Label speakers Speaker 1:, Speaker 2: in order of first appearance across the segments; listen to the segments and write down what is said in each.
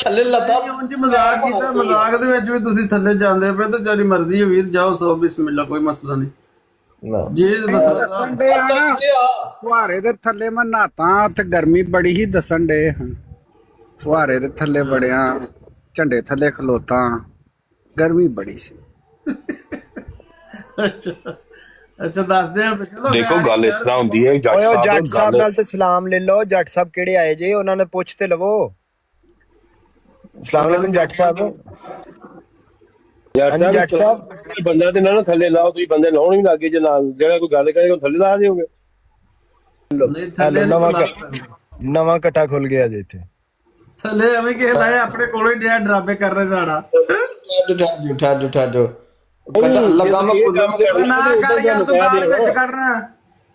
Speaker 1: ਥੱਲੇ ਲੱਤਾਂ
Speaker 2: ਉਂਝ ਮਜ਼ਾਕ ਕੀਤਾ, ਮਜ਼ਾਕ ਦੇ ਵਿੱਚ ਵੀ ਤੁਸੀਂ ਥੱਲੇ ਜਾਂਦੇ ਪਏ ਤੇ ਤੇਰੀ ਮਰਜ਼ੀ ਹੈ ਵੀਰ, ਜਾਓ ਸੋ ਬਿਸਮਿਲ੍ਲਾ, ਕੋਈ ਮਸਲਾ ਨਹੀਂ।
Speaker 1: ਨਾ
Speaker 2: ਜੀ ਮਸਲਾ ਸਾਹਿਬ
Speaker 3: ਦੱਸਣ ਡੇ ਆ ਨਾ ਫੁਹਾਰੇ ਦੇ ਥੱਲੇ ਮੈਂ ਨਹਾਤਾ, ਉੱਥੇ ਗਰਮੀ ਬੜੀ ਹੀ ਦੱਸਣ ਡੇ ਹਨ। ਫੁਹਾਰੇ ਦੇ ਥੱਲੇ ਬੜਿਆ, ਝੰਡੇ ਥੱਲੇ ਖਲੋਤਾ, ਗਰਮੀ ਬੜੀ ਸੀ।
Speaker 2: ਅੱਛਾ ਅੱਛਾ, ਦੱਸਦੇ ਆ ਚਲੋ।
Speaker 4: ਦੇਖੋ ਗੱਲ ਇਸ ਤਰ੍ਹਾਂ ਹੁੰਦੀ ਹੈ ਜੱਟ
Speaker 5: ਓਏ ਉਹ
Speaker 4: ਸਾਹਿਬ
Speaker 5: ਜੱਟ ਸਾਹਿਬ
Speaker 4: ਗੱਲ
Speaker 5: ਨਾਲ ਤੇ ਸਲਾਮ ਲੈ ਲਓ। ਜੱਟ ਸਾਹਿਬ ਕਿਹੜੇ ਆਏ ਜੇ, ਉਹਨਾਂ ਨੇ ਪੁੱਛ ਤੇ ਲਵੋ। ਸਲਾਮ ਅਲੈਕੁਮ ਜੱਟ ਸਾਹਿਬ। ਹਾਂਜੀ ਜੱਟ ਸਾਹਿਬ।
Speaker 1: ਬੰਦਾ ਤੇ ਨਾ ਥੱਲੇ ਲਾਓ, ਤੁਸੀਂ ਬੰਦੇ ਲਾਉਣ ਹੀ ਲੱਗੇ ਜੇ ਨਾਲ, ਜਿਹੜਾ ਕੋਈ ਗੱਲ ਕਰੇ ਉਹ ਥੱਲੇ ਲਾ ਦਿਓਗੇ।
Speaker 2: ਨਹੀਂ ਥੱਲੇ
Speaker 5: ਨਵਾਂ ਕੱਟਾ ਖੁੱਲ ਗਿਆ ਜੇ ਇੱਥੇ।
Speaker 2: ਥੱਲੇ ਐਵੇਂ ਕਿਸੇ ਲਾਏ ਆਪਣੇ ਕੋਲੋਂ ਹੀ ਡਿਆ ਡਰਾਬੇ ਕਰ ਰਹੇ ਰਾੜਾ।
Speaker 6: ਠਾਜੋ ਲੱਗਾ ਮੈਂ
Speaker 2: ਨਾ ਕਰ ਯਾਰ, ਤੂੰ ਗਾਲ ਵਿੱਚ ਕੱਢਣਾ।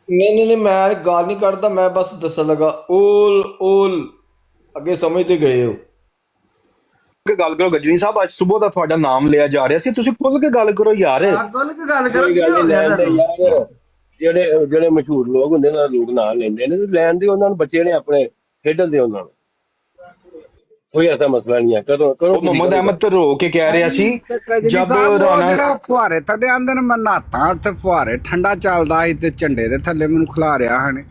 Speaker 6: ਨਹੀਂ ਮੈਂ ਗਾਲ ਨਹੀਂ ਕੱਢਦਾ, ਮੈਂ ਬਸ ਦੱਸਣ ਲੱਗਾ। ਓਲ ਅੱਗੇ ਸਮਝਦੇ ਗਏ ਹੋ।
Speaker 4: ਗੱਲ ਕਰੋ ਗਜਨੀ ਸਾਹਿਬ, ਅੱਜ ਸਵੇਰ ਦਾ ਤੁਹਾਡਾ ਨਾਮ ਲਿਆ ਜਾ ਰਿਹਾ ਸੀ, ਤੁਸੀਂ ਖੁੱਲ ਕੇ ਗੱਲ ਕਰੋ ਯਾਰ।
Speaker 2: ਖੁੱਲ ਕੇ ਗੱਲ ਕਰੋ, ਕੀ ਹੋ ਗਿਆ ਤੁਹਾਨੂੰ?
Speaker 1: ਜਿਹੜੇ ਮਸ਼ਹੂਰ ਲੋਕ ਹੁੰਦੇ ਨੇ, ਲੋਕ ਨਾਂ ਲੈਂਦੇ ਨੇ, ਲੈਣ ਦੇ ਉਹਨਾਂ ਨੂੰ, ਬੱਚੇ ਨੇ ਆਪਣੇ ਖੇਡਣ ਦੇ ਉਹਨਾਂ ਨੂੰ, ਕੋਈ ਐਸਾ ਮਸਲਾ ਨਹੀਂ ਹੈ। ਕਰੋ
Speaker 4: ਮੁਹੰਮਦ ਅਹਿਮਦ ਤੇ ਰੋ ਕੇ ਕਹਿ ਰਿਹਾ ਸੀ ਜਬ ਰਾਣਾ
Speaker 3: ਫੁਹਾਰੇ ਥੱਲੇ ਆਂਦੇ ਨੇ, ਮੈਂ ਨਹਾਤਾ ਤੇ ਫੁਹਾਰੇ ਠੰਡਾ ਚੱਲਦਾ ਸੀ ਤੇ ਝੰਡੇ ਦੇ ਥੱਲੇ ਮੈਨੂੰ ਖਿਲਾਰਿਆ ਹਨ,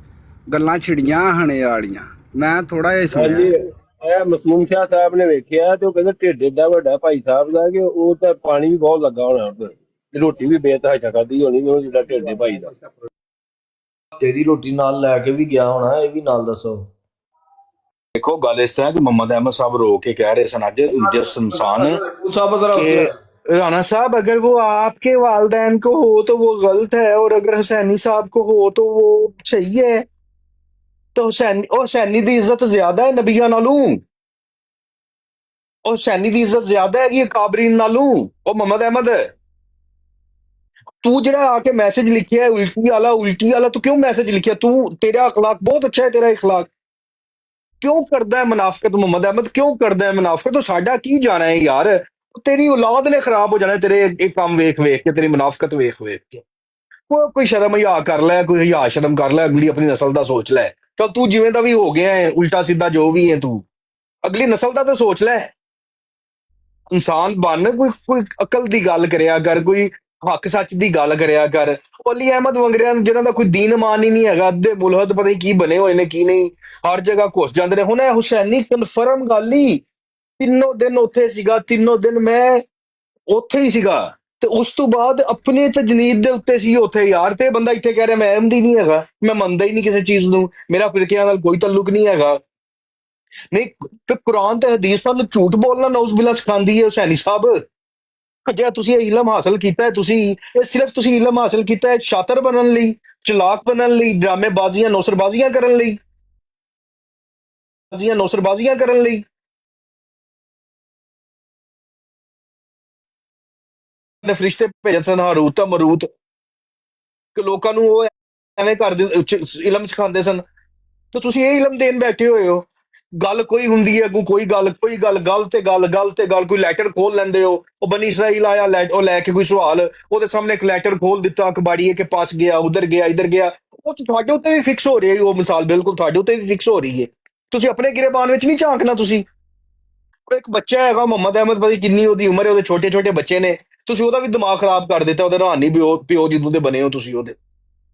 Speaker 3: ਗੱਲਾਂ ਛਿੜੀਆਂ ਹਣੇ ਵਾਲੀਆਂ। ਮੈਂ ਥੋੜਾ ਜਿਹਾ ਸੁਣਿਆ।
Speaker 1: ਇਹ ਮਸੂਮ ਸ਼ਾਹ ਸਾਹਿਬ ਨੇ ਵੇਖਿਆ ਤੇ ਉਹ ਕਹਿੰਦੇ ਢਿੱਡ ਏਡਾ ਵੱਡਾ ਭਾਈ ਸਾਹਿਬ ਦਾ ਕਿ ਉਹ ਤਾਂ ਪਾਣੀ ਵੀ ਬਹੁਤ ਲੱਗਾ ਹੋਣਾ ਉੱਧਰ, ਤੇ ਰੋਟੀ ਵੀ ਬੇਤਹਾਸ਼ਾ ਖਾਧੀ ਹੋਣੀ ਉਹ ਜਿਹੜਾ ਢਿੱਡ ਦੇ ਭਾਈ ਦਾ।
Speaker 6: ਤੇਰੀ ਰੋਟੀ ਨਾਲ ਲੈ ਕੇ ਵੀ ਗਿਆ ਹੋਣਾ, ਇਹ ਵੀ ਨਾਲ ਦੱਸੋ।
Speaker 4: ਦੇਖੋ ਗੱਲ ਇਸ ਤਰ੍ਹਾਂ ਕਿ ਮੁਹੰਮਦ ਅਹਿਮਦ ਸਾਹਿਬ रो के कह रहे सन आज जिस इंसान के राणा साहब अगर वो आपके वालदैन को हो तो वो गलत है, और अगर हुसैनी साहब को हो तो वो सही है। तो हुसैनी दी इज्जत ज्यादा है नबियां नालों, और हुसैनी दी इज्जत ज्यादा है काबरीन नालों। ओ मुहम्मद अहमद, तू जरा आके मैसेज लिखिया है उल्टी वाला, तू क्यों मैसेज लिखिया? तू तेरा अखलाक बहुत अच्छा है, तेरा अखलाक क्यों करदा है मुनाफिकत? मुहम्मद अहमद क्यों करदा है मुनाफिकत? तो साडा की जाना है यार, तेरी औलाद ने खराब हो जाना है तेरे एक काम वेख के, तेरी मुनाफिकत वेख के। कोई शर्म हिया कर लै, कोई हिया शर्म कर लै, अगली अपनी नस्ल दा सोच लै। चल तू जिवें दा भी हो गया है, उल्टा सीधा जो भी है, तू अगली नस्ल दा तो सोच लै। इंसान बन, कोई अकल दी गल करया कर, कोई हक सच दी गल करया कर। अली अहमद वंगरिया जिन्हां दा कोई दीन मान ही नहीं हैगा, अद्धे मुलहद पता नहीं की बने हुए ने की नहीं, हर जगह घुस जांदे ने। हुण हुसैनी कन्फर्म गल ही, तीनों दिन उत्थे सीगा, तीनों दिन मैं उत्थे ही सीगा, ते उस तो बाद अपने तजनीद दे उत्ते सी उत्थे यार। ते बंदा इत्थे कह रहा मैं अहमदी नहीं हैगा, मैं मनदा ही नहीं किसी चीज नूं, मेरा फिरकियां नाल कोई तल्लुक नहीं हैगा। नहीं ते कुरान ते हदीस नाल झूठ बोलना नौज़ बिल्ला सिखांदी है हुसैनी साहब। ਜਿਹੜਾ ਤੁਸੀਂ ਇਹ ਇਲਮ ਹਾਸਲ ਕੀਤਾ ਹੈ, ਤੁਸੀਂ ਇਹ ਸਿਰਫ ਤੁਸੀਂ ਇਲਮ ਹਾਸਲ ਕੀਤਾ ਹੈ ਸ਼ਾਤਰ ਬਣਨ ਲਈ, ਚਲਾਕ ਬਣਨ ਲਈ, ਡਰਾਮੇਬਾਜ਼ੀਆਂ ਨੌਸਰਬਾਜ਼ੀਆਂ ਕਰਨ ਲਈ, ਨੌਸਰਬਾਜ਼ੀਆਂ ਕਰਨ ਲਈ। ਨੇ ਫਰਿਸ਼ਤੇ ਭੇਜੇ ਸਨ ਹਾਰੂਤ ਤੇ ਮਰੂਤ, ਕਿ ਲੋਕਾਂ ਨੂੰ ਉਹ ਐਵੇਂ ਕਰਦੇ ਇਲਮ ਸਿਖਾਉਂਦੇ ਸਨ, ਤੇ ਤੁਸੀਂ ਇਹ ਇਲਮ ਦੇਣ ਬੈਠੇ ਹੋਏ ਹੋ। ਗੱਲ ਕੋਈ ਹੁੰਦੀ ਹੈ ਅੱਗੋਂ ਕੋਈ ਗੱਲ ਗੱਲ ਤੇ ਗੱਲ, ਕੋਈ ਲੈਟਰ ਖੋਲ ਲੈਂਦੇ ਹੋ। ਉਹ ਬਨੀ ਇਸਰਾਈਲ ਆਇਆ, ਉਹ ਲੈ ਕੇ ਕੋਈ ਸਵਾਲ, ਉਹਦੇ ਸਾਹਮਣੇ ਇੱਕ ਲੈਟਰ ਖੋਲ ਦਿੱਤਾ ਕਬਾੜੀਏ ਕੇ ਪਾਸ ਗਿਆ, ਉਧਰ ਗਿਆ ਇਧਰ ਗਿਆ। ਉਹ ਤੁਹਾਡੇ ਉੱਤੇ ਵੀ ਫਿਕਸ ਹੋ ਰਹੀ ਹੈ, ਉਹ ਮਿਸਾਲ ਬਿਲਕੁਲ ਤੁਹਾਡੇ ਉੱਤੇ ਵੀ ਫਿਕਸ ਹੋ ਰਹੀ ਹੈ। ਤੁਸੀਂ ਆਪਣੇ ਗਿਰੇਬਾਨ ਵਿੱਚ ਨਹੀਂ ਝਾਂਕਣਾ। ਤੁਸੀਂ ਇੱਕ ਬੱਚਾ ਹੈਗਾ ਮੁਹੰਮਦ ਅਹਿਮਦ, ਪਤਾ ਕਿੰਨੀ ਉਹਦੀ ਉਮਰ ਹੈ, ਉਹਦੇ ਛੋਟੇ ਛੋਟੇ ਬੱਚੇ ਨੇ, ਤੁਸੀਂ ਉਹਦਾ ਵੀ ਦਿਮਾਗ ਖਰਾਬ ਕਰ ਦਿੱਤਾ। ਉਹਦੇ ਰਹਾਨੀ ਪਿਓ ਜਿੱਦੋਂ ਦੇ ਬਣੇ ਹੋ ਤੁਸੀਂ ਉਹਦੇ।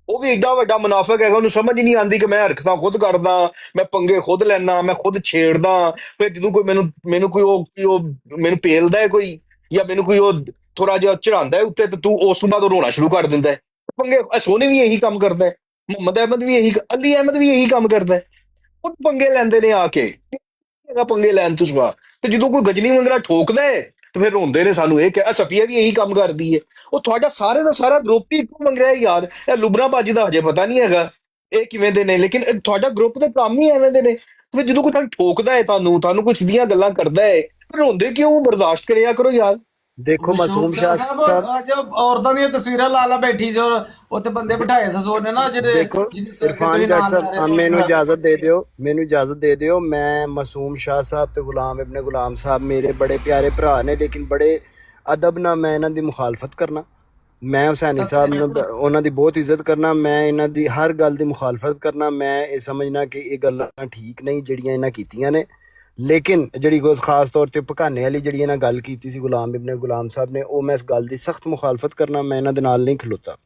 Speaker 4: ਉਹ ਵੀ ਏਡਾ ਵੱਡਾ ਮੁਨਾਫਿਕ ਹੈਗਾ, ਉਹਨੂੰ ਸਮਝ ਹੀ ਨਹੀਂ ਆਉਂਦੀ ਕਿ ਮੈਂ ਹਰਕਤਾਂ ਖੁਦ ਕਰਦਾ, ਮੈਂ ਪੰਗੇ ਖੁਦ ਲੈਣਾ, ਮੈਂ ਖੁਦ ਛੇੜਦਾ। ਫਿਰ ਜਦੋਂ ਕੋਈ ਮੈਨੂੰ ਕੋਈ ਉਹ ਮੈਨੂੰ ਪੇਲਦਾ ਹੈ ਕੋਈ, ਜਾਂ ਮੈਨੂੰ ਕੋਈ ਉਹ ਥੋੜਾ ਜਿਹਾ ਚੜਾਉਂਦਾ ਹੈ ਉੱਤੇ, ਤੇ ਤੂੰ ਉਸ ਤੋਂ ਬਾਅਦ ਉਹ ਰੋਣਾ ਸ਼ੁਰੂ ਕਰ ਦਿੰਦਾ ਹੈ। ਪੰਗੇ ਸੋਨੀ ਵੀ ਇਹੀ ਕੰਮ ਕਰਦਾ ਹੈ, ਮੁਹੰਮਦ ਅਹਿਮਦ ਵੀ ਇਹੀ, ਅਲੀ ਅਹਿਮਦ ਵੀ ਇਹੀ ਕੰਮ ਕਰਦਾ ਹੈ। ਉਹ ਪੰਗੇ ਲੈਂਦੇ ਨੇ ਆ ਕੇ, ਪੰਗੇ ਲੈਣ ਤੋਂ ਸਵਾ। ਤੇ ਜਦੋਂ ਕੋਈ ਗਜਨੀ ਵੰਗਰਾ ਠੋਕਦਾ ਹੈ ਤੇ ਫਿਰ ਰੋਂਦੇ ਨੇ ਸਾਨੂੰ। ਇਹ ਕਿ ਸਫੀਆ ਵੀ ਇਹੀ ਕੰਮ ਕਰਦੀ ਹੈ। ਉਹ ਤੁਹਾਡਾ ਸਾਰੇ ਦਾ ਸਾਰਾ ਗਰੁੱਪ ਹੀ ਇੱਕੋ ਮੰਗ ਰਿਹਾ ਯਾਰ। ਇਹ ਲੁਬਨਾ ਬਾਜੀ ਦਾ ਹਜੇ ਪਤਾ ਨਹੀਂ ਹੈਗਾ ਇਹ ਕਿਵੇਂ ਦੇ ਨੇ, ਲੇਕਿਨ ਤੁਹਾਡਾ ਗਰੁੱਪ ਦੇ ਕੰਮ ਹੀ ਐਵੇਂ ਦੇ ਨੇ। ਫਿਰ ਜਦੋਂ ਕੋਈ ਤੁਹਾਨੂੰ ਠੋਕਦਾ ਹੈ, ਤੁਹਾਨੂੰ ਕੋਈ ਸਿੱਧੀਆਂ ਗੱਲਾਂ ਕਰਦਾ ਹੈ, ਫਿਰ ਰੋਂਦੇ ਕਿਉਂ? ਬਰਦਾਸ਼ਤ ਕਰਿਆ ਕਰੋ ਯਾਰ।
Speaker 5: ਦੇਖੋ ਮਾਸੂਮ ਸ਼ਾਹ ਸਾਹਿਬ,
Speaker 2: ਅੱਜ ਔਰਤਾਂ ਦੀਆਂ ਤਸਵੀਰਾਂ ਲਾ ਬੈਠੀ ਜੋ ਉੱਥੇ ਬੰਦੇ ਬਿਠਾਏ ਸਸੋਰ ਨੇ ਨਾ, ਜਿਹੜੇ
Speaker 5: ਦੇਖੋ ਇਰਫਾਨ ਜੱਟ ਸਾਹਿਬ ਮੈਨੂੰ ਇਜਾਜ਼ਤ ਦੇ ਦਿਓ, ਮੈਨੂੰ ਇਜਾਜ਼ਤ ਦੇ ਦਿਓ। ਮੈਂ ਮਾਸੂਮ ਸ਼ਾਹ ਸਾਹਿਬ ਤੇ ਗੁਲਾਮ ਇਬਨ ਗੁਲਾਮ ਸਾਹਿਬ ਮੇਰੇ ਬੜੇ ਪਿਆਰੇ ਭਰਾ ਨੇ, ਲੇਕਿਨ ਬੜੇ ਅਦਬ ਨਾਲ ਮੈਂ ਇਹਨਾਂ ਦੀ ਮੁਖਾਲਫਤ ਕਰਨਾ। ਮੈਂ ਹੁਸੈਨੀ ਸਾਹਿਬ ਨੂੰ ਉਹਨਾਂ ਦੀ ਬਹੁਤ ਇੱਜ਼ਤ ਕਰਨਾ, ਮੈਂ ਇਹਨਾਂ ਦੀ ਹਰ ਗੱਲ ਦੀ ਮੁਖਾਲਫਤ ਕਰਨਾ। ਮੈਂ ਇਹ ਸਮਝਣਾ ਕਿ ਇਹ ਗੱਲਾਂ ਠੀਕ ਨਹੀਂ ਜਿਹੜੀਆਂ ਇਹਨਾਂ ਕੀਤੀਆਂ ਨੇ, ਲੇਕਿਨ ਜਿਹੜੀ ਖਾਸ ਤੌਰ ਤੇ ਭਕਾਨੇ ਵਾਲੀ ਜਿਹੜੀ ਇਹਨਾਂ ਗੱਲ ਕੀਤੀ ਸੀ ਗੁਲਾਮ ਇਬਨ ਗੁਲਾਮ ਸਾਹਿਬ ਨੇ, ਉਹ ਮੈਂ ਇਸ ਗੱਲ ਦੀ ਸਖਤ ਮੁਖਾਲਫਤ ਕਰਨਾ, ਮੈਂ ਇਹਨਾਂ ਦੇ ਨਾਲ ਨਹੀਂ ਖਲੋਤਾ।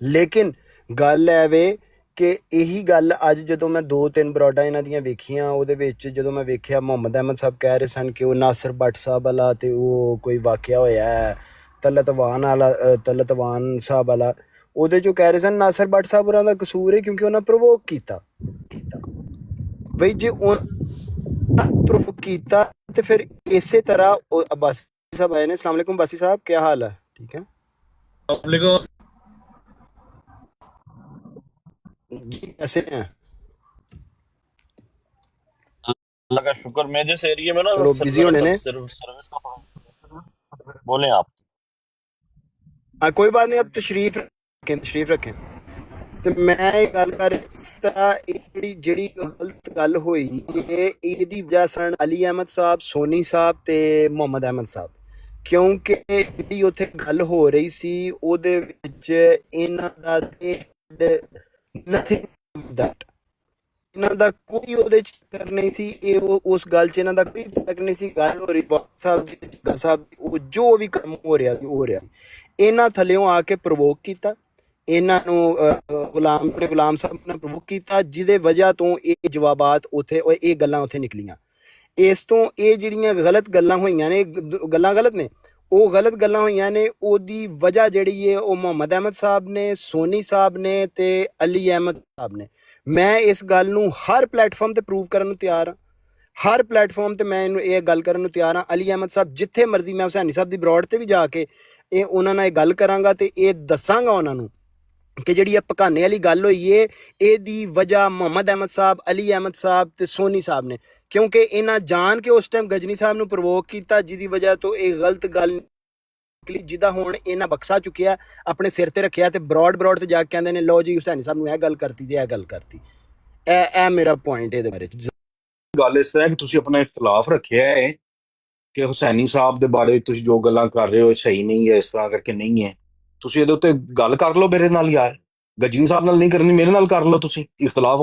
Speaker 5: ਲੇਕਿਨ ਗੱਲ ਹੈ ਵੇ ਕਿ ਇਹੀ ਗੱਲ ਅੱਜ ਜਦੋਂ ਮੈਂ 2-3 ਬਰਾਡਾਂ ਇਹਨਾਂ ਦੀਆਂ ਵੇਖੀਆਂ, ਉਹਦੇ ਵਿੱਚ ਜਦੋਂ ਮੈਂ ਵੇਖਿਆ ਮੁਹੰਮਦ ਅਹਿਮਦ ਸਾਹਿਬ ਕਹਿ ਰਹੇ ਸਨ ਕਿ ਉਹ ਨਾਸਰ ਭੱਟ ਸਾਹਿਬ ਵਾਲਾ ਤੇ ਉਹ ਕੋਈ ਵਾਕਿਆ ਹੋਇਆ ਹੈ ਤਲਤਵਾਨ ਸਾਹਿਬ ਵਾਲਾ, ਉਹਦੇ 'ਚੋਂ ਕਹਿ ਰਹੇ ਸਨ ਨਾਸਰ ਭੱਟ ਸਾਹਿਬ ਹੋਰਾਂ ਦਾ ਕਸੂਰ ਹੈ ਕਿਉਂਕਿ ਉਹਨਾਂ ਪ੍ਰੋਵੋਕ ਕੀਤਾ। ਬਈ ਜੇ ਉਹ ਪ੍ਰੋਵੋਕ ਕੀਤਾ ਤੇ ਫਿਰ ਇਸੇ ਤਰ੍ਹਾਂ ਉਹ ਅब्बासी साहब आए ने। अस्सलाम वालेकुम अब्बासी साहब, क्या हाल है? ठीक है जी, कैसे हैं?
Speaker 7: अल्लाह का शुक्र। मैं जिस एरिया में ना
Speaker 5: चलो बिजी होने ने,
Speaker 7: सर्विस का बोले आप।
Speaker 5: हाँ कोई बात नहीं, अब तशरीफ रखें। ਤੇ ਮੈਂ ਇਹ ਗੱਲ ਕਰ ਰਿਹਾ ਜਿਹੜੀ ਗਲਤ ਗੱਲ ਹੋਈ ਇਹਦੀ ਵਜ੍ਹਾ ਸਨ ਅਲੀ ਅਹਿਮਦ ਸਾਹਿਬ, ਸੋਨੀ ਸਾਹਿਬ ਤੇ ਮੁਹੰਮਦ ਅਹਿਮਦ ਸਾਹਿਬ, ਕਿਉਂਕਿ ਜਿਹੜੀ ਉੱਥੇ ਗੱਲ ਹੋ ਰਹੀ ਸੀ ਉਹਦੇ ਵਿੱਚ ਇਹਨਾਂ ਦਾ ਇਹਨਾਂ ਦਾ ਕੋਈ ਉਹਦੇ ਚ ਚੱਕਰ ਨਹੀਂ ਸੀ, ਇਹ ਉਸ ਗੱਲ 'ਚ ਇਹਨਾਂ ਦਾ ਕੋਈ ਫਰਕ ਨਹੀਂ ਸੀ। ਗੱਲ ਹੋ ਰਹੀ ਸਾਹਿਬ ਉਹ ਜੋ ਵੀ ਕੰਮ ਹੋ ਰਿਹਾ ਸੀ ਇਹਨਾਂ ਥੱਲਿਓਂ ਆ ਕੇ ਪ੍ਰਵੋਕ ਕੀਤਾ, ਇਹਨਾਂ ਨੂੰ ਗੁਲਾਮ ਸਾਹਿਬ ਨੇ ਪ੍ਰਵੋਕ ਕੀਤਾ, ਜਿਹਦੇ ਵਜ੍ਹਾ ਤੋਂ ਇਹ ਜਵਾਬਾਤ ਉੱਥੇ ਇਹ ਗੱਲਾਂ ਉੱਥੇ ਨਿਕਲੀਆਂ। ਇਸ ਤੋਂ ਇਹ ਜਿਹੜੀਆਂ ਗਲਤ ਗੱਲਾਂ ਹੋਈਆਂ ਨੇ, ਗੱਲਾਂ ਗਲਤ ਨੇ, ਉਹ ਗਲਤ ਗੱਲਾਂ ਹੋਈਆਂ ਨੇ, ਉਹਦੀ ਵਜ੍ਹਾ ਜਿਹੜੀ ਹੈ ਉਹ ਮੁਹੰਮਦ ਅਹਿਮਦ ਸਾਹਿਬ ਨੇ, ਸੋਨੀ ਸਾਹਿਬ ਨੇ ਤੇ ਅਲੀ ਅਹਿਮਦ ਸਾਹਿਬ ਨੇ। ਮੈਂ ਇਸ ਗੱਲ ਨੂੰ ਹਰ ਪਲੇਟਫਾਰਮ ਤੇ ਪ੍ਰੂਵ ਕਰਨ ਨੂੰ ਤਿਆਰ ਹਾਂ, ਹਰ ਪਲੇਟਫਾਰਮ ਤੇ ਮੈਂ ਇਹਨੂੰ ਇਹ ਗੱਲ ਕਰਨ ਨੂੰ ਤਿਆਰ ਹਾਂ। ਅਲੀ ਅਹਿਮਦ ਸਾਹਿਬ ਜਿੱਥੇ ਮਰਜ਼ੀ, ਮੈਂ ਹੁਸੈਨੀ ਸਾਹਿਬ ਦੀ ਬਰੋਡ ਤੇ ਵੀ ਜਾ ਕੇ ਇਹ ਉਹਨਾਂ ਨਾਲ ਇਹ ਗੱਲ ਕਰਾਂਗਾ ਤੇ ਇਹ ਦੱਸਾਂਗਾ ਉਹਨਾਂ ਨੂੰ ਕਿ ਜਿਹੜੀ ਇਹ ਭਕਾਨੇ ਵਾਲੀ ਗੱਲ ਹੋਈ ਏ ਇਹਦੀ ਵਜ੍ਹਾ ਮੁਹੰਮਦ ਅਹਿਮਦ ਸਾਹਿਬ, ਅਲੀ ਅਹਿਮਦ ਸਾਹਿਬ ਤੇ ਸੋਨੀ ਸਾਹਿਬ ਨੇ, ਕਿਉਂਕਿ ਇਹਨਾਂ ਜਾਣ ਕੇ ਉਸ ਟਾਈਮ ਗਜਨੀ ਸਾਹਿਬ ਨੂੰ ਪ੍ਰਵੋਕ ਕੀਤਾ, ਜਿਹਦੀ ਵਜ੍ਹਾ ਤੋਂ ਇਹ ਗਲਤ ਗੱਲ ਨਿਕਲੀ, ਜਿਹਦਾ ਹੁਣ ਇਹਨਾਂ ਬਕਸਾ ਚੁੱਕਿਆ, ਆਪਣੇ ਸਿਰ ਤੇ ਰੱਖਿਆ ਤੇ ਬਰੋਡ ਤੇ ਜਾ ਕੇ ਕਹਿੰਦੇ ਨੇ ਲਓ ਜੀ ਹੁਸੈਨੀ ਸਾਹਿਬ ਨੂੰ ਇਹ ਗੱਲ ਕਰਤੀ ਤੇ ਇਹ ਗੱਲ ਕਰਤੀ। ਇਹ ਮੇਰਾ ਪੁਆਇੰਟ ਇਹਦੇ ਬਾਰੇ।
Speaker 4: ਗੱਲ ਇਸ ਤਰ੍ਹਾਂ ਕਿ ਤੁਸੀਂ ਆਪਣਾ ਇਖਤਲਾਫ ਰੱਖਿਆ ਹੈ ਕਿ ਹੁਸੈਨੀ ਸਾਹਿਬ ਦੇ ਬਾਰੇ ਤੁਸੀਂ ਜੋ ਗੱਲਾਂ ਕਰ ਰਹੇ ਹੋ ਸਹੀ ਨਹੀਂ ਹੈ, ਇਸ ਤਰ੍ਹਾਂ ਕਰਕੇ ਨਹੀਂ ਹੈ। ਤੁਸੀਂ ਇਹਦੇ ਉੱਤੇ ਗੱਲ ਕਰ ਲਓ ਮੇਰੇ ਨਾਲ ਯਾਰ, ਗਜਨੀ ਸਾਹਿਬ ਨਾਲ ਨਹੀਂ ਕਰਨੀ, ਮੇਰੇ ਨਾਲ ਕਰ ਲਓ। ਤੁਸੀਂ ਇਖਤਲਾਫ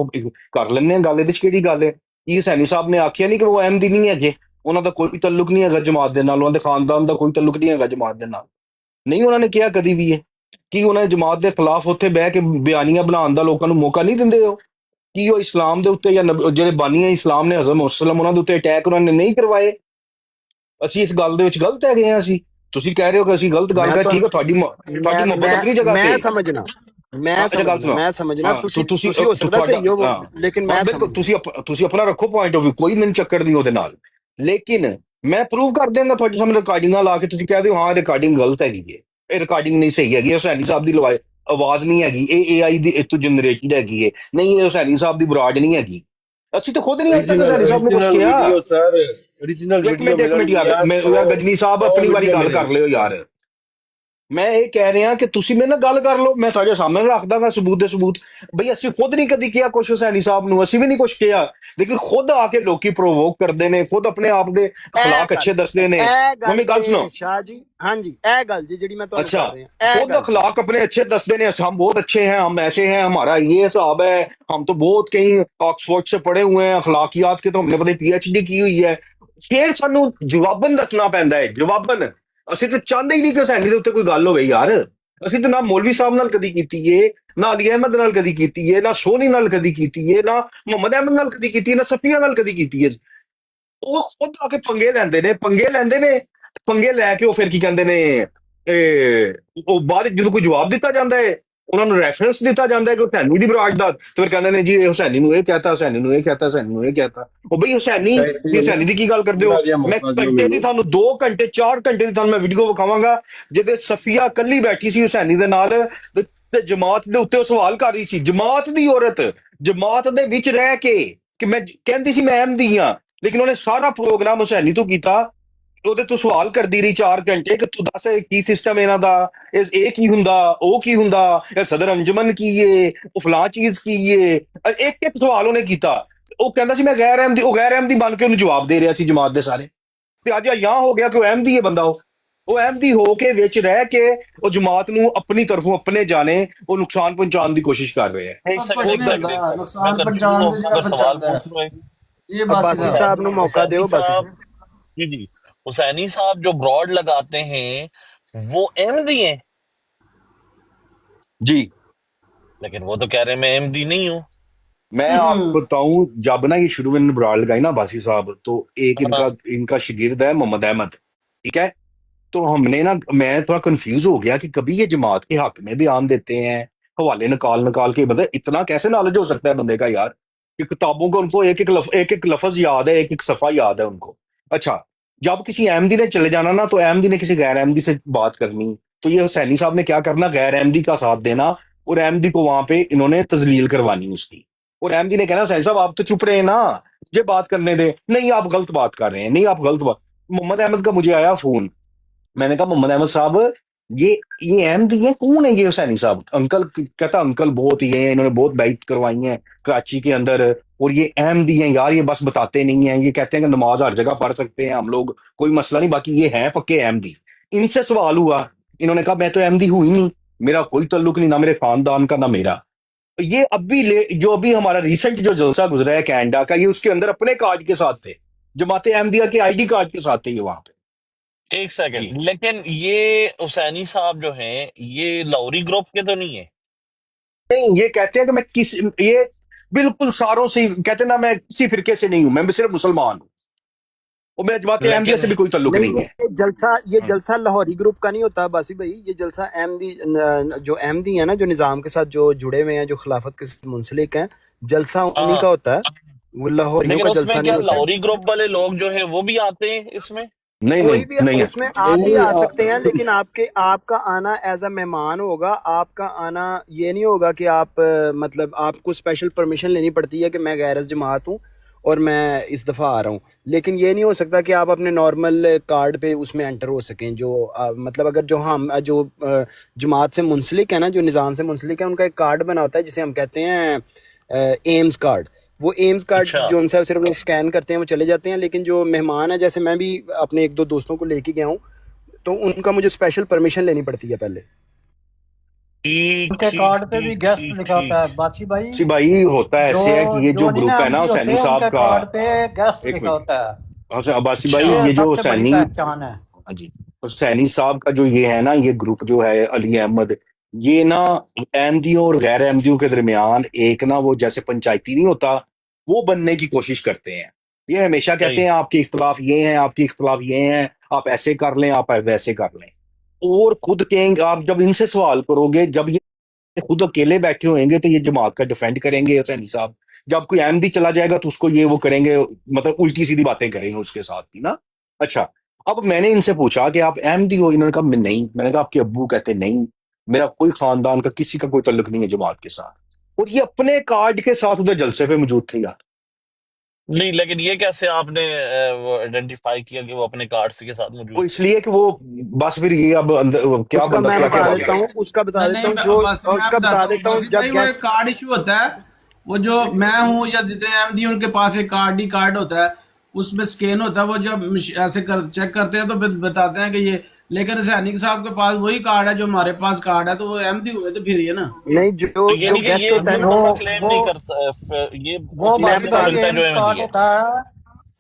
Speaker 4: ਕਰ ਲੈਂਦੇ ਆ, ਗੱਲ ਇਹਦੇ 'ਚ ਕਿਹੜੀ ਗੱਲ ਹੈ? ਕੀ ਹੁਸੈਨੀ ਸਾਹਿਬ ਨੇ ਆਖਿਆ ਨਹੀਂ ਕਿ ਉਹ ਅਹਿਮਦੀ ਨਹੀਂ ਹੈਗੇ, ਉਹਨਾਂ ਦਾ ਕੋਈ ਤਾਲੁਕ ਨਹੀਂ ਹੈਗਾ ਜਮਾਤ ਦੇ ਨਾਲ, ਉਹਨਾਂ ਦੇ ਖਾਨਦਾਨ ਦਾ ਕੋਈ ਤਾਲੁਕ ਨਹੀਂ ਹੈਗਾ ਜਮਾਤ ਦੇ ਨਾਲ? ਨਹੀਂ ਉਹਨਾਂ ਨੇ ਕਿਹਾ ਕਦੀ ਵੀ ਹੈ। ਕੀ ਉਹਨਾਂ ਨੇ ਜਮਾਤ ਦੇ ਖਿਲਾਫ ਉੱਥੇ ਬਹਿ ਕੇ ਬਿਆਨੀਆਂ ਬਣਾਉਣ ਦਾ ਲੋਕਾਂ ਨੂੰ ਮੌਕਾ ਨਹੀਂ ਦਿੰਦੇ ਹੋ? ਕੀ ਉਹ ਇਸਲਾਮ ਦੇ ਉੱਤੇ ਜਾਂ ਜਿਹੜੇ ਬਾਨੀਆਂ ਇਸਲਾਮ ਨੇ ਹਜ਼ਰਤ ਮੁਹੰਮਦ ਉਹਨਾਂ ਦੇ ਉੱਤੇ ਅਟੈਕ ਉਹਨਾਂ ਨੇ ਨਹੀਂ ਕਰਵਾਏ? ਅਸੀਂ ਇਸ ਗੱਲ ਦੇ ਵਿੱਚ ਗਲਤ ਹੈਗੇ ਹਾਂ? ਅਸੀਂ ਤੁਸੀਂ ਕਹਿ ਰਹੇ ਹੋ ਕਿ ਅਸੀਂ ਗਲਤ ਗੱਲ ਕਰ, ਠੀਕ ਹੈ, ਤੁਹਾਡੀ ਮੁਹੱਬਤ ਆਪਣੀ ਜਗ੍ਹਾ ਤੇ,
Speaker 5: ਮੈਂ ਸਮਝਣਾ ਤੁਸੀਂ ਹੋ ਸਕਦਾ ਸਹੀ ਹੋ, ਲੇਕਿਨ ਮੈਂ
Speaker 4: ਤੁਸੀਂ ਆਪਣਾ ਰੱਖੋ ਪੁਆਇੰਟ ਆਫ ਵਿਊ, ਕੋਈ ਮੈਨੂੰ ਚੱਕਰ ਨਹੀਂ ਉਹਦੇ ਨਾਲ। ਲੇਕਿਨ ਮੈਂ ਪ੍ਰੂਵ ਕਰ ਦਿਆਂਗਾ ਤੁਹਾਡੇ ਸਾਹਮਣੇ ਰਿਕਾਰਡਿੰਗਾਂ ਲਾ ਕੇ, ਤੁਸੀਂ ਕਹਿ ਦਿਓ ਹਾਂ ਰਿਕਾਰਡਿੰਗ ਗਲਤ ਹੈਗੀ ਹੈ, ਇਹ ਰਿਕਾਰਡਿੰਗ ਨਹੀਂ ਸਹੀ ਹੈਗੀ, ਹੁਸੈਨੀ ਸਾਹਿਬ ਦੀ ਆਵਾਜ਼ ਨਹੀਂ ਹੈਗੀ, ਇਹ AI ਦੀ ਇੱਥੋਂ ਜਨਰੇਟਡ ਹੈਗੀ ਹੈ, ਨਹੀਂ ਇਹ ਹੁਸੈਨੀ ਸਾਹਿਬ ਦੀ ਬਰਾਡ ਨਹੀਂ ਹੈਗੀ। ਅਸੀਂ ਤਾਂ ਖੁਦ ਨਹੀਂ ਅੱਜ ਤੱਕ ਹੁਸੈਨੀ ਸਾਹਿਬ ਨੂੰ ਕੁਝ ਕਿਹਾ।
Speaker 1: ਸਰ original
Speaker 4: ਇੱਕ ਮਿੰਟ ਯਾਰ, ਗਜਨੀ ਸਾਹਿਬ ਆਪਣੀ ਵਾਰੀ ਗੱਲ ਕਰ ਲਿਓ ਯਾਰ। ਮੈਂ ਇਹ ਕਹਿ ਰਿਹਾ ਕਿ ਤੁਸੀਂ ਮੇਰੇ ਨਾਲ ਗੱਲ ਕਰ ਲਓ, ਮੈਂ ਤੁਹਾਡੇ ਸਾਹਮਣੇ ਰੱਖ ਦਾਂਗਾ ਸਬੂਤ ਦੇ ਸਬੂਤ। ਬਈ ਅਸੀਂ ਖੁਦ ਨਹੀਂ ਕਦੀ ਕਿਹਾ ਕੁਛ ਹੁਸੈਨੀ ਸਾਹਿਬ ਨੂੰ, ਅਸੀਂ ਵੀ ਨਹੀਂ ਕੁਛ ਕਿਹਾ, ਲੇਕਿਨ ਖੁਦ ਆ ਕੇ ਲੋਕੀ ਪ੍ਰੋਵੋਕ ਕਰਦੇ ਨੇ, ਖੁਦ ਆਪਣੇ ਆਪ ਦੇ ਅਖਲਾਕ ਅੱਛੇ ਦੱਸਦੇ ਨੇ। ਮੇਰੀ ਗੱਲ ਸੁਣੋ
Speaker 5: ਸ਼ਾਹ ਜੀ, ਹਾਂਜੀ ਇਹ ਗੱਲ ਜੀ ਜਿਹੜੀ ਮੈਂ ਤੁਹਾਨੂੰ
Speaker 4: अच्छा,
Speaker 5: ਕਰ ਰਿਹਾ,
Speaker 4: खुद अखलाक अपने अच्छे दसते ने, हम बहुत अच्छे हैं, हम ऐसे हैं, हमारा ये हिसाब है, हम तो बहुत कहीं ऑक्सफोर्ड से पढ़े हुए हैं, अखलाकियात के तो हमने पता PhD की हुई है। फिर सानू जवाबन दसना पैंदा है, जवाबन। ਅਸੀਂ ਤਾਂ ਚਾਹੁੰਦੇ ਹੀ ਨਹੀਂ ਕਿ ਹੁਸੈਨੀ ਦੇ ਉੱਤੇ ਕੋਈ ਗੱਲ ਹੋਵੇ ਯਾਰ। ਅਸੀਂ ਤਾਂ ਨਾ ਮੌਲਵੀ ਸਾਹਿਬ ਨਾਲ ਕਦੀ ਕੀਤੀ ਏ, ਨਾ ਅਲੀ ਅਹਿਮਦ ਨਾਲ ਕਦੀ ਕੀਤੀ ਏ, ਨਾ ਸੋਨੀ ਨਾਲ ਕਦੀ ਕੀਤੀ ਏ, ਨਾ ਮੁਹੰਮਦ ਅਹਿਮਦ ਨਾਲ ਕਦੀ ਕੀਤੀ ਏ, ਨਾ ਸਫੀਆ ਨਾਲ ਕਦੀ ਕੀਤੀ ਏ। ਉਹ ਖੁਦ ਆ ਕੇ ਪੰਗੇ ਲੈਂਦੇ ਨੇ, ਪੰਗੇ ਲੈ ਕੇ ਉਹ ਫਿਰ ਕੀ ਕਹਿੰਦੇ ਨੇ, ਉਹ ਬਾਅਦ ਜਦੋਂ ਕੋਈ ਜਵਾਬ ਦਿੱਤਾ ਜਾਂਦਾ ਹੈ, ਉਹਨਾਂ ਨੂੰ ਰੈਫਰੈਂਸ ਦਿੱਤਾ ਜਾਂਦਾ ਹੈ ਕਿ ਹੁਸੈਨੀ ਦੀ ਬਰਾੜ ਦਾ, ਤੇ ਫਿਰ ਕਹਿੰਦੇ ਨੇ ਜੀ ਇਹ ਹੁਸੈਨੀ ਨੂੰ ਇਹ ਕਹਿਤਾ, ਹੁਸੈਨੀ ਨੂੰ ਇਹ ਕਹਿਤਾ, ਹੁਸੈਨੀ ਨੂੰ ਇਹ ਕਹਿਤਾ। ਉਹ ਬਈ ਹੁਸੈਨੀ ਦੀ ਕੀ ਗੱਲ ਕਰਦੇ ਹੋ? ਮੈਂ ਘੰਟੇ ਦੀ ਤੁਹਾਨੂੰ 2 ਘੰਟੇ 4 ਘੰਟੇ ਦੀ ਤੁਹਾਨੂੰ ਮੈਂ ਵੀਡੀਓ ਵਿਖਾਵਾਂਗਾ ਜਿਹਦੇ ਸਫੀਆ ਇਕੱਲੀ ਬੈਠੀ ਸੀ ਹੁਸੈਨੀ ਦੇ ਨਾਲ ਤੇ ਜਮਾਤ ਦੇ ਉੱਤੇ ਉਹ ਸਵਾਲ ਕਰ ਰਹੀ ਸੀ। ਜਮਾਤ ਦੀ ਔਰਤ ਜਮਾਤ ਦੇ ਵਿੱਚ ਰਹਿ ਕੇ ਕਿ ਮੈਂ ਕਹਿੰਦੀ ਸੀ ਮੈਂ ਅਹਿਮਦੀ ਹਾਂ, ਲੇਕਿਨ ਉਹਨੇ ਸਾਰਾ ਪ੍ਰੋਗਰਾਮ ਹੁਸੈਨੀ ਤੋਂ ਕੀਤਾ। ਉਹਦੇ ਤੋਂ ਸਵਾਲ ਕਰਦੀ ਰਹੀ 4 ਘੰਟੇ ਕਿ ਤੂੰ ਦੱਸ ਕੀ ਸਿਸਟਮ ਇਹਨਾਂ ਦਾ, ਇਹ ਕੀ ਹੁੰਦਾ, ਉਹ ਕੀ ਹੁੰਦਾ, ਇਹ ਸਦਰ ਅੰਜਮਨ ਕੀ ਏ, ਉਹ ਫਲਾਂ ਚੀਜ਼ ਕੀ ਏ, ਇੱਕ ਸਵਾਲ ਉਹਨੇ ਕੀਤਾ। ਉਹ ਕਹਿੰਦਾ ਸੀ ਮੈਂ ਗੈਰ ਅਹਿਮਦੀ ਬਣ ਕੇ ਉਹਨੂੰ ਜਵਾਬ ਦੇ ਰਿਹਾ ਸੀ ਜਮਾਤ ਦੇ ਸਾਰੇ। ਤੇ ਅੱਜ ਯਾਂ ਹੋ ਗਿਆ ਕਿ ਉਹ ਅਹਿਮਦੀ ਹੈ ਬੰਦਾ, ਉਹ ਅਹਿਮਦੀ ਹੋ ਕੇ ਵਿੱਚ ਰਹਿ ਕੇ ਉਹ ਜਮਾਤ ਨੂੰ ਆਪਣੀ ਤਰਫੋਂ ਆਪਣੇ ਜਾਣੇ ਉਹ ਨੁਕਸਾਨ ਪਹੁੰਚਾਉਣ ਦੀ ਕੋਸ਼ਿਸ਼ ਕਰ ਰਹੇ ਹੈ।
Speaker 7: एक सेकंड
Speaker 2: नुकसान पहुंचाने दे जेड़ा पहुंचादा है। جی باسی
Speaker 5: عباسی
Speaker 2: صاحب
Speaker 5: صاحب نو موقع
Speaker 7: حسینی
Speaker 5: دیو باسی
Speaker 7: صاحب
Speaker 5: صاحب
Speaker 7: جی جی حسینی صاحب جو براڈ لگاتے ہیں وہ احمدی ہیں،
Speaker 4: جی
Speaker 7: لیکن وہ تو کہہ رہے ہیں میں احمدی نہیں ہوں۔
Speaker 4: میں آپ کو بتاؤں، جب نا یہ شروع میں براڑ لگائی نا باسی صاحب، تو ایک
Speaker 7: ہاں
Speaker 4: ان کا شاگرد ہے محمد احمد، ٹھیک ہے؟ تو ہم نے نا، میں تھوڑا کنفیوز ہو گیا کہ کبھی یہ جماعت کے حق میں بیان دیتے ہیں، حوالے نکال کے، مطلب اتنا کیسے نالج ہو سکتا ہے بندے کا یار، کہ کتابوں کو ان کو ایک ایک لفظ یاد ہے، ایک ایک صفحہ یاد ہے ان کو۔ اچھا، جب کسی احمدی نے چلے جانا نا، تو احمدی نے کسی غیر احمدی سے بات کرنی، تو یہ حسینی صاحب نے کیا کرنا، غیر احمدی کا ساتھ دینا، اور احمدی کو وہاں پہ انہوں نے تذلیل کروانی اس کی، اور احمدی نے کہنا حسین صاحب آپ تو چپ رہے نا، مجھے بات کرنے دیں، نہیں آپ غلط بات کر رہے ہیں، نہیں آپ غلط بات۔ محمد احمد کا مجھے آیا فون، میں نے کہا محمد احمد صاحب، یہ احمدی ہیں، کون ہے یہ حسینی صاحب؟ انکل کہتا انکل بہت یہ ہیں، انہوں نے بہت بیعت کروائی ہیں کراچی کے اندر، اور یہ احمدی ہیں یار، یہ بس بتاتے نہیں ہیں، یہ کہتے ہیں کہ نماز ہر جگہ پڑھ سکتے ہیں ہم لوگ، کوئی مسئلہ نہیں، باقی یہ ہیں پکے احمدی۔ ان سے سوال ہوا، انہوں نے کہا میں تو احمدی ہوں ہی نہیں، میرا کوئی تعلق نہیں، نہ میرے خاندان کا نہ میرا۔ یہ اب بھی جو ابھی ہمارا ریسنٹ جو جلسہ گزرا ہے کینیڈا کا، یہ اس کے اندر اپنے کارڈ کے ساتھ تھے، جماعت احمدیہ کے آئی ڈی کارڈ کے ساتھ تھے یہ وہاں پہ۔
Speaker 7: ایک
Speaker 4: جی
Speaker 7: سیکنڈ، لیکن یہ حسینی صاحب جو ہیں یہ لاہوری گروپ کے تو نہیں ہیں؟
Speaker 4: نہیں، یہ کہتے ہیں کہ میں یہ بالکل ساروں سے کہتے ہیں نا، میں کسی فرقے سے نہیں ہوں، میں صرف مسلمان ہوں، اور میرا جماعت احمدیہ
Speaker 7: لیکن
Speaker 4: سے بھی کوئی تعلق
Speaker 5: نہیں،
Speaker 4: نہیں ہے۔
Speaker 5: یہ جلسہ لاہوری گروپ کا نہیں ہوتا باسی بھائی، یہ جلسہ احمدی جو احمدی ہیں نا، جو نظام کے ساتھ جو جڑے ہوئے ہیں، جو خلافت کے ساتھ منسلک ہیں، جلسہ انہی
Speaker 7: ہاں،
Speaker 5: کا ہوتا ہے، وہ لاہوریوں
Speaker 7: لیکن
Speaker 5: کا
Speaker 7: اس
Speaker 5: جلسہ
Speaker 7: میں
Speaker 5: نہیں
Speaker 7: کیا
Speaker 5: ہوتا ہے۔
Speaker 7: لاہوری گروپ والے لوگ جو ہیں وہ بھی آتے ہیں اس میں؟
Speaker 4: نہیں نہیں
Speaker 5: کوئی بھی
Speaker 4: نہیں ہے۔
Speaker 5: اس میں آپ
Speaker 1: نہیں
Speaker 5: بھی
Speaker 1: نہیں
Speaker 5: آ سکتے ہیں، لیکن آپ کا آنا ایز اے مہمان ہوگا، آپ کا آنا یہ نہیں ہوگا کہ آپ مطلب آپ کو اسپیشل پرمیشن لینی پڑتی ہے کہ میں غیر جماعت ہوں اور میں اس دفعہ آ رہا ہوں، لیکن یہ نہیں ہو سکتا کہ آپ اپنے نارمل کارڈ پہ اس میں انٹر ہو سکیں، جو مطلب اگر جو ہم جو جماعت سے منسلک ہے نا، جو نظام سے منسلک ہے، ان کا ایک کارڈ بنا ہوتا ہے جسے ہم کہتے ہیں ایمز کارڈ۔ وہ ایمز کارڈ
Speaker 7: اچھا،
Speaker 5: جو ان سے صرف اسکین کرتے ہیں وہ چلے جاتے ہیں، لیکن جو مہمان ہیں، جیسے میں بھی اپنے ایک دو دوستوں کو لے کے گیا ہوں، تو ان کا مجھے اسپیشل پرمیشن لینی پڑتی ہے پہلے۔
Speaker 7: ٹھیک
Speaker 8: ان کے
Speaker 7: ٹھیک
Speaker 8: کارڈ پہ بھی
Speaker 7: ٹھیک
Speaker 8: گیسٹ
Speaker 7: ٹھیک
Speaker 8: لکھا ہوتا
Speaker 7: ٹھیک۔
Speaker 8: ہے باسی بھائی،
Speaker 4: سی بھائی ہوتا
Speaker 8: جو
Speaker 4: ایسے ہے کہ یہ جو
Speaker 8: جو نہیں نا
Speaker 4: گروپ ہے نا
Speaker 8: احمدی
Speaker 4: حسینی
Speaker 8: ہوتے ان
Speaker 4: صاحب
Speaker 8: کے
Speaker 4: کا،
Speaker 8: کارڈ پہ گیسٹ
Speaker 4: ایک
Speaker 8: لکھا
Speaker 4: منٹ،
Speaker 8: ہوتا ہے،
Speaker 4: عباسی بھائی،
Speaker 7: اچھا،
Speaker 8: یہ
Speaker 4: یہ جو
Speaker 8: سب سے بڑی
Speaker 4: حسینی،
Speaker 8: پہچان ہے۔
Speaker 4: ہاں جی، حسینی صاحب کا جو یہ ہے نا، یہ گروپ جو ہے علی احمد، یہ نا احمدیوں اور غیر احمدیوں کے درمیان ایک نا، وہ جیسے پنچایتی نہیں ہوتا، وہ بننے کی کوشش کرتے ہیں۔ یہ ہمیشہ کہتے
Speaker 7: صحیح،
Speaker 4: ہیں آپ کے اختلاف یہ ہیں، آپ کے اختلاف یہ ہیں، آپ ایسے کر لیں، آپ ویسے کر لیں، اور خود کہیں گے آپ جب ان سے سوال کرو گے، جب یہ خود اکیلے بیٹھے ہوئیں گے تو یہ جماعت کا ڈیفینڈ کریں گے حسینی صاحب، جب کوئی احمدی چلا جائے گا تو اس کو یہ وہ کریں گے، مطلب الٹی سیدھی باتیں کریں گے اس کے ساتھ بھی نا۔ اچھا، اب میں نے ان سے پوچھا کہ آپ احمدی ہو؟ انہوں نے کہا میں نہیں۔ میں نے کہا آپ کے ابو؟ کہتے نہیں، میرا کوئی خاندان کا کسی کا کوئی تعلق نہیں ہے جماعت کے ساتھ، اور یہ اپنے کارڈ کے ساتھ ادھر جلسے پہ موجود تھے یار۔
Speaker 7: نہیں لیکن یہ کیسے آپ نے وہ آئیڈینٹیفائی کیا کہ وہ اپنے کارڈز کے ساتھ
Speaker 4: وہ
Speaker 7: موجود
Speaker 4: اس لیے کہ وہ بس پھر یہ اب اندر کیا
Speaker 5: اس کا
Speaker 4: بندہ
Speaker 5: میں
Speaker 4: کیا کیا
Speaker 5: بتا
Speaker 4: بات
Speaker 5: دیتا
Speaker 4: کرے۔
Speaker 5: ہوں، اس کا بتا
Speaker 2: نہیں
Speaker 5: دیتا
Speaker 2: نہیں
Speaker 5: ہوں جو،
Speaker 2: باسی
Speaker 5: اور
Speaker 2: میں
Speaker 5: اس کا بتا
Speaker 2: بتاتا ہوں
Speaker 5: دیتا ہوں
Speaker 2: باسی
Speaker 5: جب
Speaker 2: بھائی، وہ ایک
Speaker 5: گیسٹ،
Speaker 2: کارڈ ایشو ہوتا ہے، وہ جو میں ہوں یا جتنے احمدی ہیں ان کے پاس ایک کارڈ ہی کارڈ ہوتا ہے، اس میں سکین ہوتا ہے، وہ جب ایسے چیک کرتے ہیں تو پھر بتاتے ہیں کہ یہ، لیکن حسینی صاحب کے پاس وہی کارڈ ہے جو ہمارے پاس کارڈ ہے، تو وہ احمدی ہوئے تو پھر یہ نا۔
Speaker 5: نہیں،
Speaker 7: تو
Speaker 5: جو
Speaker 7: یعنی کہ
Speaker 5: گیسٹ
Speaker 7: یہ
Speaker 5: ہوتا ہے نا،
Speaker 8: وہ
Speaker 7: مطلقہ کلیم
Speaker 8: وہ
Speaker 7: نہیں کر یہ
Speaker 8: وہ
Speaker 7: اسی
Speaker 5: میں
Speaker 7: کے
Speaker 8: باسی
Speaker 5: بتا
Speaker 8: بھائی
Speaker 7: متعلق ہے
Speaker 5: دیتا
Speaker 7: جو
Speaker 8: ایمز کارڈ
Speaker 7: احمدی ہے۔
Speaker 8: ہوتا ہے،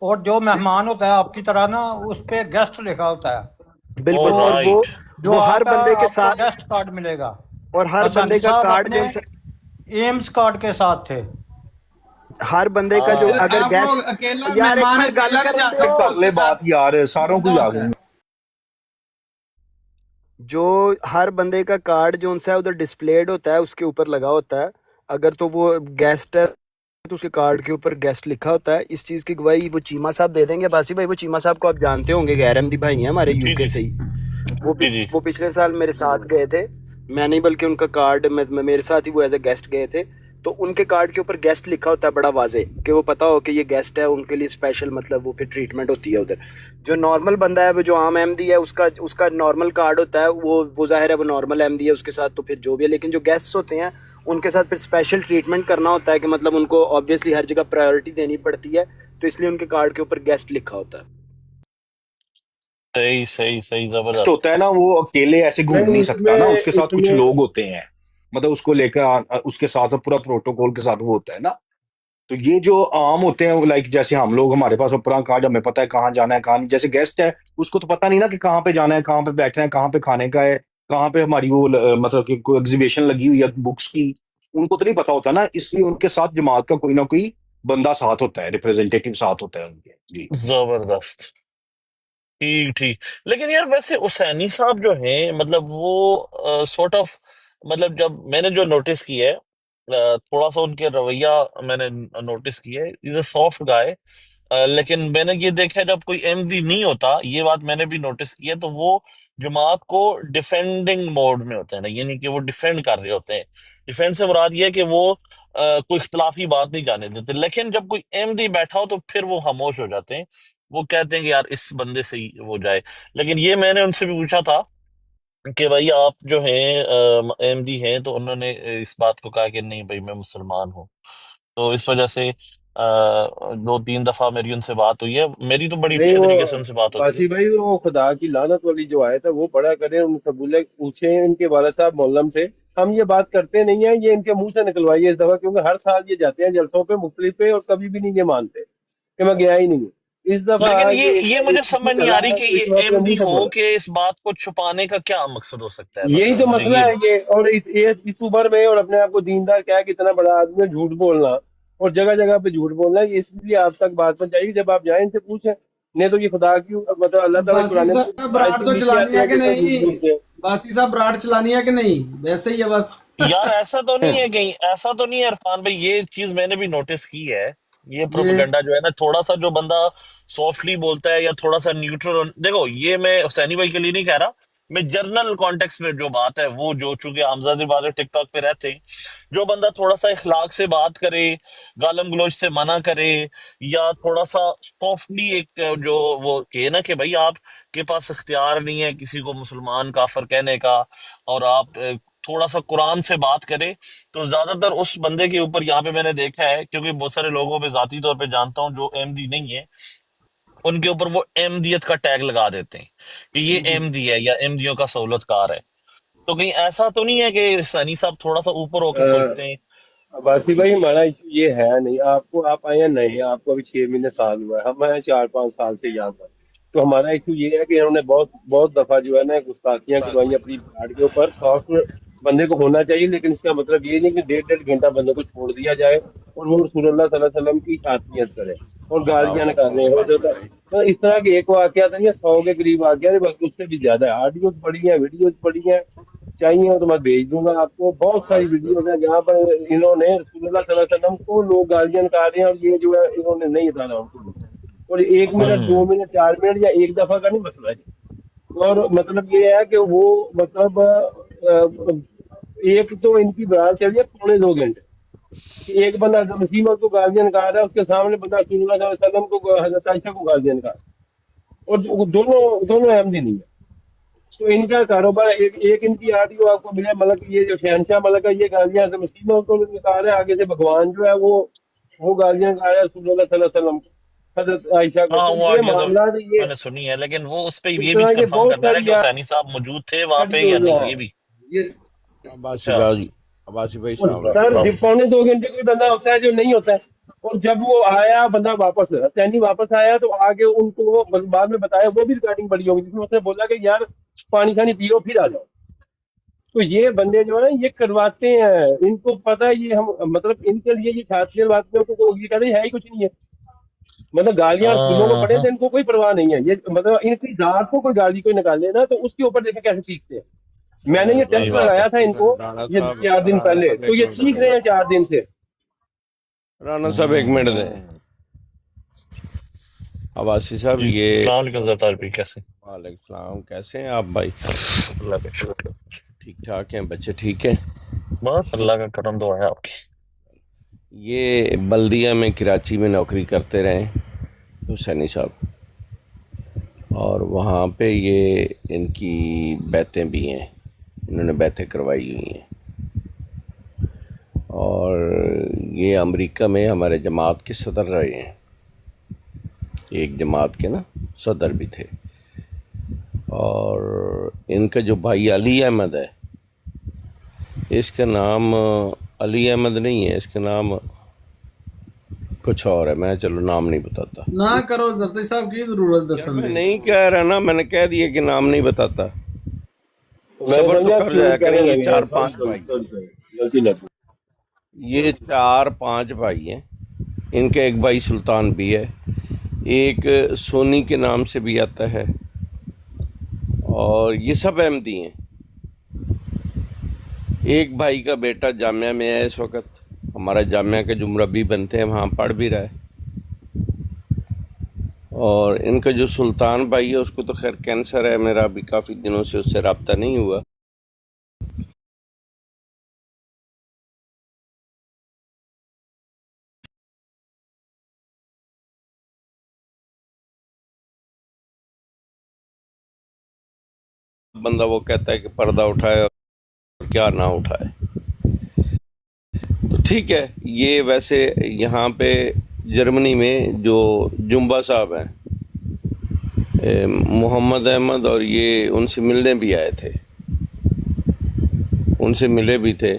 Speaker 8: اور جو مہمان ہوتا ہے آپ کی طرح نا، اس پہ گیسٹ لکھا ہوتا ہے،
Speaker 5: ہوں
Speaker 7: او
Speaker 5: بالکل، اور وہ
Speaker 7: رائٹ،
Speaker 8: جو
Speaker 5: ہر
Speaker 8: آتا ہے
Speaker 5: بندے کے
Speaker 8: آپ کو
Speaker 5: ساتھ،
Speaker 8: گیسٹ کارڈ ملے گا۔
Speaker 5: اور ہر بندے
Speaker 8: حسینی
Speaker 5: کا
Speaker 8: صاحب
Speaker 5: کارڈ جو
Speaker 8: اپنے
Speaker 5: ان سے،
Speaker 8: ایمز کارڈ کے ساتھ تھے۔
Speaker 5: ہر بندے کا جو
Speaker 2: پھر
Speaker 7: ہاں
Speaker 5: اگر
Speaker 2: آپ لوگ
Speaker 5: گیسٹ،
Speaker 2: اکیلا
Speaker 5: یار ایک
Speaker 2: مہمان
Speaker 5: منٹ گل
Speaker 2: اکیلا نہیں
Speaker 5: کرن
Speaker 2: جا
Speaker 5: دیو،
Speaker 4: پھر
Speaker 2: سکتا،
Speaker 4: کر
Speaker 2: اس
Speaker 4: لے
Speaker 2: کے
Speaker 4: بات
Speaker 2: ساتھ
Speaker 4: یار، ساروں کو
Speaker 2: بندہ
Speaker 4: ہی آ
Speaker 2: ہوتا ہے۔
Speaker 4: گئی۔
Speaker 5: جو ہر بندے کا کارڈ جو ان سے ادھر ڈسپلیڈ ہوتا ہے، اس کے اوپر لگا ہوتا ہے، اگر تو وہ گیسٹ ہے تو اس کے کارڈ کے اوپر گیسٹ لکھا ہوتا ہے۔ اس چیز کی گواہی وہ چیمہ صاحب دے دیں گے باسی بھائی، وہ چیمہ صاحب کو آپ جانتے ہوں گے، غیر احمدی بھائی ہیں ہمارے یو
Speaker 7: جی
Speaker 5: کے
Speaker 7: جی
Speaker 5: سے ہی، وہ
Speaker 7: جی جی،
Speaker 5: وہ پچھلے سال میرے ساتھ گئے تھے، میں نہیں بلکہ ان کا کارڈ میرے ساتھ ہی وہ ایز اے گیسٹ گئے تھے، تو ان کے کارڈ کے اوپر گیسٹ لکھا ہوتا ہے بڑا واضح، کہ وہ پتا ہو کہ یہ گیسٹ ہے، ان کے لیے اسپیشل مطلب وہ پھر ٹریٹمنٹ ہوتی ہے ادھر۔ جو نارمل بندہ ہے، وہ جو عام احمدی ہے، اس کا نارمل کارڈ ہوتا ہے، وہ ظاہر ہے وہ نارمل احمدی ہے، اس کے ساتھ تو پھر جو بھی ہے، لیکن جو گیسٹ ہوتے ہیں ان کے ساتھ پھر اسپیشل ٹریٹمنٹ کرنا ہوتا ہے، کہ مطلب ان کو آبویسلی ہر جگہ پرائیورٹی دینی پڑتی ہے، تو اس لیے ان کے کارڈ کے اوپر گیسٹ لکھا ہوتا ہے۔
Speaker 7: صحیح صحیح صحیح،
Speaker 4: ٹیسٹ
Speaker 7: زبردست۔
Speaker 4: ہوتا ہے نا، وہ اکیلے ایسے گھوم
Speaker 1: نہیں
Speaker 4: نہیں
Speaker 1: اس
Speaker 4: سکتا
Speaker 1: میں
Speaker 4: نا، اس کے
Speaker 1: اس
Speaker 4: ساتھ کچھ
Speaker 1: میں
Speaker 4: لوگ ہوتے ہیں، مطلب اس کو لے کر اس کے ساتھ پورا پروٹوکول کے ساتھ وہ ہوتا ہے نا۔ تو یہ جو عام ہوتے ہیں لائک جیسے ہم لوگ، ہمارے پاس اوپرا کارڈ، ہمیں پتہ ہے کہاں جانا ہے کہاں نہیں، جیسے گیسٹ ہے اس کو تو پتہ نہیں نا کہ کہاں پہ جانا ہے، کہاں پہ بیٹھنا ہے، کہاں پہ کھانے کا ہے، کہاں پہ ہماری وہ مطلب کہ کوئی ایگزیبیشن لگی ہوئی ہے بکس کی، ان کو تو نہیں پتا ہوتا نا، اس لیے ان کے ساتھ جماعت کا کوئی نہ کوئی بندہ ساتھ ہوتا ہے، ریپرزینٹیٹو ساتھ ہوتا ہے ان کے. جی
Speaker 7: زبردست. ٹھیک ٹھیک. لیکن یار ویسے حسینی صاحب جو ہیں مطلب وہ سورٹ آف مطلب جب میں نے جو نوٹس کی ہے تھوڑا سا ان کے رویہ میں نے نوٹس کی ہے، از اے سافٹ گائے. لیکن میں نے یہ دیکھا جب کوئی احمدی نہیں ہوتا، یہ بات میں نے بھی نوٹس کی ہے، تو وہ جماعت کو ڈیفینڈنگ موڈ میں ہوتے ہیں نا، یعنی کہ وہ ڈیفینڈ کر رہے ہوتے ہیں. ڈیفینڈ سے مراد یہ ہے کہ وہ کوئی اختلافی بات نہیں جانے دیتے. لیکن جب کوئی احمدی بیٹھا ہو تو پھر وہ خاموش ہو جاتے ہیں، وہ کہتے ہیں کہ یار اس بندے سے ہی وہ جائے. لیکن یہ میں نے ان سے بھی پوچھا تھا کہ بھائی آپ جو ہیں احمدی ہیں، تو انہوں نے اس بات کو کہا کہ نہیں بھائی میں مسلمان ہوں. تو اس وجہ سے 2-3 دفعہ میری ان سے بات ہوئی ہے، میری تو بڑی
Speaker 1: نہیں
Speaker 7: اچھے
Speaker 1: وہ
Speaker 7: طریقے سے ان سے بات ہوتی ہے.
Speaker 1: باسی بھائی، وہ خدا کی لعنت والی جو آیت ہے وہ پڑھا کریں، ان سے بولے پوچھیں ان کے والد صاحب مولم سے. ہم یہ بات کرتے نہیں ہیں، یہ ان کے منہ سے نکلوائیے اس دفعہ، کیونکہ ہر سال یہ جاتے ہیں جلسوں پہ مختلف پہ اور کبھی بھی نہیں یہ مانتے کہ میں گیا ہی نہیں ہوں. اس دفعہ
Speaker 7: لیکن
Speaker 1: یہ
Speaker 7: یہ مجھے
Speaker 1: ایشو
Speaker 7: سمجھ نہیں
Speaker 1: چلا
Speaker 7: آ رہی
Speaker 1: ہے
Speaker 7: کہ
Speaker 1: تو اس
Speaker 7: یہ
Speaker 1: وقت اپنے
Speaker 7: احمدی
Speaker 1: منہ سے
Speaker 7: ہو
Speaker 1: بولا.
Speaker 7: کہ اس بات کو چھپانے کا کیا مقصد ہو سکتا ہے؟
Speaker 1: یہی
Speaker 7: مطلب
Speaker 1: تو
Speaker 7: مجھے
Speaker 1: مسئلہ
Speaker 7: یہ
Speaker 1: ہے یہ. اور اس عمر میں اور اپنے آپ کو دیندار کیا کہ اتنا بڑا آدمی ہے، جھوٹ بولنا اور جگہ جگہ پہ جھوٹ بولنا، یہ اس لیے آپ تک بات پہنچائے گی جب آپ جائیں ان سے پوچھیں. نہیں تو یہ خدا کی مطلب اللہ تعالیٰ
Speaker 2: باسی
Speaker 1: قرآن
Speaker 2: صاحب
Speaker 1: آیت
Speaker 2: براڑ
Speaker 1: کے
Speaker 2: تو
Speaker 1: نیچے
Speaker 2: چلانی
Speaker 1: آتے
Speaker 2: ہے
Speaker 1: ہیں
Speaker 2: کہ
Speaker 1: کہ اتنا جھوٹ
Speaker 2: نہیں؟
Speaker 1: بولتے ہیں.
Speaker 2: باسی صاحب براڑ چلانی ہے کہ نہیں؟ ویسے ہی ہے بس.
Speaker 7: یار ایسا تو نہیں ہے کہیں، ایسا تو نہیں ہے عرفان بھائی، یہ چیز میں نے بھی نوٹس کی ہے. یہ
Speaker 2: جی
Speaker 7: پروپیگنڈا جو ہے نا، تھوڑا سا جو بندہ سافٹلی بولتا ہے یا تھوڑا سا نیوٹرل، دیکھو یہ میں حسینی بھائی کے لیے نہیں کہہ رہا، میں جرنل کانٹیکس میں جو بات ہے وہ جو چونکہ حمزہ سے بازے ٹک ٹاک پہ رہتے ہیں، جو بندہ تھوڑا سا اخلاق سے بات کرے، گالم گلوچ سے منع کرے، یا تھوڑا سا سافٹلی ایک جو وہ کہے نا کہ بھائی آپ کے پاس اختیار نہیں ہے کسی کو مسلمان کافر کہنے کا، اور آپ تھوڑا سا قرآن سے بات کرے، تو زیادہ تر اس بندے کے اوپر یہاں پہ میں نے دیکھا ہے، کیونکہ بہت سارے لوگوں پہ ذاتی طور پہ جانتا ہوں جو احمدی نہیں ہے، ان کے اوپر وہ احمدیت کا ٹیگ لگا دیتے ہیں کہ یہ احمدی ہے یا احمدیوں کا سہولت کار ہے. تو کہیں ایسا تو نہیں ہے کہ سنی صاحب تھوڑا سا اوپر ہو کے سوچتے ہیں؟
Speaker 1: باسی بھائی ہمارا ایشو یہ ہے نہیں. آپ آئے ہیں نہیں، آپ کو ابھی 6 مہینے سال ہوا ہے، ہم آئے ہیں 4-5 سال سے یہاں پر. تو ہمارا ایشو یہ ہے کہ انہوں نے بہت بہت دفعہ جو ہے نا گستاخیاں کروائی اپنی بھاڑ کے اوپر. سافٹ بندے کو ہونا چاہیے، لیکن اس کا مطلب یہ نہیں کہ 1.5 گھنٹہ بندے کو چھوڑ دیا جائے اور وہ رسول اللہ صلی اللہ علیہ وسلم کی تعطیت کرے اور گالیاں نکالے. تو اس طرح کے ایک واقعہ نہیں ہے، 100 کے قریب واقعہ ہے، بلکہ اس سے بھی زیادہ ہے. آڈیوز پڑی ہیں، ویڈیوز پڑی ہیں، چاہیے ہو تو میں بھیج دوں گا آپ کو. بہت ساری ویڈیوز ہیں جہاں پر انہوں نے رسول اللہ صلی اللہ علیہ وسلم کو لوگ گالیاں نکال رہے ہیں، اور یہ جو ہے انہوں نے نہیں اتارا ان کو. اور 1 منٹ
Speaker 7: ہوں
Speaker 1: 2 منٹ 4 منٹ یا ایک دفعہ کا نہیں مسئلہ ہے. اور مطلب یہ ہے کہ وہ مطلب ایک تو ان کی بات چلیے 2.25 گھنٹے کہ ایک بندہ حضرت مسیح موعود کو گالیاں نکال رہا ہے، اس کے سامنے بندہ رسول اللہ صلی اللہ علیہ وسلم کو، حضرت عائشہ کو گالیاں نکال رہا ہے، اور دونوں دونوں احمدی نہیں ہے. تو ان کا کاروبار ایک ان کی آڈیو آپ کو ملے ملک، یہ جو شہنشاہ ملک ہے یہ گالیاں حضرت مسیح موعود کو نکال رہا ہے، آگے سے بھگوان جو ہے وہ گالیاں نکال رہا ہے رسول اللہ صلی اللہ علیہ وسلم کو، حضرت عائشہ کو.
Speaker 7: ہاں،
Speaker 1: تو
Speaker 7: وہ
Speaker 1: یہ
Speaker 7: آڈیوز
Speaker 1: معاملات
Speaker 7: میں
Speaker 1: یہ
Speaker 7: نے سنی ہے، لیکن وہ اس پہ
Speaker 1: اس
Speaker 7: یہ بھی
Speaker 1: طرح کے
Speaker 7: کنفرم
Speaker 1: بہت
Speaker 7: کرنا ہے نا
Speaker 1: ساری
Speaker 7: کہ حسینی صاحب موجود تھے وہاں پہ یا
Speaker 1: آڈیوز
Speaker 7: نہیں،
Speaker 1: ہیں.
Speaker 7: یہ بھی.
Speaker 1: یہ
Speaker 9: عباسی
Speaker 7: اچھا.
Speaker 9: بھائی، عباسی بھائی
Speaker 1: اور
Speaker 9: السلام علیکم.
Speaker 1: سر
Speaker 7: السلام.
Speaker 1: 2.25 گھنٹے کوئی بندہ ہوتا ہے جو نہیں ہوتا ہے. اور جب وہ آیا بندہ واپس سینی واپس آیا تو آگے ان کو بعد میں بتایا، وہ بھی ریکارڈنگ بڑی ہوگی جس میں اس نے بولا کہ یار پانی شانی پیو پھر آ جاؤ. تو یہ بندے جو ہے نا یہ کرواتے ہیں، ان کو پتہ ہے یہ ہم مطلب ان کے لیے یہ چھاتری بات میں کو یہ کہتے ہیں ہے ہی کچھ نہیں ہے. مطلب گالیاں رسولوں کو پڑے
Speaker 7: ہاں
Speaker 1: تو ان کو کوئی پرواہ نہیں ہے. یہ مطلب ان کی ذات کو کوئی گالی کوئی نکالے نا تو اس کے اوپر دیکھیں کیسے سیکھتے ہیں. میں نے یہ
Speaker 7: صحیح
Speaker 1: ٹیسٹ
Speaker 7: بات ہے.
Speaker 1: لگایا تھا ان کو
Speaker 9: رانا
Speaker 1: یہ
Speaker 9: صاحب،
Speaker 1: 4 دن
Speaker 9: رانا
Speaker 1: پہلے،
Speaker 9: صاحب
Speaker 1: تو
Speaker 9: ایک
Speaker 1: یہ
Speaker 9: منٹ
Speaker 1: سیکھ
Speaker 9: دیں.
Speaker 1: رہے ہیں 4 دن سے.
Speaker 9: رانا صاحب ایک منٹ دیں. عباسی صاحب
Speaker 7: جی
Speaker 9: یہ
Speaker 7: السلام علیکم زرتار بھی، کیسے؟
Speaker 9: وعلیکم السلام، کیسے ہیں آپ بھائی؟
Speaker 7: اللہ کا شکر.
Speaker 9: ٹھیک ٹھاک ہیں بچے؟ ٹھیک ہیں.
Speaker 7: بس اللہ کا کرم دعا ہے آپ کی.
Speaker 9: یہ بلدیہ میں کراچی میں نوکری کرتے رہے حسینی صاحب، اور وہاں پہ یہ ان کی بیعتیں بھی ہیں، انہوں نے بیعتیں کروائی ہوئی ہیں. اور یہ امریکہ میں ہمارے جماعت کے صدر رہے ہیں، ایک جماعت کے نا صدر بھی تھے. اور ان کا جو بھائی علی احمد ہے، اس کا نام علی احمد نہیں ہے، اس کا نام कुछ और है, मैं चलो नाम नहीं बताता
Speaker 2: ना करो जरती साहब की जरूरत
Speaker 9: यार,
Speaker 2: दसन
Speaker 9: मैं
Speaker 2: दी।
Speaker 9: नहीं कह रहा ना, मैंने कह दिया कि नाम नहीं बताता।
Speaker 1: तो मैंने
Speaker 9: सबर तो
Speaker 1: समझा आप
Speaker 9: कर
Speaker 1: शूट
Speaker 9: जाया करें।
Speaker 1: कहने
Speaker 9: ये
Speaker 1: लगे हैं।
Speaker 9: चार
Speaker 1: सॉरी
Speaker 9: पांच
Speaker 1: सॉरी
Speaker 9: भाई
Speaker 1: सॉरी सॉरी, गलती लगी।
Speaker 9: ये 4-5 भाई हैं। इनका एक भाई सुल्तान भी है, एक सोनी के नाम से भी आता है, और ये सब अहमदी हैं। एक भाई का बेटा जामिया में है इस वक्त, हमारा जामिया के जो मुरब्बी बनते हैं वहाँ पढ़ भी रहा है। और इनका जो सुल्तान भाई है उसको तो खैर कैंसर है, मेरा अभी काफ़ी दिनों से उससे रब्ता नहीं हुआ। बंदा वो कहता है कि पर्दा उठाए और क्या ना उठाए। तो ठीक है, ये वैसे यहाँ पे जर्मनी में जो जुम्बा साहब हैं, मोहम्मद अहमद, और ये उनसे मिलने भी आए थे, उनसे मिले भी थे।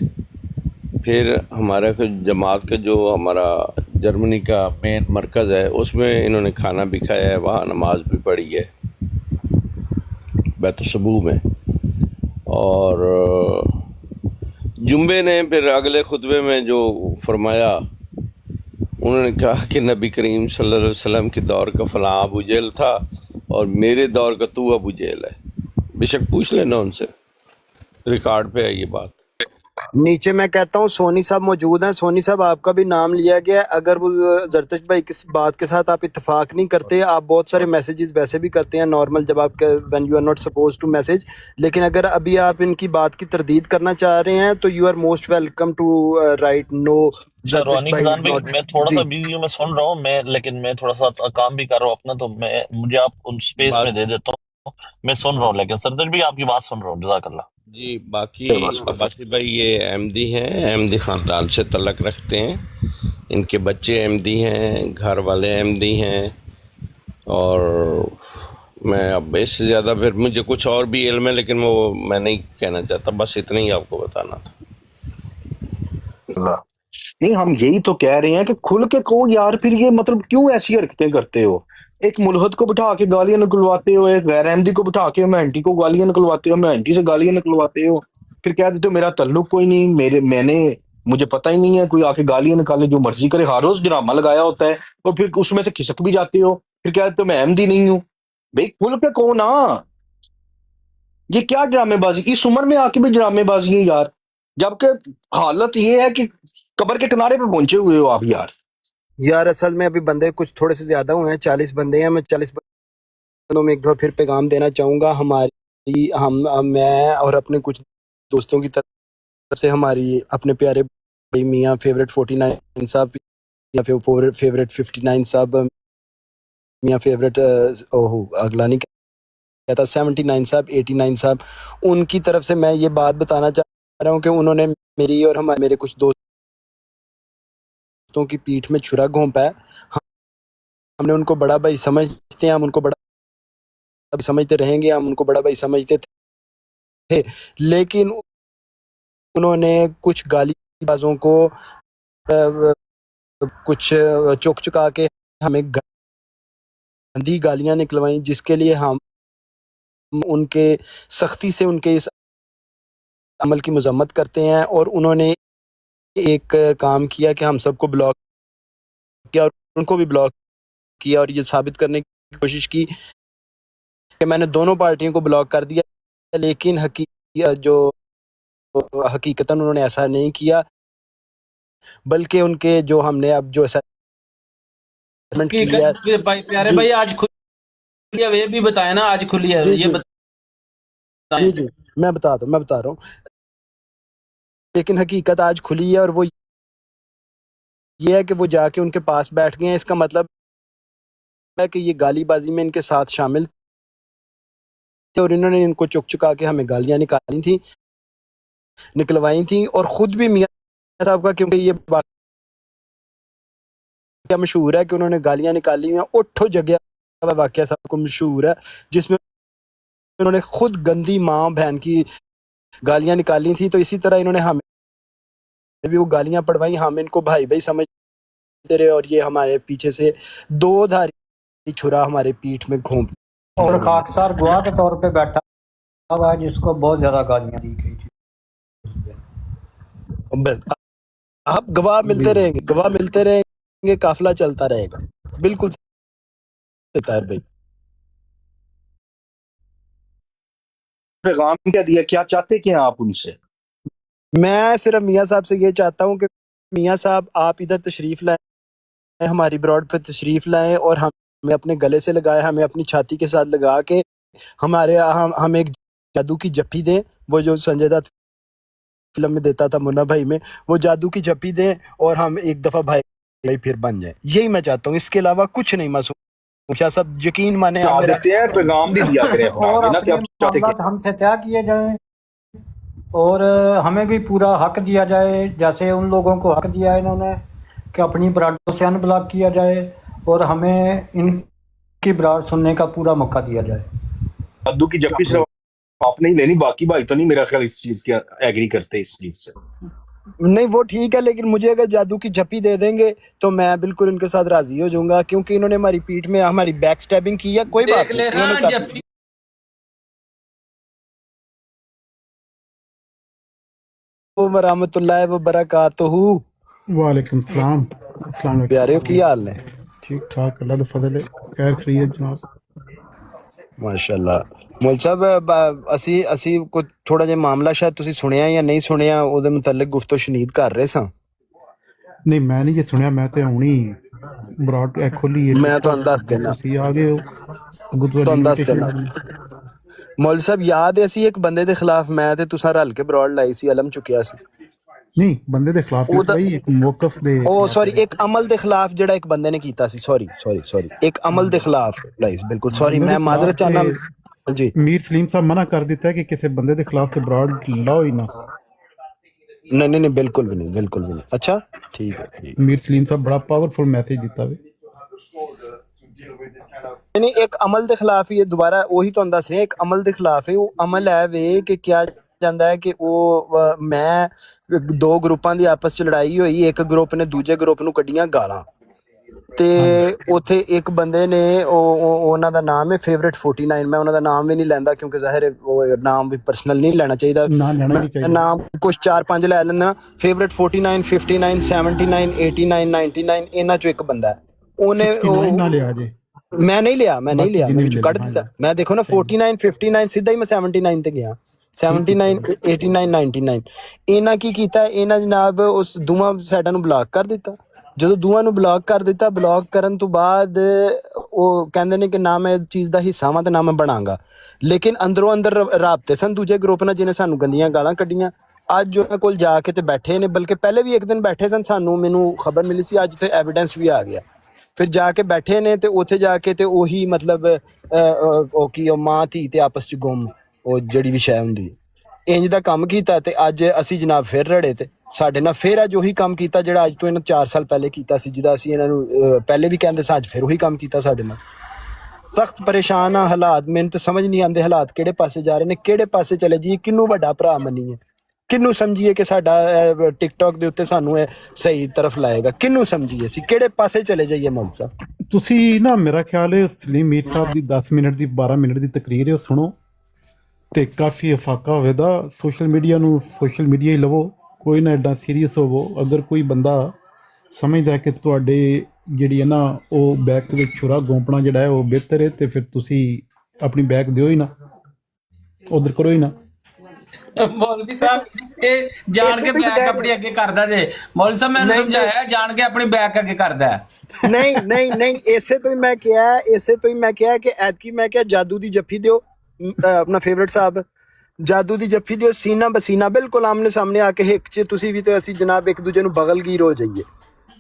Speaker 9: फिर हमारा जमात का जो हमारा जर्मनी का मेन मरकज़ है उसमें इन्होंने खाना भी खाया है, वहाँ नमाज भी पढ़ी है बैत सबू में। और जुम्बे ने फिर अगले खुतबे में जो फरमाया, उन्होंने कहा कि नबी करीम सल्लल्लाहु अलैहि वसल्लम के दौर का फ़लाँ अबू जहल था और मेरे दौर का तू अबू जहल है। बेशक पूछ लेना उनसे, रिकॉर्ड पे है ये बात।
Speaker 5: नीचे मैं कहता हूँ सोनी साहब मौजूद हैं। सोनी साहब आपका भी नाम लिया गया है। अगर वो जरतश भाई किस बात के साथ आप इत्तेफाक नहीं करते, आप बहुत सारे मैसेजेस वैसे भी करते हैं नॉर्मल जब आप when you are not suppose to message, लेकिन अगर अभी आप इनकी बात की तरदीद करना चाह रहे हैं तो you are most welcome to right no.
Speaker 7: Sir
Speaker 5: Zartash
Speaker 7: Roni
Speaker 5: भाई
Speaker 7: खजान
Speaker 5: इज
Speaker 7: भाई,
Speaker 5: नॉट
Speaker 7: मैं थोड़ा सा
Speaker 5: जी
Speaker 7: बिजी हूँ, मैं सुन रहा हूँ मैं, लेकिन मैं थोड़ा सा काम भी कर रहा हूँ अपना, तो मैं मुझे आप उन स्पेस में
Speaker 9: बात
Speaker 7: दे देता हूँ। मैं सुन रहा हूँ, लेकिन सरदर भी आपकी बात सुन रहा हूँ। जज़ाकल्लाह।
Speaker 9: जी। बाकी
Speaker 7: फिर बस
Speaker 9: अब्बासी भाई ये अहमदी हैं, अहमदी ख़ानदान से तल्लक रखते हैं, इनके बच्चे अहमदी हैं, घर वाले अहमदी हैं। और मैं अब इससे ज़्यादा फिर मुझे कुछ और भी इल्म है, लेकिन वो मैं नहीं कहना चाहता, बस इतना ही आपको बताना था।
Speaker 4: नहीं, हम यही तो कह रहे हैं कि खुल के कहो यार, फिर ये मतलब क्यों ऐसी हरकतें करते हो? एक मुल्हद को बिठा के गालियां निकलवाते हो, एक गैर अहमदी को बिठा के महंटी को गालियां निकलवाते हो, महंटी से गालियां निकलवाते हो, फिर कह देते हो मेरा ताल्लुक कोई नहीं, मुझे पता ही नहीं है, कोई आके गालियां निकाले जो मर्जी करे। हर रोज ड्रामा लगाया होता है और फिर उसमें से खिसक भी जाते हो, फिर कह देते हो मैं अहमदी नहीं हूं। भाई खुल के कहो ना, ये क्या ड्रामेबाजी, इस उम्र में आके भी ड्रामेबाजी है यार, जबकि हालत ये है कि कब्र के किनारे पे पहुंचे हुए हो आप यार।
Speaker 5: यार असल में अभी बंदे कुछ थोड़े से ज्यादा हुए हैं, 40 बंदे हैं। मैं 40 बंदों में एक बार फिर पैगाम देना चाहूँगा। मैं और अपने कुछ दोस्तों की तरफ से हमारी अपने प्यारे भाई मियाँ फेवरेट 49 साहब या फिर फेवरेट 59 साहब, मियाँ फेवरेट अगला नहीं कहता 79 साहब, 89 साहब, उनकी तरफ से मैं ये बात बताना चाह रहा हूँ कि उन्होंने मेरी और मेरे कुछ दोस्तों की पीठ में छुरा घोंपा है। हमने उनको बड़ा भाई समझते हैं, हम उनको बड़ा भाई समझते रहेंगे, हम उनको बड़ा भाई समझते थे, लेकिन उन्होंने कुछ गालीबाजों को कुछ चौक चुका के हमें गंदी गालियां निकलवाई, जिसके लिए हम उनके सख्ती से उनके इस अमल की मजम्मत करते हैं। और उन्होंने एक काम किया कि हम सबको ब्लॉक किया और उनको भी ब्लॉक किया, और ये साबित करने की कोशिश की कि मैंने दोनों पार्टियों को ब्लॉक कर दिया, लेकिन हकीकतन उन्होंने ऐसा नहीं किया, बल्कि उनके जो हमने अब जो असेसमेंट किया है।
Speaker 2: भाई प्यारे
Speaker 5: जी
Speaker 2: भाई आज खुली है, ये भी बताए ना आज खुली है,
Speaker 5: जी
Speaker 2: ये
Speaker 5: जी
Speaker 2: बताएं।
Speaker 5: जी जी मैं बता रहा हूँ, लेकिन हकीकत आज खुली है, और वो ये है कि वो जाके उनके पास बैठ गए हैं। इसका मतलब है कि ये गालीबाजी में इनके साथ शामिल थे और इन्होंने इनको चुक चुका के हमें गालियां निकलवाई थी। और खुद भी मियाँ साहब का, क्योंकि ये वाकया मशहूर है कि उन्होंने गालियां निकाली हैं, उठो जगह वाकया साहब को मशहूर है, जिसमें उन्होंने खुद गंदी माँ बहन की गालियां निकाली थी। तो इसी तरह इन्होंने हमें भी वो गालियां पढ़वाई। हम इनको भाई भाई समझते रहे और ये हमारे पीछे से 2 धारी छुरा हमारे पीठ में घोंप
Speaker 8: और खाकसार गवाह के तौर पे बैठा हुआ है जिसको बहुत ज्यादा गालियां दी गई थी।
Speaker 5: बस आप गवाह मिलते रहेंगे, काफिला चलता रहेगा। बिल्कुल सही ताहिर भाई।
Speaker 4: पैगाम क्या दिया, क्या चाहते क्या आप उनसे?
Speaker 5: मैं सिर्फ मियाँ साहब से ये चाहता हूँ कि मियाँ साहब आप इधर तशरीफ लाएं, हमारी ब्रॉड पे तशरीफ लाएं और हमें अपने गले से लगाए, हमें अपनी छाती के साथ लगा के हम एक जादू की जप्पी दें, वो जो संजय दत्त फिल्म में देता था मुन्ना भाई में, वो जादू की जप्पी दें और हम एक दफा भाई फिर बन जाए। यही मैं चाहता हूँ, इसके अलावा कुछ नहीं। मासूम शाह साहब यकीन माने आप मेरा
Speaker 4: देते हैं, पैगाम भी दिया करें
Speaker 8: और
Speaker 4: ना कि
Speaker 8: अपने
Speaker 4: आप चाहते
Speaker 8: मामलात हमसे तय किए जाएं और हमें भी पूरा हक दिया जाए, जैसे उन लोगों को हक दिया है इन्होंने कि अपनी ब्रांडों से अनब्लॉक किया जाए और हमें इनकी ब्रांड सुनने का पूरा मौका दिया जाए।
Speaker 4: जादू की जप्पी सिर्फ आपने ही लेनी, बाकी भाई तो नहीं मेरा ख्याल इस चीज की एग्री करते इस चीज से।
Speaker 5: नहीं वो ठीक है, लेकिन मुझे अगर जादू की जप्पी दे देंगे तो मैं बिल्कुल इनके साथ राजी हो जाऊंगा, क्योंकि इन्होंने हमारी पीठ में हमारी बैक स्टैबिंग की है। कोई बात
Speaker 2: देख
Speaker 5: नहीं,
Speaker 2: लेना
Speaker 5: इन्होंने
Speaker 2: जब
Speaker 5: वरहमतुल्लाहि व बरकातहू।
Speaker 10: वालेकुम सलाम। अस्सलाम वालेकुम।
Speaker 5: प्यारे हो, की हाल ने?
Speaker 10: ठीक ठाक, अल्लाह दा फजल है, खैर खैरियत जनाब।
Speaker 5: माशाअल्लाह। ਮੌਲ ਸਾਹਿਬ ਅਸੀਂ ਕੋਈ ਥੋੜਾ ਜਿਹਾ ਮਾਮਲਾ ਸ਼ਾਇਦ ਤੁਸੀਂ ਸੁਣਿਆ ਜਾਂ ਨਹੀਂ ਸੁਣਿਆ, ਉਹਦੇ ਮੁਤਲਕ ਗੁਫ਼ਤਗੂ ਸ਼ਨੀਦ ਕਰ ਰਹੇ ਸਾਂ।
Speaker 10: ਨਹੀਂ ਮੈਂ ਨਹੀਂ ਜੇ ਸੁਣਿਆ, ਮੈਂ ਤੇ ਹੁਣੀ ਬਰਾਡ ਖੋਲੀ ਹੈ।
Speaker 5: ਮੈਂ ਤੁਹਾਨੂੰ ਦੱਸ ਦੇਣਾ,
Speaker 10: ਤੁਸੀਂ ਆ ਗਏ ਹੋ,
Speaker 5: ਤੁਹਾਨੂੰ ਦੱਸ ਦੇਣਾ। ਮੌਲ ਸਾਹਿਬ ਯਾਦ ਹੈ ਅਸੀਂ ਇੱਕ ਬੰਦੇ ਦੇ ਖਿਲਾਫ ਮੈਂ ਤੇ ਤੁਸੀਂ ਰਲ ਕੇ ਬਰਾਡ ਲਾਈ ਸੀ, ਅਲਮ ਚੁੱਕਿਆ ਸੀ।
Speaker 10: ਨਹੀਂ ਬੰਦੇ ਦੇ ਖਿਲਾਫ ਨਹੀਂ, ਇੱਕ ਮੌਕਫ ਦੇ
Speaker 5: ਉਹ ਸੌਰੀ ਇੱਕ ਅਮਲ ਦੇ ਖਿਲਾਫ ਜਿਹੜਾ ਇੱਕ ਬੰਦੇ ਨੇ ਕੀਤਾ ਸੀ। ਸੌਰੀ ਇੱਕ ਅਮਲ ਦੇ ਖਿਲਾਫ ਲਾਈ ਸੀ। ਬਿਲਕੁਲ ਸੌਰੀ, ਮੈਂ ਮਾਜ਼ਰਤ ਚਾਹਨਾ ਜੀ।
Speaker 10: ਮੀਰ ਸਲੀਮ ਸਾਹਿਬ ਮਨਾ ਕਰ ਦਿੱਤਾ ਹੈ ਕਿ ਕਿਸੇ ਬੰਦੇ ਦੇ ਖਿਲਾਫ ਤੇ ਬਰਾਡ ਲਾਓ ਹੀ ਨਾ।
Speaker 5: ਨਹੀਂ ਬਿਲਕੁਲ ਵੀ ਨਹੀਂ। ਅੱਛਾ ਠੀਕ ਹੈ।
Speaker 10: ਮੀਰ ਸਲੀਮ ਸਾਹਿਬ ਬੜਾ ਪਾਵਰਫੁਲ ਮੈਸੇਜ ਦਿੱਤਾ ਵੇ।
Speaker 5: ਨਹੀਂ ਇੱਕ ਅਮਲ ਦੇ ਖਿਲਾਫ ਹੀ, ਦੁਬਾਰਾ ਉਹੀ ਤੁਹਾਨੂੰ ਦੱਸ ਰਿਹਾ, ਇੱਕ ਅਮਲ ਦੇ ਖਿਲਾਫ ਹੈ। ਉਹ ਅਮਲ ਹੈ ਵੇ ਕਿ ਕਿਹਾ ਜਾਂਦਾ ਹੈ ਕਿ ਉਹ ਮੈਂ 2 ਗਰੁੱਪਾਂ ਦੀ ਆਪਸ ਚ ਲੜਾਈ ਹੋਈ, ਇੱਕ ਗਰੁੱਪ ਨੇ ਦੂਜੇ ਗਰੁੱਪ ਨੂੰ ਕੱਢੀਆਂ ਗਾਲਾਂ, ਤੇ ਉੱਥੇ ਇੱਕ ਬੰਦੇ ਨੇ ਉਹਨਾਂ ਦਾ ਨਾਮ ਹੈ ਫੇਵਰਿਟ 49। ਮੈਂ ਉਹਨਾਂ ਦਾ ਨਾਮ ਵੀ ਨਹੀਂ ਲੈਂਦਾ ਕਿਉਂਕਿ ਜ਼ਾਹਿਰ ਹੈ ਉਹ ਨਾਮ ਵੀ ਪਰਸਨਲ ਨਹੀਂ ਲੈਣਾ ਚਾਹੀਦਾ, ਨਾਮ ਕੁਛ 4-5 ਲੈ ਲੈਂਦਾ। ਫੇਵਰਿਟ 49, 59, 79, 89, 99 ਇਹਨਾਂ ਚੋਂ ਇੱਕ ਬੰਦਾ ਹੈ। ਉਹਨੇ ਮੈਂ ਨਹੀਂ ਲਿਆ, ਮੈਂ ਵਿੱਚੋਂ ਕੱਢ ਦਿੱਤਾ। ਮੈਂ ਦੇਖੋ ਨਾ 49, 59 ਸਿੱਧਾ ਹੀ ਮੈਂ 79 ਤੇ ਗਿਆ। 79, 89, 99 ਇਹਨਾਂ ਕੀ ਕੀਤਾ, ਇਹਨਾਂ ਜਨਾਬ ਉਸ ਦੋਵਾਂ ਸਾਈਡਾਂ ਨੂੰ ਬਲੌਕ ਕਰ ਦਿੱਤਾ। ਜਦੋਂ ਦੋਵਾਂ ਨੂੰ ਬਲੌਕ ਕਰ ਦਿੱਤਾ, ਬਲੌਕ ਕਰਨ ਤੋਂ ਬਾਅਦ ਉਹ ਕਹਿੰਦੇ ਨੇ ਕਿ ਨਾ ਮੈਂ ਇਸ ਚੀਜ਼ ਦਾ ਹਿੱਸਾ ਵਾਂ ਤੇ ਨਾ ਮੈਂ ਬਣਾਂਗਾ, ਲੇਕਿਨ ਅੰਦਰੋਂ ਅੰਦਰ ਰਾਬਤੇ ਸਨ ਦੂਜੇ ਗਰੁੱਪ ਨਾਲ ਜਿਹਨੇ ਸਾਨੂੰ ਗੰਦੀਆਂ ਗਾਲਾਂ ਕੱਢੀਆਂ। ਅੱਜ ਉਹਨਾਂ ਕੋਲ ਜਾ ਕੇ ਤੇ ਬੈਠੇ ਨੇ, ਬਲਕਿ ਪਹਿਲੇ ਵੀ ਇੱਕ ਦਿਨ ਬੈਠੇ ਸਨ, ਮੈਨੂੰ ਖਬਰ ਮਿਲੀ ਸੀ, ਅੱਜ ਤੇ ਐਵੀਡੈਂਸ ਵੀ ਆ ਗਿਆ। ਫਿਰ ਜਾ ਕੇ ਬੈਠੇ ਨੇ ਤੇ ਉੱਥੇ ਜਾ ਕੇ ਤੇ ਉਹੀ ਮਤਲਬ ਉਹ ਮਾਂ ਧੀ ਤੇ ਆਪਸ ਚ ਗੁੰਮ, ਉਹ ਜਿਹੜੀ ਵੀ ਸ਼ੈ ਹੁੰਦੀ ਇੰਜ ਦਾ ਕੰਮ ਕੀਤਾ। ਤੇ ਅੱਜ ਅਸੀਂ ਜਨਾਬ ਫਿਰ ਰੜੇ ਤੇ ਸਾਡੇ ਨਾਲ ਫਿਰ ਅੱਜ ਉਹੀ ਕੰਮ ਕੀਤਾ ਜਿਹੜਾ ਅੱਜ ਤੋਂ ਇਹਨਾਂ 4 ਸਾਲ ਪਹਿਲੇ ਕੀਤਾ ਸੀ, ਜਿਹਦਾ ਅਸੀਂ ਇਹਨਾਂ ਨੂੰ ਪਹਿਲੇ ਵੀ ਕਹਿੰਦੇ ਸਾਂ, ਅੱਜ ਫਿਰ ਉਹੀ ਕੰਮ ਕੀਤਾ ਸਾਡੇ ਨਾਲ। ਸਖਤ ਪਰੇਸ਼ਾਨ ਆ ਹਾਲਾਤ, ਮੈਨੂੰ ਤਾਂ ਸਮਝ ਨਹੀਂ ਆਉਂਦੇ ਹਾਲਾਤ ਕਿਹੜੇ ਪਾਸੇ ਜਾ ਰਹੇ ਨੇ, ਕਿਹੜੇ ਪਾਸੇ ਚਲੇ ਜਾਈਏ, ਕਿਹਨੂੰ ਵੱਡਾ ਭਰਾ ਮੰਨੀਏ, ਕਿਹਨੂੰ ਸਮਝੀਏ ਕਿ ਸਾਡਾ ਟਿਕਟੌਕ ਦੇ ਉੱਤੇ ਸਾਨੂੰ ਇਹ ਸਹੀ ਤਰਫ ਲਾਏਗਾ, ਕਿਹਨੂੰ ਸਮਝੀਏ, ਅਸੀਂ ਕਿਹੜੇ ਪਾਸੇ ਚਲੇ ਜਾਈਏ। ਮੌਲਵੀ ਸਾਹਿਬ
Speaker 10: ਤੁਸੀਂ ਨਾ ਮੇਰਾ ਖਿਆਲ ਹੈ ਸਲੀਮ ਮੀਰ ਸਾਹਿਬ ਦੀ 10 ਮਿੰਟ ਦੀ 12 ਮਿੰਟ ਦੀ ਤਕਰੀਰ ਹੈ, ਉਹ ਸੁਣੋ ਤੇ ਕਾਫੀ ਇਫਾਕਾ ਹੋਵੇਗਾ। ਸੋਸ਼ਲ ਮੀਡੀਆ ਹੀ ਲਵੋ, ਕੋਈ ਨਾ ਐਡਾ ਸੀਰੀਅਸ ਹੋਵੋ। ਅਗਰ ਕੋਈ ਬੰਦਾ ਸਮਝਦਾ ਕਿ ਤੁਹਾਡੇ ਜਿਹੜੀ ਹੈ ਨਾ ਉਹ ਬੈਕ ਵਿੱਚ ਛੁਰਾ ਗੋਂਪਣਾ ਜਿਹੜਾ ਹੈ ਉਹ ਬਿਹਤਰ ਹੈ, ਤੇ ਫਿਰ ਤੁਸੀਂ ਆਪਣੀ ਬੈਕ ਦਿਓ ਹੀ ਨਾ, ਉਧਰ ਕਰੋ ਹੀ ਨਾ।
Speaker 2: ਮੌਲਵੀ ਸਾਹਿਬ ਇਹ ਜਾਣ ਕੇ ਬੈਕ ਆਪਣੀ ਅੱਗੇ ਕਰਦਾ ਜੇ। ਮੌਲਵੀ ਸਾਹਿਬ ਮੈਨੂੰ ਸਮਝਾਇਆ ਜਾਣ ਕੇ ਆਪਣੀ ਬੈਕ ਅੱਗੇ ਕਰਦਾ।
Speaker 5: ਨਹੀਂ ਇਸੇ ਤੋਂ ਹੀ ਮੈਂ ਕਿਹਾ ਕਿ ਐਤਕੀ ਮੈਂ ਕਿਹਾ ਜਾਦੂ ਦੀ ਜੱਫੀ ਦਿਓ, ਆਪਣਾ ਫੇਵਰਿਟ ਸਾਹਿਬ ਜਾਦੂ ਦੀ ਜੱਫੀ ਦਿਓ, ਸੀਨਾ ਬਸੀਨਾ ਬਿਲਕੁਲ ਆਮਨੇ ਸਾਹਮਣੇ ਆ ਕੇ ਹਿੱਕ 'ਚ ਤੁਸੀਂ ਵੀ ਤੇ ਅਸੀਂ ਜਨਾਬ ਇੱਕ ਦੂਜੇ ਨੂੰ ਬਗਲਗੀਰ ਹੋ ਜਾਈਏ।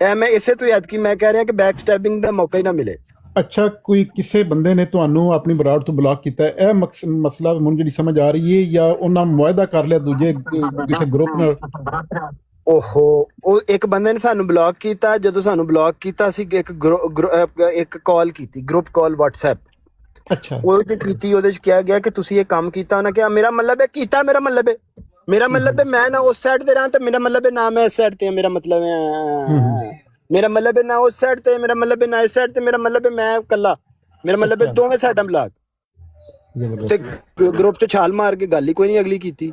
Speaker 5: ਇਹ ਮੈਂ ਇਸੇ ਤੋਂ ਐਤਕੀ ਮੈਂ ਕਹਿ ਰਿਹਾ ਕਿ ਬੈਕ ਸਟੈਬਿੰਗ ਦਾ ਮੌਕਾ ਹੀ ਨਾ ਮਿਲੇ।
Speaker 10: ਅੱਛਾ, ਕੋਈ ਕਿਸੇ ਬੰਦੇ ਨੇ ਤੁਹਾਨੂੰ ਆਪਣੀ ਬਰਾੜ ਤੋਂ ਬਲੌਕ ਕੀਤਾ, ਇਹ ਮਸਲਾ ਮੈਨੂੰ ਜਿਹੜੀ ਸਮਝ ਆ ਰਹੀ ਹੈ, ਜਾਂ ਉਹਨਾਂ ਮੁਆਹਦਾ ਕਰ ਲਿਆ ਦੂਜੇ ਕਿਸੇ ਗਰੁੱਪ ਨਾਲ?
Speaker 5: ਓਹੋ, ਉਹ ਇੱਕ ਬੰਦੇ ਨੇ ਸਾਨੂੰ ਬਲੌਕ ਕੀਤਾ। ਜਦੋਂ ਸਾਨੂੰ ਬਲੌਕ ਕੀਤਾ ਅਸੀਂ ਇੱਕ ਕਾਲ ਕੀਤੀ, ਗਰੁੱਪ ਕਾਲ WhatsApp।
Speaker 10: ਅੱਛਾ,
Speaker 5: ਉਹਦੇ ਤੇ ਕੀਤੀ, ਉਹਦੇ ਚ ਕਿਹਾ ਗਿਆ ਕਿ ਤੁਸੀਂ ਇਹ ਕੰਮ ਕੀਤਾ। ਉਹਨੇ ਕਿਹਾ ਮੇਰਾ ਮਤਲਬ ਹੈ ਕੀਤਾ, ਮੇਰਾ ਮਤਲਬ ਹੈ ਮੈਂ ਨਾ ਉਸ ਸਾਈਡ ਤੇ ਰਹਾਂ ਤੇ ਮੇਰਾ ਮਤਲਬ ਹੈ ਨਾ ਮੈਂ ਇਸ ਸਾਈਡ ਤੇ, ਮੇਰਾ ਮਤਲਬ ਹੈ ਮੇਰਾ ਮਤਲਬ ਹੈ ਨਾ ਉਸ ਸਾਈਡ ਤੇ, ਮੇਰਾ ਮਤਲਬ ਹੈ ਨਾ ਇਸ ਸਾਈਡ ਤੇ, ਮੇਰਾ ਮਤਲਬ ਹੈ ਮੈਂ ਇਕੱਲਾ, ਮੇਰਾ ਮਤਲਬ ਹੈ ਦੋਵੇਂ ਸਾਈਡਾਂ ਬਲਾਕ ਤੇ ਗਰੁੱਪ ਚ ਛਾਲ ਮਾਰ ਕੇ ਗੱਲ ਹੀ ਕੋਈ ਨਹੀਂ ਅਗਲੀ ਕੀਤੀ।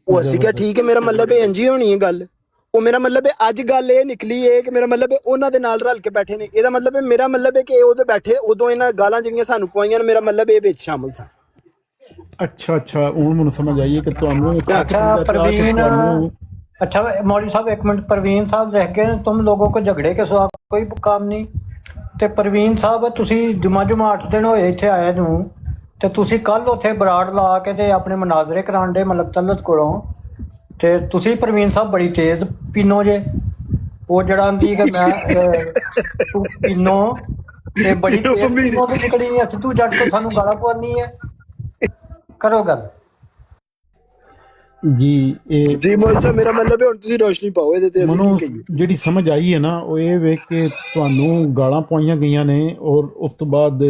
Speaker 5: ਉਹ ਅਸੀਂ ਕਿਹਾ ਠੀਕ ਹੈ, ਮੇਰਾ ਮਤਲਬ ਹੈ ਇੰਜੀ ਹੋਣੀ ਹੈ ਗੱਲ। ਉਹ ਮੇਰਾ ਮਤਲਬ ਹੈ ਅੱਜ ਗੱਲ ਇਹ ਨਿਕਲੀ ਹੈ ਕਿ ਮੇਰਾ ਮਤਲਬ ਹੈ ਉਹਨਾਂ ਦੇ ਨਾਲ ਰਲ ਕੇ ਬੈਠੇ ਨੇ। ਇਹਦਾ ਮਤਲਬ ਹੈ ਮੇਰਾ ਮਤਲਬ ਹੈ ਕਿ ਇਹ ਉਹਦੇ ਬੈਠੇ ਉਦੋਂ ਇਹਨਾਂ ਗਾਲਾਂ ਜਿਹੜੀਆਂ ਸਾਨੂੰ ਪਵਾਈਆਂ ਨੇ, ਮੇਰਾ ਮਤਲਬ ਇਹ ਵਿੱਚ ਸ਼ਾਮਲ ਸਨ।
Speaker 10: ਅੱਛਾ ਹੁਣ ਮੈਨੂੰ ਸਮਝ ਆਈ ਹੈ ਕਿ ਤੁਹਾਨੂੰ
Speaker 8: अच्छा परवीन, अच्छा मौलवी साहब एक मिनट, परवीन साहब रह के तुम लोगों को झगड़े के सिवा कोई काम नहीं। ਤੇ ਪ੍ਰਵੀਨ ਸਾਹਿਬ ਤੁਸੀਂ ਜੁਮਾ 8 ਦਿਨ ਹੋਏ ਇੱਥੇ ਆਏ ਨੂੰ, ਤੇ ਤੁਸੀਂ ਕੱਲ ਉੱਥੇ ਬਰਾੜ ਲਾ ਕੇ ਤੇ ਆਪਣੇ ਮਨਾਜ਼ਰੇ ਕਰਾਉਣ ਦੇ ਮਲਕ ਤਲਤ ਕੋਲੋਂ, ਤੇ ਤੁਸੀਂ ਪ੍ਰਵੀਨ ਸਾਹਿਬ ਬੜੀ ਤੇਜ਼ ਪੀਨੋ ਜੇ। ਉਹ ਜਿਹੜਾ ਆਂਦੀ ਕਿ ਮੈਂ ਤੂੰ ਪੀਨੋ ਤੇ ਬੜੀ ਤੇਜ਼ ਪੀਨੋ ਤੇ ਨਿਕਲੀ ਨਹੀਂ, ਸਿੱਧੂ ਜੱਟ ਤੋਂ ਸਾਨੂੰ ਗਾਲਾਂ ਪਵਾਉਣੀ ਹੈ। ਕਰੋ ਗੱਲ
Speaker 10: ਜੀ। ਇਹ
Speaker 5: ਜੀ ਮੋਲ ਸਾਹਿਬ ਮੇਰਾ ਮਤਲਬ ਹੈ ਹੁਣ ਤੁਸੀਂ ਰੋਸ਼ਨੀ ਪਾਓ ਇਹਦੇ ਤੇ, ਅਸੀਂ
Speaker 10: ਮੈਨੂੰ
Speaker 5: ਕੀ ਕਹੀਏ।
Speaker 10: ਜਿਹੜੀ ਸਮਝ ਆਈ ਹੈ ਨਾ ਉਹ ਇਹ ਵੇਖ ਕੇ ਤੁਹਾਨੂੰ ਗਾਲਾਂ ਪਾਈਆਂ ਗਈਆਂ ਨੇ, ਔਰ ਉਸ ਤੋਂ ਬਾਅਦ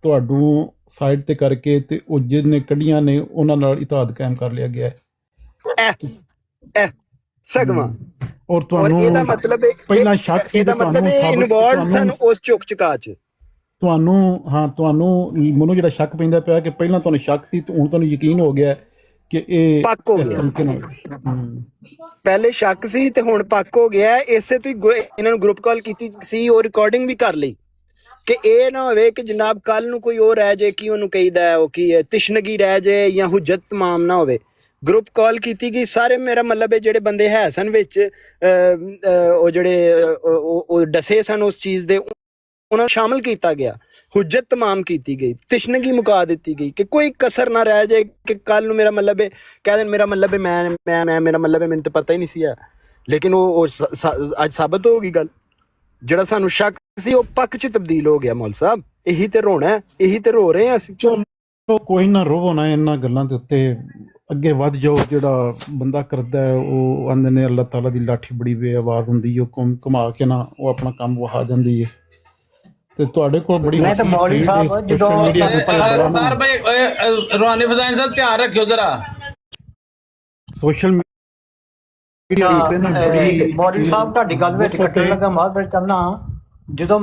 Speaker 10: ਤੁਹਾਨੂੰ ਸਾਈਡ ਤੇ ਕਰਕੇ ਤੇ ਉਹ ਜਿਹਨੇ ਕੱਢੀਆਂ ਨੇ ਉਹਨਾਂ ਨਾਲ ਇਤਾਦ ਕਾਇਮ ਕਰ ਲਿਆ ਗਿਆ ਹੈ।
Speaker 5: ਇਹ ਸਗਵਾ
Speaker 10: ਔਰ
Speaker 5: ਔਰ
Speaker 10: ਤੁਹਾਨੂੰ
Speaker 5: ਇਹਦਾ ਮਤਲਬ ਹੈ
Speaker 10: ਪਹਿਲਾਂ ਸ਼ੱਕ ਸੀ
Speaker 5: ਇਹਦਾ
Speaker 10: ਤੇ
Speaker 5: ਮਤਲਬ ਹੈ
Speaker 10: ਤੁਹਾਨੂੰ
Speaker 5: ਇਨਵੋਲਵ ਸਨ ਉਸ ਚੁੱਕ ਚੁਕਾ ਚ।
Speaker 10: ਤੁਹਾਨੂੰ ਮੈਨੂੰ ਜਿਹੜਾ ਸ਼ੱਕ ਪੈਂਦਾ ਪਿਆ ਕਿ ਪਹਿਲਾਂ ਤੁਹਾਨੂੰ ਸ਼ੱਕ ਸੀ ਤੇ ਹੁਣ ਤੁਹਾਨੂੰ ਯਕੀਨ ਹੋ ਗਿਆ ਕਿ ਇਹ
Speaker 5: ਪੱਕ ਹੋ
Speaker 10: ਇਸ
Speaker 5: ਗਿਆ।
Speaker 10: ਤਰੀਕੇ ਨਾਲ
Speaker 5: ਪਹਿਲੇ ਸ਼ੱਕ ਸੀ ਤੇ ਹੁਣ ਪੱਕ ਹੋ ਗਿਆ। ਇਸੇ ਤੋਂ ਹੀ ਇਹਨਾਂ ਨੂੰ ਗਰੁੱਪ ਕਾਲ ਕੀਤੀ ਸੀ, ਉਹ ਰਿਕਾਰਡਿੰਗ ਵੀ ਕਰ ਲਈ ਕਿ ਇਹ ਨਾ ਹੋਵੇ ਕਿ ਜਨਾਬ ਕੱਲ ਨੂੰ ਕੋਈ ਉਹ ਰਹਿ ਜਾਏ ਕਿ ਉਹਨੂੰ ਕਹੀਦਾ ਉਹ ਕੀ ਹੈ ਤਿਸ਼ਨਗੀ ਰਹਿ ਜਾਏ ਜਾਂ ਹੁਜਤ ਤਮਾਮ ਨਾ ਹੋਵੇ। ਗਰੁੱਪ ਕਾਲ ਕੀਤੀ ਗਈ, ਸਾਰੇ ਮੇਰਾ ਮਤਲਬ ਹੈ ਜਿਹੜੇ ਬੰਦੇ ਹੈ ਸਨ ਵਿੱਚ ਉਹ ਜਿਹੜੇ ਉਹ ਡਸੇ ਸਨ ਉਸ ਚੀਜ਼ ਦੇ, ਉਹਨਾਂ ਨੂੰ ਸ਼ਾਮਲ ਕੀਤਾ ਗਿਆ, ਹੁਜਤ ਤਮਾਮ ਕੀਤੀ ਗਈ, ਤਿਸ਼ਨਗੀ ਮੁਕਾ ਦਿੱਤੀ ਗਈ ਕਿ ਕੋਈ ਕਸਰ ਨਾ ਰਹਿ ਜਾਏ ਕਿ ਕੱਲ ਨੂੰ ਮੇਰਾ ਮਤਲਬ ਹੈ ਕਹਿ ਦੇਣ ਮੇਰਾ ਮਤਲਬ ਹੈ ਮੈਂ ਮੇਰਾ ਮਤਲਬ ਹੈ ਮੈਨੂੰ ਤਾਂ ਪਤਾ ਹੀ ਨਹੀਂ ਸੀ। ਲੇਕਿਨ ਉਹ ਅੱਜ ਸਾਬਤ ਹੋ ਗਈ ਗੱਲ। ਜਿਹੜਾ ਸਾਨੂੰ ਸ਼ੱਕ ਸੀ ਉਹ ਪੱਕ ਚ ਤਬਦੀਲ ਹੋ ਗਿਆ। ਮੌਲ ਸਾਹਿਬ ਇਹੀ ਤੇ ਰੋਣਾ ਹੈ, ਇਹੀ ਤੇ ਰੋ ਰਹੇ ਹਾਂ ਅਸੀਂ।
Speaker 10: ਚਲੋ ਕੋਈ ਨਾ ਰੋਵੋ ਨਾ ਇਹਨਾਂ ਗੱਲਾਂ ਦੇ ਉੱਤੇ, ਅੱਗੇ ਵੱਧ ਜਾਓ। ਜਿਹੜਾ ਬੰਦਾ ਕਰਦਾ ਹੈ ਉਹ ਆਂਦੇ ਨੇ ਅੱਲਾਹ ਤਾਲਾ ਦੀ ਲਾਠੀ ਬੜੀ ਬੇਆਵਾਜ਼ ਹੁੰਦੀ, ਉਹ ਘੁਮਾ ਕੇ ਨਾ ਉਹ ਆਪਣਾ ਕੰਮ ਵਹਾ ਜਾਂਦੀ ਹੈ। ਤੇ ਤੁਹਾਡੇ ਕੋਲ ਬੜੀ
Speaker 8: ਨਹੀਂ ਤਾਂ ਮੌਲਵੀ ਸਾਹਿਬ ਜਦੋਂ
Speaker 2: ਤਾਰ ਭਾਈ ਰੂਹਾਨੀ ਫਜ਼ਾਇਲ ਸਾਹਿਬ ਧਿਆਨ ਰੱਖਿਓ ਜਰਾ।
Speaker 10: ਸੋਸ਼ਲ ਮੀਡੀਆ ਉੱਤੇ ਨਾ ਬੜੀ
Speaker 8: ਮੌਲਵੀ ਸਾਹਿਬ ਤੁਹਾਡੀ ਗੱਲ ਵਿੱਚ ਕੱਟਣ ਲੱਗਾ ਮਾਰ ਫਿਰ ਚੱਲਣਾ। ਜਦੋਂ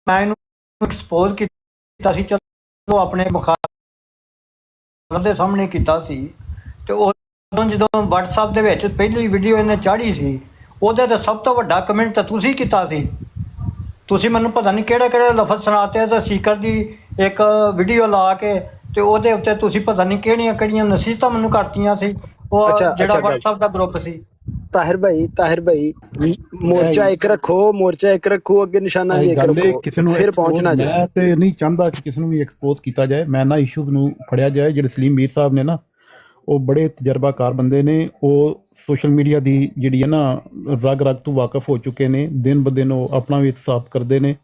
Speaker 8: ਮੈਂ ਇਹਨੂੰ ਐਕਸਪੋਜ਼ ਕੀਤਾ ਸੀ, ਚਲੋ ਆਪਣੇ ਮੁਖਾਲਫ ਦੇ ਸਾਹਮਣੇ ਕੀਤਾ ਸੀ, ਤੇ ਉਦੋਂ ਜਦੋਂ WhatsApp ਦੇ ਵਿੱਚ ਪਹਿਲੀ ਵੀਡੀਓ ਇਹਨੇ ਚਾੜੀ ਸੀ, ਉਹਦੇ ਤੇ ਸਭ ਤੋਂ ਵੱਡਾ ਕਮੈਂਟ ਤਾਂ ਤੁਸੀਂ ਕੀਤਾ ਸੀ। ਤੁਸੀਂ ਮੈਨੂੰ ਪਤਾ ਨਹੀਂ ਕਿਹੜੇ ਲਫ਼ਜ਼ ਸੁਣਾਤੇ ਤੇ ਸੀਕਰ ਦੀ ਇੱਕ ਵੀਡੀਓ ਲਾ ਕੇ ਤੇ ਉਹਦੇ ਉੱਤੇ ਤੁਸੀਂ ਪਤਾ ਨਹੀਂ ਕਿਹੜੀਆਂ ਨਸੀਹਤਾਂ ਮੈਨੂੰ ਕਰਤੀਆਂ ਸੀ। ਉਹ ਜਿਹੜਾ WhatsApp ਦਾ ਗਰੁੱਪ ਸੀ।
Speaker 5: ਤਾਹਿਰ ਭਾਈ ਮੋਰਚਾ ਇੱਕ ਰੱਖੋ, ਅੱਗੇ ਨਿਸ਼ਾਨਾ ਵੀ ਇੱਕ ਰੱਖੋ,
Speaker 10: ਕਿਸੇ ਨੂੰ
Speaker 5: ਫਿਰ ਪਹੁੰਚਣਾ ਜਾਏ।
Speaker 10: ਮੈਂ ਤੇ ਨਹੀਂ ਚਾਹੁੰਦਾ ਕਿ ਕਿਸੇ ਨੂੰ ਵੀ ਐਕਸਪੋਜ਼ ਕੀਤਾ ਜਾਏ। ਮੈਂ ਨਾ ਇਸ਼ੂਜ਼ ਨੂੰ ਫੜਿਆ ਜਾਏ। ਜਿਹੜੇ ਸਲੀਮ ਮੀਰ ਸਾਹਿਬ ਨੇ ਨਾ, ਉਹ ਬੜੇ ਤਜਰਬਾਕਾਰ ਬੰਦੇ ਨੇ। ਉਹ ਸੋਸ਼ਲ ਮੀਡੀਆ ਦੀ ਜਿਹੜੀ ਹੈ ਨਾ ਰਗ ਤੋਂ ਵਾਕਿਫ ਹੋ ਚੁੱਕੇ ਨੇ। ਦਿਨ ਬ ਦਿਨ ਉਹ ਆਪਣਾ ਵੀ ਇਤਸਾਬ ਕਰਦੇ ਨੇ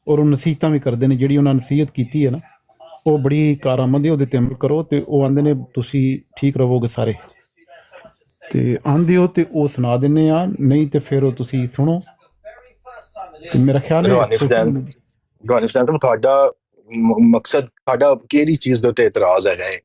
Speaker 10: ਔਰ ਉਹ ਨਸੀਹਤਾਂ ਵੀ ਕਰਦੇ ਨੇ। ਜਿਹੜੀ ਉਹਨਾਂ ਨਸੀਹਤ ਕੀਤੀ ਹੈ ਨਾ ਉਹ ਬੜੀ ਕਾਰਾਮਦ ਹੈ, ਉਹਦੇ ਤੇ ਅਮਲ ਕਰੋ। ਤੇ ਉਹ ਆਂਦੇ ਨੇ ਤੁਸੀਂ ਠੀਕ ਰਹੋਗੇ ਸਾਰੇ, ਤੇ ਆਂਦੇ ਹੋ ਤੇ ਉਹ ਸੁਣਾ ਦਿੰਦੇ ਆ, ਨਹੀਂ ਤੇ ਫਿਰ ਉਹ ਤੁਸੀਂ ਸੁਣੋ। ਤੇ ਮੇਰਾ ਖਿਆਲ ਹੈ
Speaker 4: ਤੁਹਾਡਾ ਮਕਸਦ, ਤੁਹਾਡਾ ਕਿਹੜੀ ਚੀਜ਼ ਦੇ ਉੱਤੇ ਇਤਰਾਜ਼ ਹੈਗਾ ਹੈ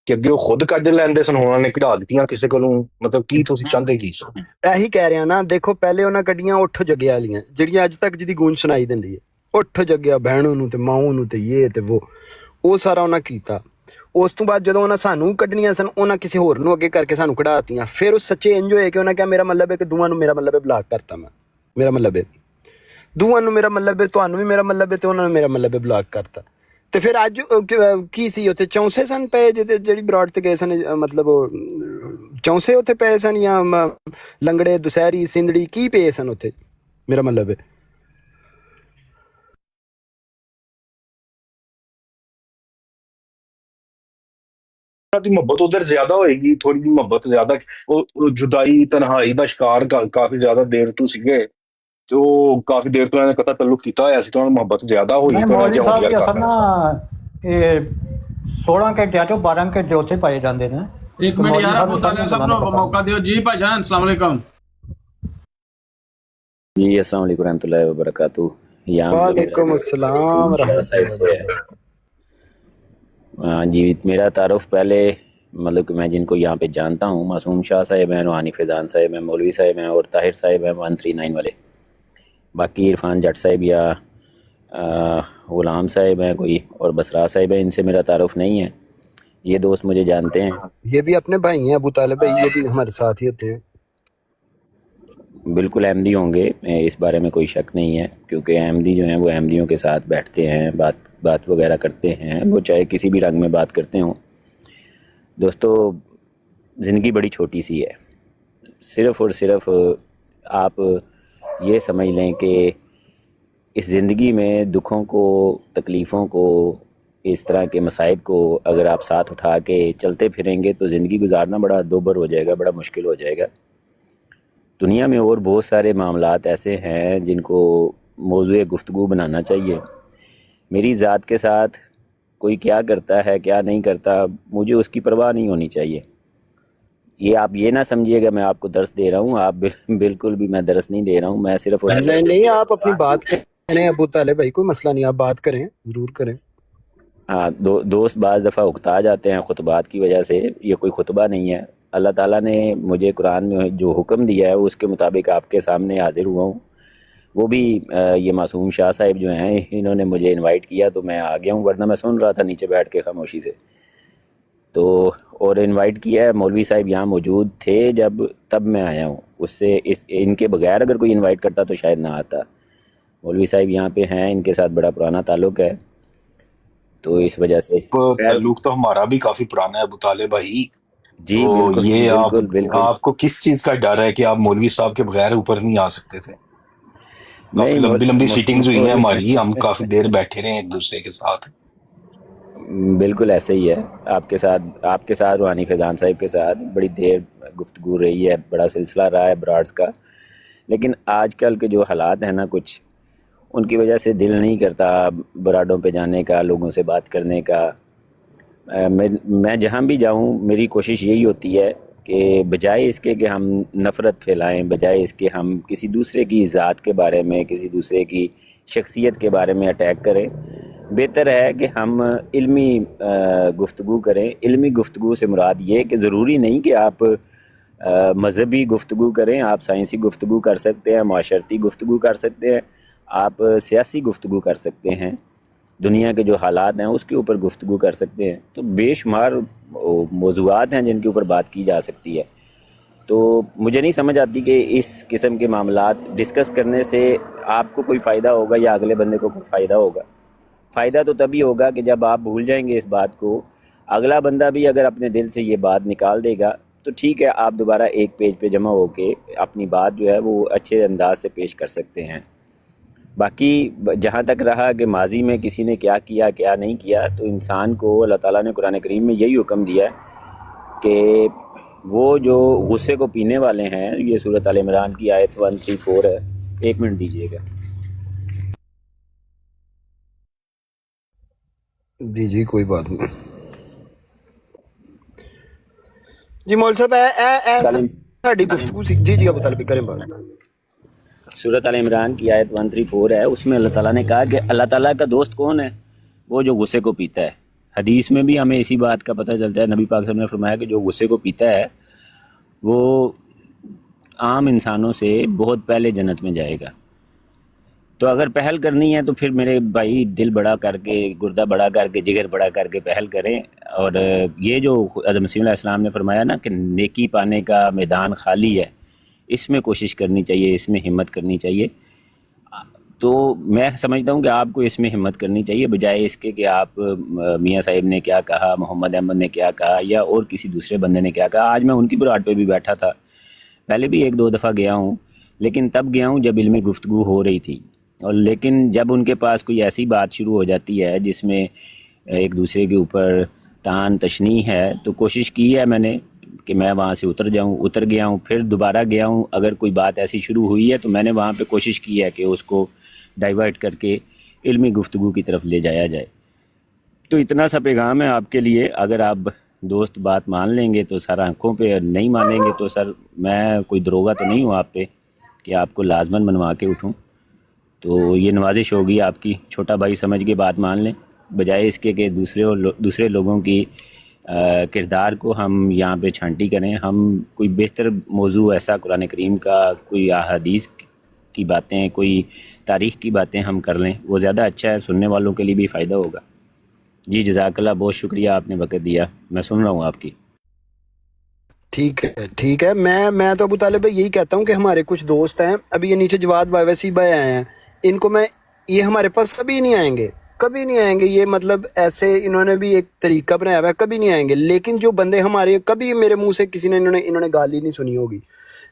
Speaker 4: ਕਿ ਅੱਗੇ ਉਹ ਖੁਦ ਕੱਢ ਲੈਂਦੇ ਸਨ, ਉਹਨਾਂ ਨੇ ਕਢਾ ਦਿੱਤੀਆਂ ਕਿਸੇ ਕੋਲੋਂ? ਮਤਲਬ ਕੀ ਤੁਸੀਂ ਚਾਹੁੰਦੇ ਕੀ ਸੋ?
Speaker 5: ਇਹੀ ਕਹਿ ਰਿਹਾ ਨਾ, ਦੇਖੋ ਪਹਿਲੇ ਉਹਨਾਂ ਕੱਢੀਆਂ ਉੱਠ ਜੱਗਿਆ ਵਾਲੀਆਂ ਜਿਹੜੀਆਂ ਅੱਜ ਤੱਕ ਜਿਹਦੀ ਗੂੰਜ ਸੁਣਾਈ ਦਿੰਦੀ ਹੈ, ਉੱਠ ਜੱਗਿਆ ਭੈਣੋਂ ਨੂੰ ਤੇ ਮਾਂ ਨੂੰ ਤੇ ਇਹ ਤੇ ਉਹ ਸਾਰਾ ਉਹਨਾਂ ਕੀਤਾ। ਉਸ ਤੋਂ ਬਾਅਦ ਜਦੋਂ ਉਹਨਾਂ ਸਾਨੂੰ ਕੱਢਣੀਆਂ ਸਨ, ਉਹਨਾਂ ਕਿਸੇ ਹੋਰ ਨੂੰ ਅੱਗੇ ਕਰਕੇ ਸਾਨੂੰ ਕਢਾ ਦਿੱਤੀਆਂ। ਫਿਰ ਉਹ ਸੱਚੇ ਇੰਜ ਹੋਏ ਕਿ ਉਹਨਾਂ ਕਿਹਾ ਮੇਰਾ ਮਤਲਬ ਹੈ ਕਿ ਦੋਵਾਂ ਨੂੰ ਮੇਰਾ ਮਤਲਬ ਹੈ ਬਲਾਕ ਕਰਤਾ, ਮੈਂ ਮੇਰਾ ਮਤਲਬ ਹੈ ਦੋਵਾਂ ਨੂੰ ਮੇਰਾ ਮਤਲਬ ਹੈ, ਤੁਹਾਨੂੰ ਵੀ ਮੇਰਾ ਮਤਲਬ ਹੈ ਤੇ ਉਹਨਾਂ ਨੂੰ ਮੇਰਾ ਮਤਲਬ ਹੈ ਬਲਾਕ ਕਰਤਾ। ਤੇ ਫਿਰ ਅੱਜ ਕੀ ਸੀ ਉੱਥੇ ਚੌਂਸੇ ਸਨ ਪਏ ਜਿਹੜੀ ਬਰਾੜ ਤੇ ਗਏ ਸਨ, ਮਤਲਬ ਚੌਂਸੇ ਉੱਥੇ ਪਏ ਸਨ ਜਾਂ ਲੰਗੜੇ ਦੁਸਹਿਰੀ ਸਿੰਧੜੀ ਕੀ ਪਏ ਸਨ ਉੱਥੇ? ਮੇਰਾ ਮਤਲਬ ਹੈ
Speaker 4: ਦੀ ਮੁਹੱਬਤ ਉਧਰ ਜ਼ਿਆਦਾ ਹੋਏਗੀ, ਥੋੜੀ ਜਿਹੀ ਮੁਹੱਬਤ ਜ਼ਿਆਦਾ। ਉਹ ਜੁਦਾਈ ਤਨਹਾਈ ਦਾ ਸ਼ਿਕਾਰ ਕਾਫੀ ਜ਼ਿਆਦਾ ਦੇਰ ਤੋਂ ਸੀਗੇ, ਤੇ ਉਹ ਕਾਫੀ ਦੇਰ ਤੋਂ ਇਹਨਾਂ ਨੇ ਕਤਾ ਤਾਲੁਕ ਕੀਤਾ ਹੋਇਆ ਸੀ, ਤਾਂ ਉਹਨਾਂ ਨੂੰ ਮੁਹੱਬਤ ਜ਼ਿਆਦਾ ਹੋਈ।
Speaker 8: ਇਹ 16 ਘੰਟਿਆਂ ਚੋਂ 12 ਘੰਟੇ ਉੱਥੇ ਪਾਏ ਜਾਂਦੇ ਨੇ।
Speaker 2: ਇੱਕ ਮਿੰਟ ਯਾਰ, ਅਬੂ ਤਾਲਿਬ ਸਾਹਿਬ ਨੂੰ ਮੌਕਾ ਦਿਓ ਜੀ। ਭਾਈਜਾਨ अस्सलाम वालेकुम
Speaker 11: जी। अस्सलाम वालेकुम रहमतुल्लाहि व बरकातहू।
Speaker 5: वालेकुम अस्सलाम।
Speaker 11: जी मेरा तारुफ पहले मतलब कि मैं जिनको यहाँ पे जानता हूँ, मासूम शाह साहब हैं, रूहानी फैज़ान साहब हैं, मौलवी साहब हैं और ताहिर साहब हैं 139 वाले। बाकी इरफान जट साहब या ग़ुलाम साहब हैं कोई, और बसरा साहब हैं, इनसे मेरा तारुफ नहीं है। ये दोस्त मुझे जानते हैं,
Speaker 5: ये भी अपने भाई हैं, अबू तालिब भाई, ये भी हमारे साथ ही होते हैं।
Speaker 11: बिल्कुल अहमदी होंगे, इस बारे में कोई शक नहीं है, क्योंकि अहमदी जो हैं वो अहमदियों के साथ बैठते हैं, बात वगैरह करते हैं, वो चाहे किसी भी रंग में बात करते हों। दोस्तों, ज़िंदगी बड़ी छोटी सी है। सिर्फ़ और सिर्फ आप ये समझ लें कि इस ज़िंदगी में दुखों को, तकलीफ़ों को, इस तरह के मसाइब को अगर आप साथ उठा के चलते फिरेंगे तो ज़िंदगी गुजारना बड़ा दोबर हो जाएगा, बड़ा मुश्किल हो जाएगा। दुनिया में और बहुत सारे मामलात ऐसे हैं जिनको मौज़ूए गुफ्तगू बनाना चाहिए। मेरी ज़ात के साथ कोई क्या करता है, क्या नहीं करता, मुझे उसकी परवाह नहीं होनी चाहिए। ये आप ये ना समझिएगा मैं आपको दर्स दे रहा हूँ, आप बिल्कुल भी मैं दर्स नहीं दे रहा हूँ, मैं सिर्फ और सिर्फ
Speaker 5: नहीं, आप अपनी बात करें अबू तालिब भाई, कोई मसला नहीं, आप बात करें, ज़रूर करें।
Speaker 11: हाँ, दोस्त बाज़ दफ़ा उकता जाते हैं खुतबात की वजह से। ये कोई खुतबा नहीं है। अल्लाह ताला ने मुझे कुरान में जो हुक्म दिया है उसके मुताबिक आपके सामने हाजिर हुआ हूँ। वो भी ये मासूम शाह साहब जो हैं, इन्होंने मुझे इनवाइट किया तो मैं आ गया हूँ, वरना मैं सुन रहा था नीचे बैठ के खामोशी से। तो और इनवाइट किया है, मौलवी साहब यहाँ मौजूद थे जब, तब मैं आया हूँ। उससे इनके बगैर अगर कोई इनवाइट करता तो शायद ना आता। मौलवी साहब यहाँ पे हैं, इनके साथ बड़ा पुराना ताल्लुक़ है, तो इस वजह से
Speaker 4: ताल्लुक तो हमारा भी काफी पुराना है अबू तालिब भाई।
Speaker 11: जी
Speaker 4: तो
Speaker 11: बिल्कुल
Speaker 4: ये
Speaker 11: बिल्कुल बिल्कुल।
Speaker 4: आपको किस चीज का डर है कि आप मौलवी साहब के बगैर ऊपर नहीं आ सकते थे? काफी
Speaker 11: नहीं,
Speaker 4: लंबी लंबी सीटिंग्स हुई हैं हमारी, हम
Speaker 11: मौलवी
Speaker 4: काफी देर बैठे रहे एक दूसरे के साथ।
Speaker 11: बिल्कुल ऐसे ही है। आपके साथ रूहानी फैज़ान साहब के साथ बड़ी देर गुफ्तगू रही है, बड़ा सिलसिला रहा है ब्राड्स का। लेकिन आजकल के जो हालात हैं ना, कुछ उनकी वजह से दिल नहीं करता बराडों पे जाने का, लोगों से बात करने का। मैं जहाँ भी जाऊँ मेरी कोशिश यही होती है कि बजाय इसके कि हम नफ़रत फैलाएं, बजाय इसके हम किसी दूसरे की ज़ात के बारे में, किसी दूसरे की शख्सियत के बारे में अटैक करें, बेहतर है कि हम इल्मी गुफ्तगू करें। इल्मी गुफ्तगू से मुराद ये कि ज़रूरी नहीं कि आप मज़हबी गुफ्तगू करें, आप साइंसी गुफ्तगू कर सकते हैं, माशरती गुफ्तगू कर सकते हैं, आप सियासी गुफ्तगू कर सकते हैं, दुनिया के जो हालात हैं उसके ऊपर गुफ्तगू कर सकते हैं। तो बेशुमार मौज़ूआत हैं जिनके ऊपर बात की जा सकती है। तो मुझे नहीं समझ आती कि इस किस्म के मामलात डिस्कस करने से आपको कोई फ़ायदा होगा या अगले बंदे को कोई फ़ायदा होगा। फ़ायदा तो तभी होगा कि जब आप भूल जाएंगे इस बात को, अगला बंदा भी अगर अपने दिल से ये बात निकाल देगा तो ठीक है, आप दोबारा एक पेज पे जमा होके अपनी बात जो है वो अच्छे अंदाज से पेश कर सकते हैं। बाकी जहाँ तक रहा कि माजी में किसी ने क्या किया क्या नहीं किया, तो इंसान को अल्लाह ताला ने कुरान करीम में यही हुक्म दिया है कि वो जो गुस्से को पीने वाले हैं, ये सूरत आल इमरान की आयत 134 है। एक मिनट दीजिएगा।
Speaker 5: जी कोई बात नहीं जी। मौल साहब साड़ी गुफ्तगू जी अबू तालिब करें बात।
Speaker 11: सूरत आल इमरान की आयत 134 है, उसमें अल्लाह ताला ने कहा कि अल्लाह ताला का दोस्त कौन है? वो जो गुस्से को पीता है। हदीस में भी हमें इसी बात का पता चलता है, नबी पाक साहब ने फरमाया कि जो गुस्से को पीता है वो आम इंसानों से बहुत पहले जन्नत में जाएगा। तो अगर पहल करनी है तो फिर मेरे भाई दिल बड़ा करके, गुर्दा बड़ा करके, जिगर बड़ा करके पहल करें। और ये जो हज़रत मसीह अलैहिस्सलाम ने फरमाया ना कि नेकी पाने का मैदान खाली है, इसमें कोशिश करनी चाहिए, इसमें हिम्मत करनी चाहिए। तो मैं समझता हूँ कि आपको इसमें हिम्मत करनी चाहिए, बजाय इसके कि आप मियाँ साहिब ने क्या कहा, मोहम्मद अहमद ने क्या कहा या और किसी दूसरे बंदे ने क्या कहा। आज मैं उनकी बुराट पे भी बैठा था, पहले भी एक दो दफ़ा गया हूँ, लेकिन तब गया हूँ जब इल्मी गुफ्तगू हो रही थी। और लेकिन जब उनके पास कोई ऐसी बात शुरू हो जाती है जिसमें एक दूसरे के ऊपर तान तशनी है, तो कोशिश की है मैंने कि मैं वहाँ से उतर गया हूँ, फिर दोबारा गया हूँ। अगर कोई बात ऐसी शुरू हुई है तो मैंने वहाँ पे कोशिश की है कि उसको डाइवर्ट करके इल्मी गुफ्तगू की तरफ ले जाया जाए। तो इतना सा पैगाम है आपके लिए। अगर आप दोस्त बात मान लेंगे तो सर आँखों पे, नहीं मानेंगे तो सर मैं कोई दरोगा तो नहीं हूँ आप पे कि आपको लाजमन बनवा के उठूँ। तो ये नवाजिश होगी आपकी, छोटा भाई समझ के बात मान लें, बजाय इसके कि दूसरे लोगों की किरदार को हम यहाँ पे छांटी करें। हम कोई बेहतर मौजू ऐसा कुरान करीम का, कोई अहादीस کی باتیں, کوई तारीख़ की बातें हम कर लें, वो ज़्यादा अच्छा है, सुनने वालों के लिए भी फ़ायदा होगा. जी जज़ाकल्लाह, बहुत शुक्रिया आपने वक़्त दिया. मैं सुन रहा हूँ आपकी.
Speaker 5: ठीक है, ठीक है. मैं तो अबू तालिब भाई यही कहता हूँ कि हमारे कुछ दोस्त हैं, अभी ये नीचे जवाद वावसी भाई आए हैं, इनको मैं, ये हमारे पास कभी नहीं आएंगे, कभी नहीं आएंगे. ये मतलब ऐसे इन्होंने भी एक तरीका बनाया हुआ है, कभी नहीं आएंगे. लेकिन जो बंदे हमारे, कभी मेरे मुंह से किसी ने इन्होंने गाली नहीं सुनी होगी,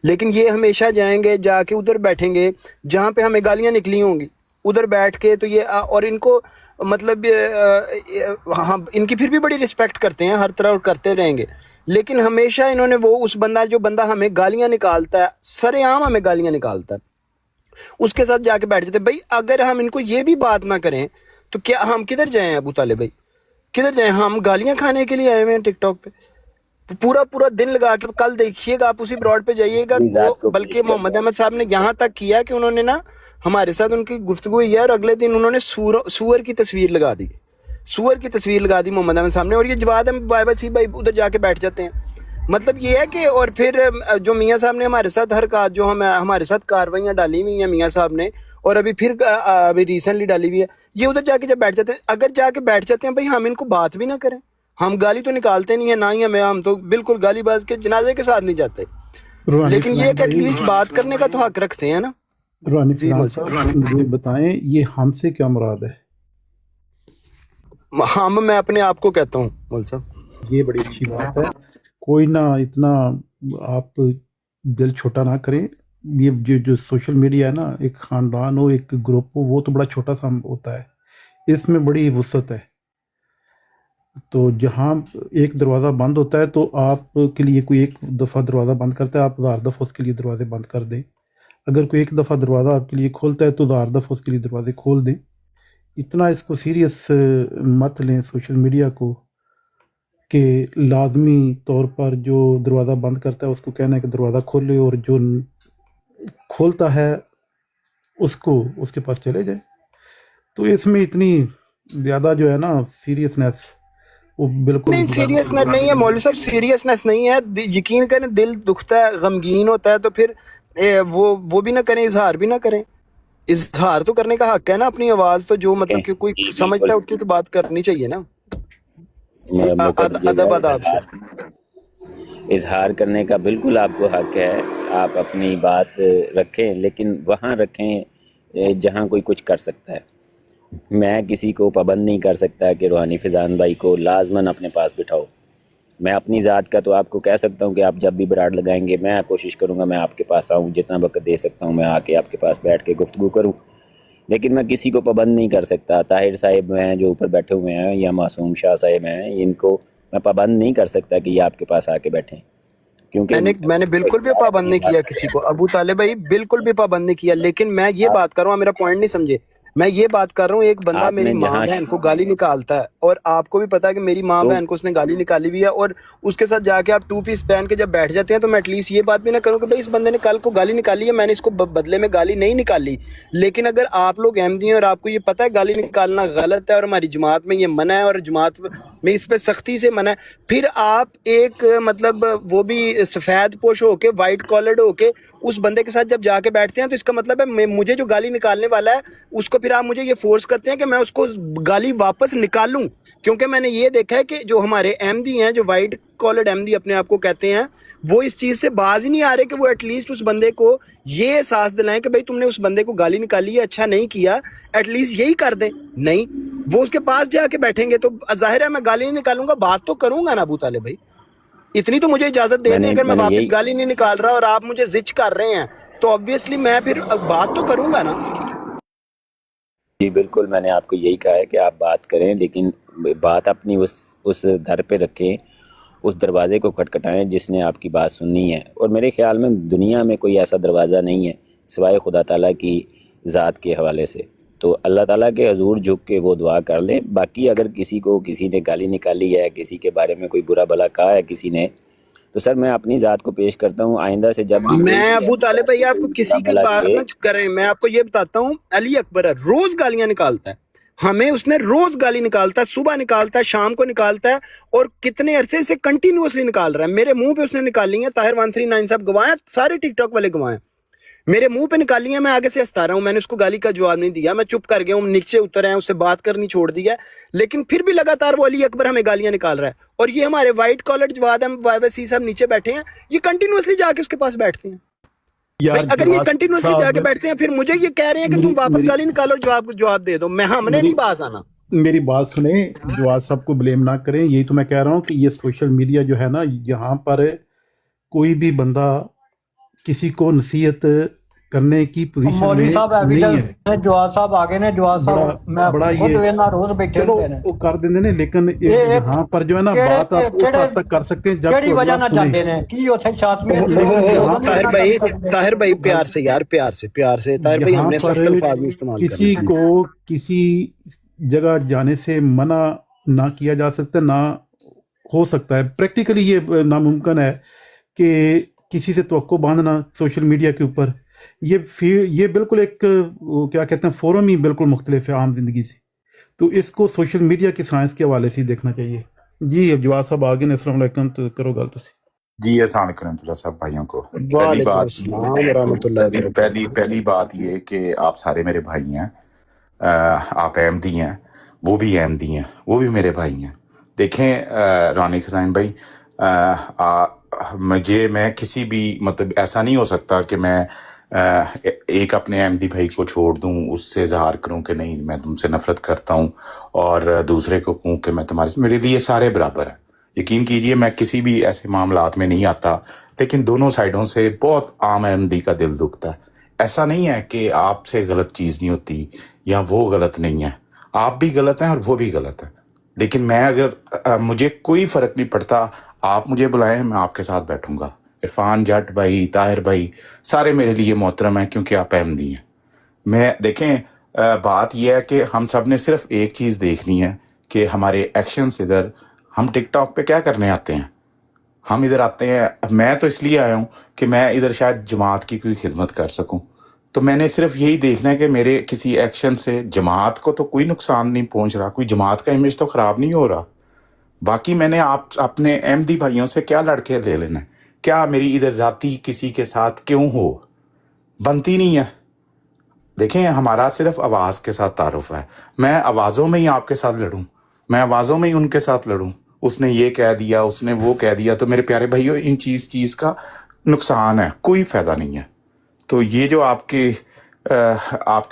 Speaker 5: लेकिन ये हमेशा जाएंगे, जाके उधर बैठेंगे जहाँ पे हमें गालियाँ निकली होंगी, उधर बैठ के तो ये और इनको मतलब हाँ, इनकी फिर भी बड़ी रिस्पेक्ट करते हैं हर तरह और करते रहेंगे. लेकिन हमेशा इन्होंने वो उस जो बंदा हमें गालियाँ निकालता है, सरेआम हमें गालियाँ निकालता है, उसके साथ जाके बैठ जाते. भाई अगर हम इनको ये भी बात ना करें तो क्या हम किधर जाएं अबू तालिब भाई, किधर जाएं? हम गालियाँ खाने के लिए आए हुए हैं टिकटॉक पे, पूरा पूरा दिन लगा के. कल देखिएगा आप उसी ब्रॉड पे जाइएगा, वो बल्कि मोहम्मद अहमद साहब ने यहाँ तक किया कि उन्होंने ना हमारे साथ उनकी गुफ्तगू हुई है और अगले दिन उन्होंने सूअर की तस्वीर लगा दी, सूअर की तस्वीर लगा दी मोहम्मद अहमद साहब ने, और ये जवाद वायबसी भाई उधर जाके बैठ जाते हैं. मतलब ये है कि, और फिर जो मियाँ साहब ने हमारे साथ हरकत, जो हमारे साथ कार्रवाइयाँ डाली हुई हैं मियाँ साहब ने, और अभी फिर अभी रिसेंटली डाली हुई है, ये उधर जाके जब बैठ जाते हैं, अगर जाके बैठ जाते हैं भाई, हम इनको बात भी ना करें. हम गाली तो निकालते नहीं है ना ही हमें, हम तो बिल्कुल गालीबाज के जनाजे के साथ नहीं जाते, लेकिन ये कि एटलीस्ट बात करने का तो हक रखते हैं ना.
Speaker 10: रूहानी
Speaker 5: जी
Speaker 10: फैजान
Speaker 5: मौलवी
Speaker 10: साहब मुझे बताएं, ये हमसे क्या मुराद है?
Speaker 5: हम, मैं अपने आप को कहता हूँ मौलवी साहब.
Speaker 10: ये बड़ी अच्छी बात है. कोई ना इतना आप दिल छोटा ना करें. ये जो सोशल मीडिया है ना, एक ख़ानदान हो, एक ग्रुप हो, वो तो बड़ा छोटा सा होता है, इसमें बड़ी वुसअत है. तो जहाँ एक दरवाज़ा बंद होता है तो आपके लिए कोई एक दफ़ा दरवाज़ा बंद करता है, आप 1000 दफ़ा उसके लिए दरवाजे बंद कर दें. अगर कोई एक दफ़ा दरवाज़ा आपके लिए खोलता है तो 1000 दफ़ा उसके लिए दरवाजे खोल दें. इतना इसको सीरियस मत लें सोशल मीडिया को, कि लाजमी तौर पर जो दरवाज़ा बंद करता है उसको कहना है कि दरवाज़ा खोले, और जो खोलता है उसको उसके पास चले जाए. तो इसमें इतनी ज़्यादा जो है ना सीरियसनेस, वो बिल्कुल
Speaker 5: नहीं, सीरियसनेस नहीं है मौलवी साहब, सीरियसनेस नहीं है. यकीन करें, दिल दुखता है, गमगीन होता है, तो फिर वो भी ना करें, इजहार भी ना करें. इजहार तो करने का हक है ना, अपनी आवाज़ तो जो मतलब कि कोई
Speaker 11: जी
Speaker 5: समझता है
Speaker 11: बिल्कुल,
Speaker 5: उतनी तो बात करनी चाहिए ना.
Speaker 11: मुकद्दर
Speaker 5: अदब अदाब से.
Speaker 11: इजहार करने का बिल्कुल आपको हक है, आप अपनी बात रखें, लेकिन वहाँ रखें जहाँ कोई कुछ कर सकता है. मैं किसी को पाबंद नहीं कर सकता कि रूहानी फैज़ान भाई को लाजमन अपने पास बिठाओ. मैं अपनी ज़ात का तो आपको कह सकता हूँ कि आप जब भी बराड लगाएंगे, मैं कोशिश करूँगा मैं आपके पास आऊँ, जितना वक्त दे सकता हूँ मैं आके आपके पास बैठ के गुफ्तगू करूँ. लेकिन मैं किसी को पाबंद नहीं कर सकता. ताहिर साहिब हैं जो ऊपर बैठे हुए हैं, या मासूम शाह साहिब हैं, इनको मैं पाबंद नहीं कर सकता कि ये आपके पास आके बैठें, क्योंकि
Speaker 5: मैंने बिल्कुल भी पाबंद नहीं किया किसी को, अबू तालिब भाई, बिल्कुल भी पाबंद नहीं किया. लेकिन मैं ये बात कर रहा हूँ, मेरा पॉइंट नहीं समझे, मैं ये बात कर रहा हूँ, एक बंदा मेरी
Speaker 11: आपने
Speaker 5: माँ
Speaker 11: जहाँ
Speaker 5: बहन को गाली निकालता है, और आपको भी पता है कि मेरी माँ
Speaker 11: तो
Speaker 5: बहन को उसने गाली निकाली हुई है, और उसके साथ जाके आप 2 पीस पहन के जब बैठ जाते हैं, तो मैं एटलीस्ट ये बात भी ना करूँ कि भाई इस बंदे ने कल को गाली निकाली है, मैंने इसको बदले में गाली नहीं निकाली. लेकिन अगर आप लोग अहमदी हैं और आपको ये पता है गाली निकालना गलत है, और हमारी जमात में ये मना है, और जमात में इस पर सख्ती से मना है, फिर आप एक मतलब वो भी सफ़ेद पोश होके, वाइट कॉलर्ड होके उस बंदे के साथ जब जाके बैठते हैं, तो इसका मतलब है मुझे जो गाली निकालने वाला है उसको फिर आप मुझे ये फोर्स करते हैं कि मैं उसको गाली वापस निकालूं. क्योंकि मैंने ये देखा है कि जो हमारे अहमदी हैं, जो वाइट कॉलर्ड अहमदी अपने आप को कहते हैं, वो इस चीज़ से बाज ही नहीं आ रहे कि वो एटलीस्ट उस बंदे को ये एहसास दिलाएं कि भाई तुमने उस बंदे को गाली निकाली है, अच्छा नहीं किया, एटलीस्ट यही कर दें. नहीं, वो उसके पास जाके बैठेंगे तो जाहिर है मैं गाली नहीं निकालूंगा, बात तो करूंगा ना अबू तालिब भाई. इतनी तो मुझे इजाजत दे दें, अगर मैं वापस गाली नहीं निकाल रहा और आप मुझे जिच कर रहे हैं, तो ऑब्वियसली मैं फिर बात तो करूंगा ना.
Speaker 11: जी बिल्कुल, मैंने आपको यही कहा है कि आप बात करें, लेकिन बात अपनी उस दर पे रखें, उस दरवाज़े को खटखटाएं जिसने आपकी बात सुननी है. और मेरे ख्याल में दुनिया में कोई ऐसा दरवाज़ा नहीं है सिवाय खुदा ताला की ज़ात के हवाले से. तो अल्लाह ताला के हजूर झुक के वो दुआ कर लें. बाकी अगर किसी ने गाली निकाली है, किसी के बारे में कोई बुरा भला कहा है किसी ने, तो सर मैं अपनी ज़ात को पेश करता हूँ. आइंदा से जब
Speaker 5: मैं अबू तालिब भाई आपको किसी की बात न करें, मैं आपको ये बताता हूँ, अली अकबर है, रोज गालियां निकालता है हमें, उसने रोज गाली निकालता है, सुबह निकालता है, शाम को निकालता है, और कितने अरसे से कंटिन्यूअसली निकाल रहा है. मेरे मुंह पे उसने निकाली है, ताहिर 139 साहब गवाए, सारे टिकटॉक वाले गवाए. मेरे मुंह पे निकाली है, मैं आगे से हंसता रहा हूँ, मैंने उसको गाली का जवाब नहीं दिया, मैं चुप कर गया हूँ, नीचे उतर आए, उससे बात करनी छोड़ दिया, लेकिन फिर भी लगातार वो अली अकबर हमें गालियां निकाल रहा है। और ये हमारे वाइट कॉलर जवाद हम YYC साहब नीचे बैठे हैं, ये कंटिन्यूअसली जाके उसके पास बैठते हैं। भाई अगर ये कंटिन्यूअसली जाके बैठते हैं, फिर मुझे ये कह रहे हैं कि तुम वापस गाली निकालो, जवाब दे दो, मैं हमने नहीं बाज आना।
Speaker 10: मेरी बात सुने, जवाब साहब को ब्लेम ना करें, यही तो मैं कह रहा हूँ कि ये सोशल मीडिया जो है ना, यहाँ पर कोई भी बंदा किसी को नसीहत करने की पोजीशन
Speaker 8: मौलवी
Speaker 10: में
Speaker 8: साहब
Speaker 10: नहीं
Speaker 8: एविडेंस
Speaker 10: है।
Speaker 8: है, जवाब साहब आगे ने, जवाब साहब मैं
Speaker 10: बड़ा
Speaker 8: खुद
Speaker 10: ये
Speaker 8: ना रोज बैठे
Speaker 10: चलो
Speaker 8: होते हैं।
Speaker 10: वो कर देंगे ने, लेकिन
Speaker 8: ये एक
Speaker 10: यहाँ पर जो है ना बात आप उस हद तक कर सकते हैं जब
Speaker 8: केड़ी
Speaker 10: कोई
Speaker 8: वजह
Speaker 10: अगला
Speaker 8: ना
Speaker 10: सुने।
Speaker 8: जाते ने की उथे शातमियत
Speaker 5: ताहिर भाई प्यार से यार, प्यार से ताहिर भाई,
Speaker 10: यहाँ
Speaker 5: हमने सख्त
Speaker 10: पर
Speaker 5: अल्फाज में इस्तेमाल
Speaker 10: किसी
Speaker 5: करना
Speaker 10: को किसी जगह जाने से मना ना किया जा सकता, ना हो सकता है, प्रैक्टिकली ये नामुमकिन है कि किसी से तवक्को बांधना सोशल मीडिया के ऊपर। ये बिल्कुल एक वो क्या कहते हैं, फोरम ही बिल्कुल मुख्तलिफ है आम जिंदगी से, तो इसको सोशल मीडिया की साइंस के हवाले से ही देखना चाहिए। जी जवाब साहब आगे ने, अस्सलाम वालेकुम, तो करो गल तुसी।
Speaker 12: जी अस्सलाम वालेकुम रहमतुल्लाह साहब भाइयों को। पहली
Speaker 5: वालेकुम
Speaker 12: बात
Speaker 5: अस्सलाम वरहमतुल्लाहि वबरकातुहू।
Speaker 12: पहली बात ये कि आप सारे मेरे भाई हैं। आप अहमदी हैं, वो भी अहमदी हैं, वो भी मेरे भाई हैं। देखें रौनिक हुसैन भाई, मैं किसी भी मतलब ऐसा नहीं हो सकता कि मैं एक अपने अहमदी भाई को छोड़ दूं, उससे इजहार करूं कि नहीं मैं तुमसे नफरत करता हूं, और दूसरे को कहूं कि मैं मेरे लिए सारे बराबर हैं। यकीन कीजिए मैं किसी भी ऐसे मामलात में नहीं आता, लेकिन दोनों साइडों से बहुत आम अहमदी का दिल दुखता है। ऐसा नहीं है कि आपसे गलत चीज़ नहीं होती या वो गलत नहीं है, आप भी गलत हैं और वो भी गलत है, लेकिन मैं अगर मुझे कोई फ़र्क नहीं पड़ता, आप मुझे बुलाएं, मैं आपके साथ बैठूंगा। इरफान जट भाई, ताहिर भाई, सारे मेरे लिए मोहतरम हैं क्योंकि आप अहमदी हैं। मैं देखें बात यह है कि हम सब ने सिर्फ एक चीज़ देखनी है कि हमारे एक्शंस इधर, हम टिकटॉक पे क्या करने आते हैं, हम इधर आते हैं, मैं तो इसलिए आया हूँ कि मैं इधर शायद जमात की कोई खिदमत कर सकूँ, तो मैंने सिर्फ यही देखना है कि मेरे किसी एक्शन से जमात को तो कोई नुकसान नहीं पहुँच रहा, कोई जमात का इमेज तो ख़राब नहीं हो रहा। बाकी मैंने आप अपने अहमदी भाइयों से क्या लड़के ले लेना है, क्या मेरी इधर ज़ाती किसी के साथ क्यों हो, बनती नहीं है। देखें हमारा सिर्फ आवाज़ के साथ तारुफ है, मैं आवाज़ों में ही आपके साथ लड़ूं, मैं आवाज़ों में ही उनके साथ लड़ूं, उसने ये कह दिया, उसने वो कह दिया, तो मेरे प्यारे भाइयों इन चीज़ का नुकसान है, कोई फ़ायदा नहीं है। तो ये जो आपके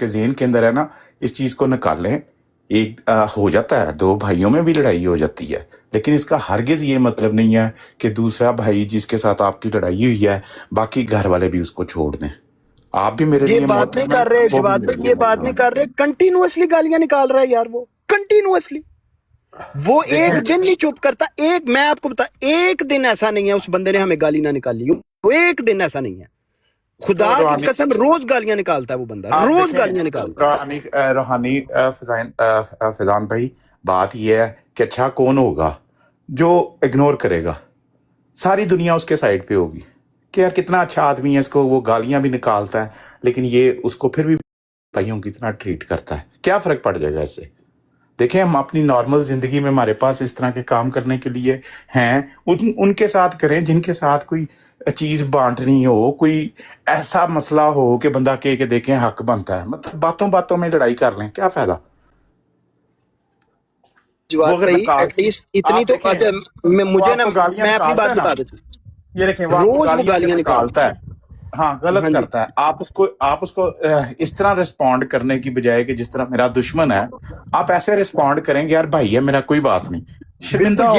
Speaker 12: ज़हन के अंदर है ना, इस चीज़ को निकालें। एक हो जाता है, दो भाइयों में भी लड़ाई हो जाती है, लेकिन इसका हरगिज़ ये मतलब नहीं है कि दूसरा भाई जिसके साथ आपकी लड़ाई हुई है बाकी घर वाले भी उसको छोड़ दें। आप भी मेरे लिए
Speaker 5: बात नहीं कर रहे जवाब भाई, ये बात नहीं कर रहे, कंटिन्यूअसली गालियां निकाल रहा है यार, वो कंटिन्यूअसली, वो एक दिन नहीं चुप करता। मैं आपको बता, एक दिन ऐसा नहीं है उस बंदे ने हमें गाली ना निकाली हो, वो एक दिन ऐसा नहीं है, खुदा की कसम, रोज गालियां निकालता है वो बंदा, रोज गालियां निकालता है।
Speaker 12: रूहानी फैजान भाई, बात यह है कि अच्छा कौन होगा जो इग्नोर करेगा, सारी दुनिया उसके साइड पे होगी कि यार कितना अच्छा आदमी है, इसको वो गालियां भी निकालता है लेकिन ये उसको फिर भी भाइयों की तरह ट्रीट करता है, क्या फ़र्क पड़ जाएगा इससे। देखें हम अपनी नॉर्मल ज़िंदगी में हमारे पास इस तरह के काम करने के लिए हैं, उनके साथ करें जिनके साथ कोई चीज़ बांटनी हो, कोई ऐसा मसला हो कि बंदा कह के देखें हक बनता है, मतलब बातों बातों में लड़ाई कर लें, क्या फ़ायदा।
Speaker 5: एटलीस्ट इतनी तो मुझे ना, मैं अपनी बात बता देता हूँ,
Speaker 12: ये देखें
Speaker 5: रोज गालियां निकालता है,
Speaker 12: हाँ गलत करता है, आप उसको इस तरह रिस्पॉन्ड करने की बजाय कि जिस तरह मेरा दुश्मन है आप ऐसे रिस्पॉन्ड करेंगे, यार भाई है मेरा, कोई बात नहीं, शर्मिंदा होगा।